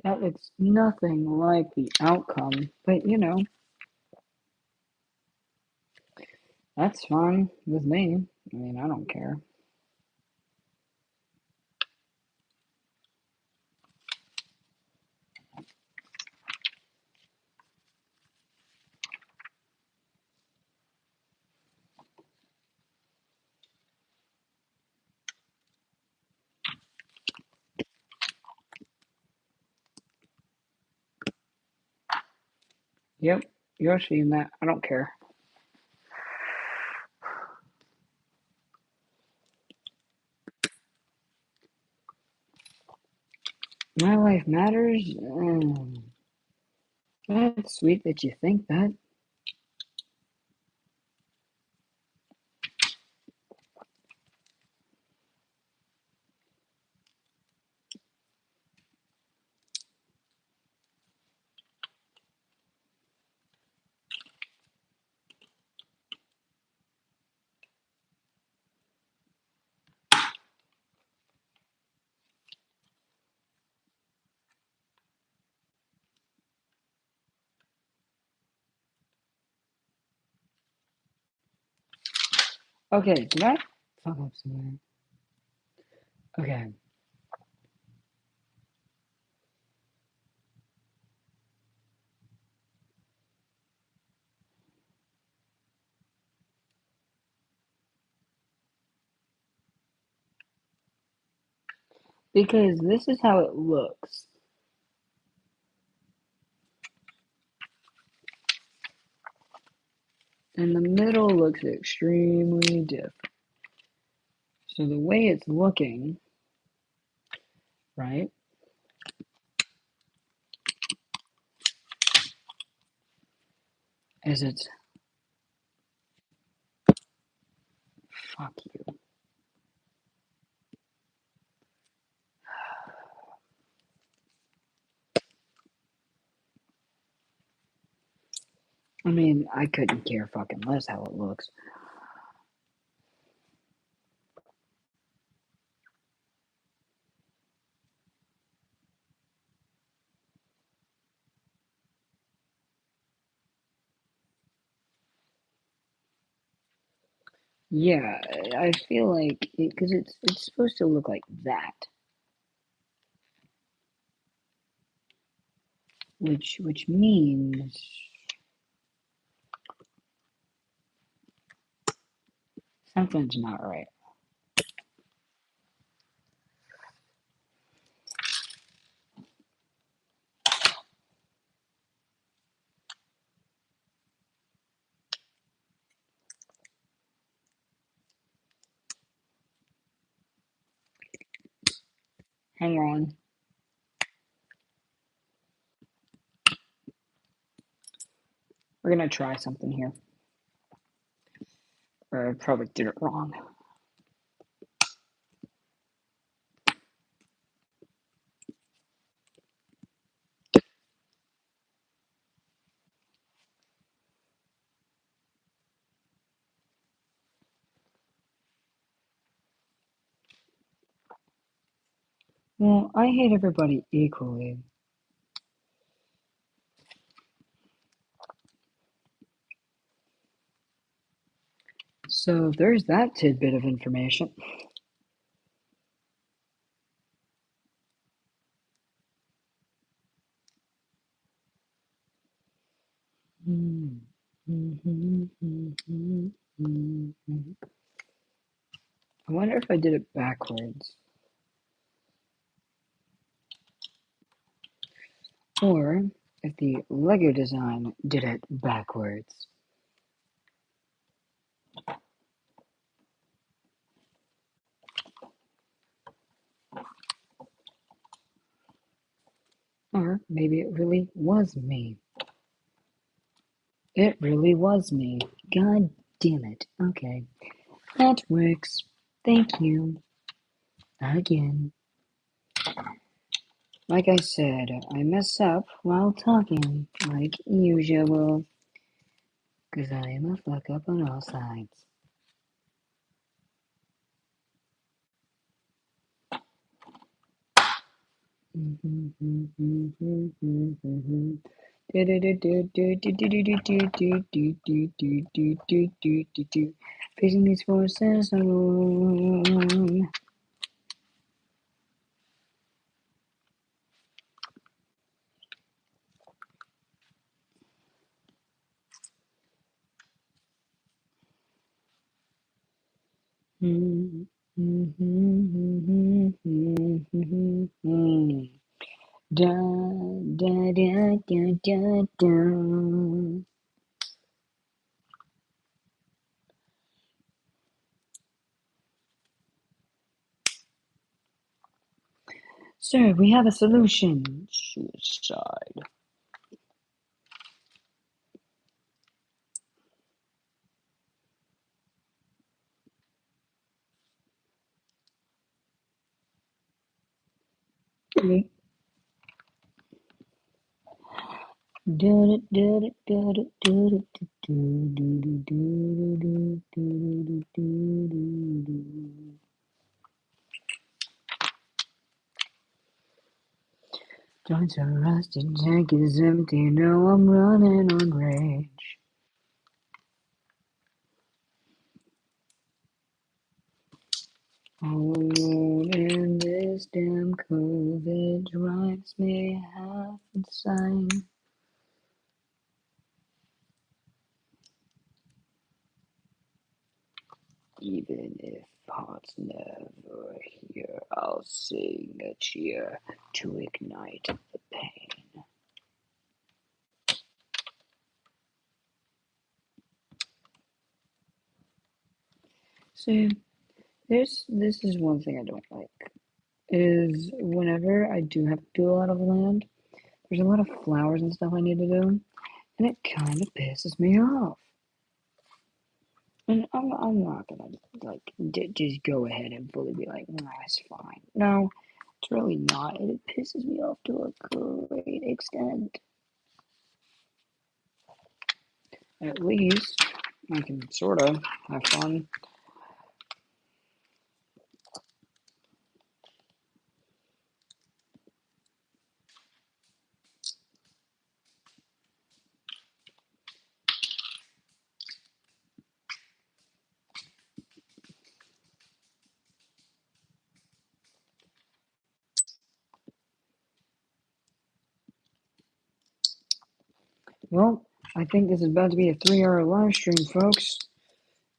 That looks nothing like the outcome, but you know, that's fine with me. I mean, I don't care. Yep, Yoshi and that, I don't care. My life matters? That's sweet that you think that. Okay, did I fuck up somewhere? Okay. Because this is how it looks. And the middle looks extremely different. So the way it's looking, right, is it's fuck you. I mean, I couldn't care fucking less how it looks. Yeah, I feel like because it's supposed to look like that, which means something's not right. Hang on. We're gonna try something here. Or I probably did it wrong. Well, I hate everybody equally. So there's that tidbit of information. I wonder if I did it backwards. Or if the Lego design did it backwards. Or maybe it really was me. It really was me. God damn it. Okay. That works. Thank you. Again. Like I said, I mess up while talking, like usual. Because I am a fuck up on all sides. Facing these forces alone. Da da da da da da. Sir, we have a solution. Suicide. Joints are rusted, tank is empty, now I'm running on rage. All alone in this damn COVID drives me half insane. Even if heart's never here, I'll sing a cheer to ignite the pain. See, this is one thing I don't like. Is whenever I do have to do a lot of land, there's a lot of flowers and stuff I need to do, and it kind of pisses me off. And I'm not gonna like just go ahead and fully be like, nah, it's fine. No, it's really not. It pisses me off to a great extent. At least I can sort of have fun. Well, I think this is about to be a 3-hour live stream, folks.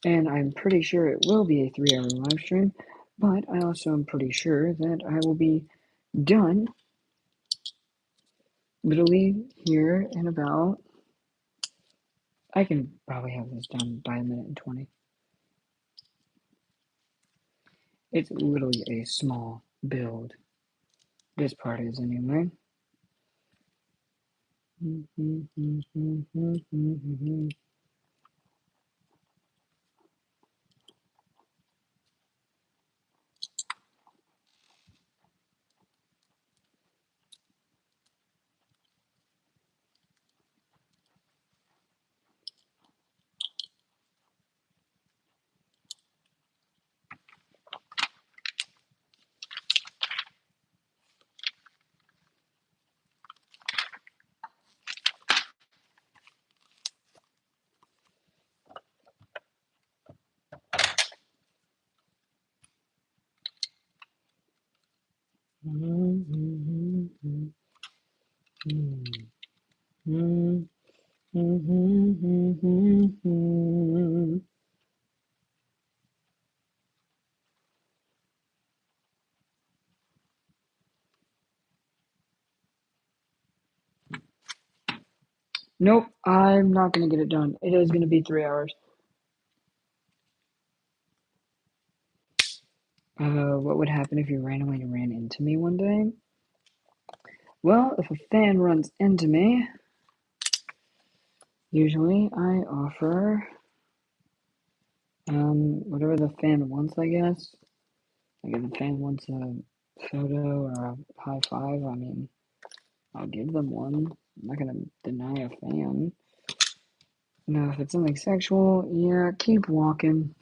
And I'm pretty sure it will be a 3-hour live stream. But I also am pretty sure that I will be done literally here in about. I can probably have this done by 1:20. It's literally a small build. This part is anyway. Mm. Mm. Mm-hmm. Nope, I'm not gonna get it done. It is gonna be 3 hours. What would happen if you randomly ran into me one day? Well, if a fan runs into me, usually I offer whatever the fan wants, I guess. Like if the fan wants a photo or a high five, I mean, I'll give them one. I'm not gonna deny a fan. Now, if it's something sexual, yeah, keep walking.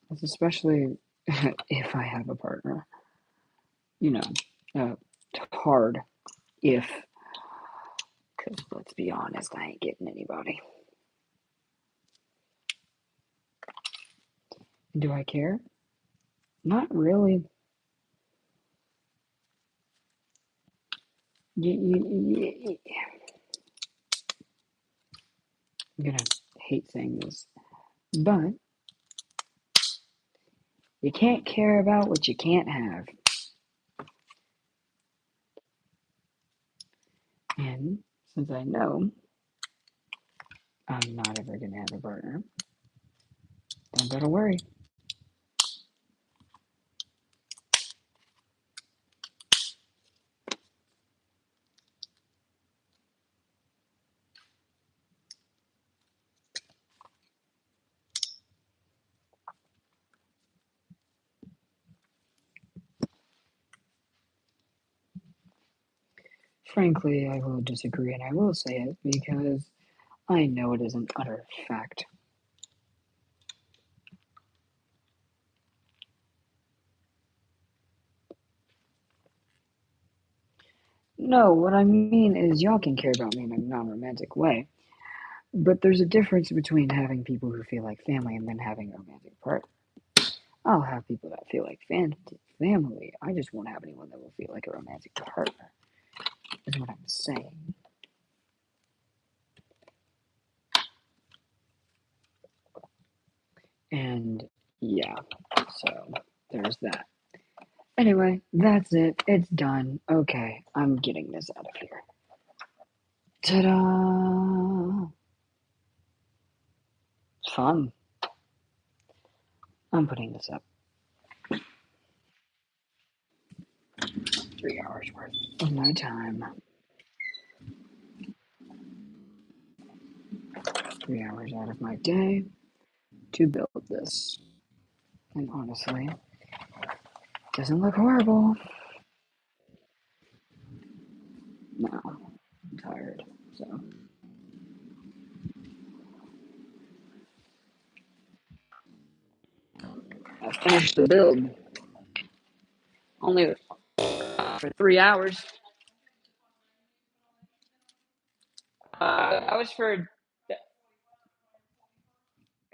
That's especially if I have a partner. You know, hard if, because let's be honest, I ain't getting anybody. Do I care? Not really. I'm gonna hate saying this, but you can't care about what you can't have. And since I know I'm not ever gonna have a partner, don't gotta worry. Frankly, I will disagree and I will say it because I know it is an utter fact. No, what I mean is y'all can care about me in a non-romantic way, but there's a difference between having people who feel like family and then having a romantic partner. I'll have people that feel like family. I just won't have anyone that will feel like a romantic partner, is what I'm saying. And yeah, so there's that. Anyway, that's it. It's done. Okay, I'm getting this out of here. Ta-da! Fun. I'm putting this up. 3 hours worth of my time. 3 hours out of my day to build this. And honestly, it doesn't look horrible. No, I'm tired. So I finished the build only for 3 hours. I was for it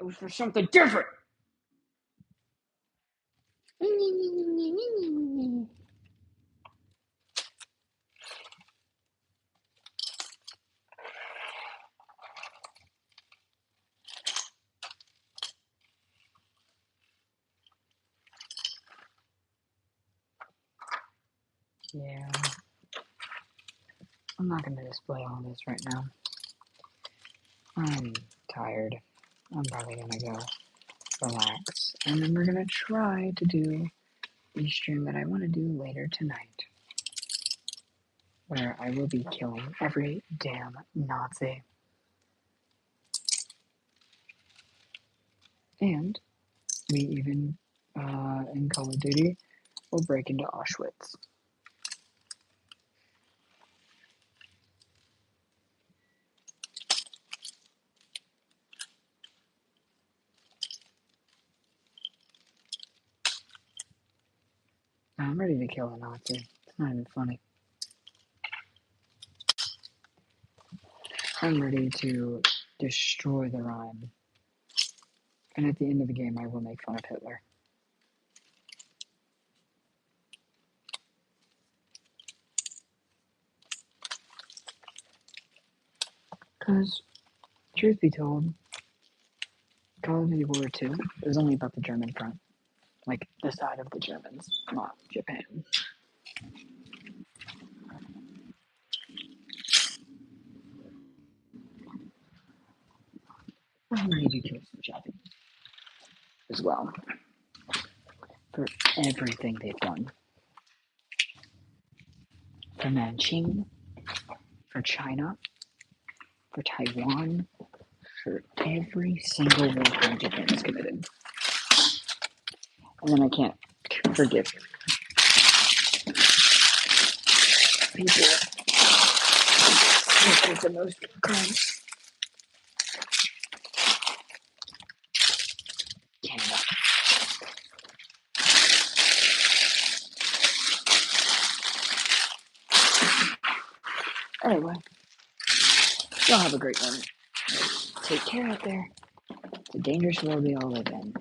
was for something different. Yeah, I'm not gonna display all this right now. I'm tired. I'm probably gonna go relax, and then we're gonna try to do the stream that I want to do later tonight, where I will be killing every damn Nazi. And we even, in Call of Duty, will break into Auschwitz. I'm ready to kill a Nazi. It's not even funny. I'm ready to destroy the Rhine. And at the end of the game, I will make fun of Hitler. Because, truth be told, Call of Duty World War II is only about the German front. Like, the side of the Germans, not Japan. I'm ready to kill some Japanese as well. For everything they've done. For Nanjing, for China, for Taiwan, for every single war crime Japan has committed. And then I can't forgive people who did the most crimes. Canada. Anyway, y'all have a great one. Take care out there. It's a dangerous world we all live in.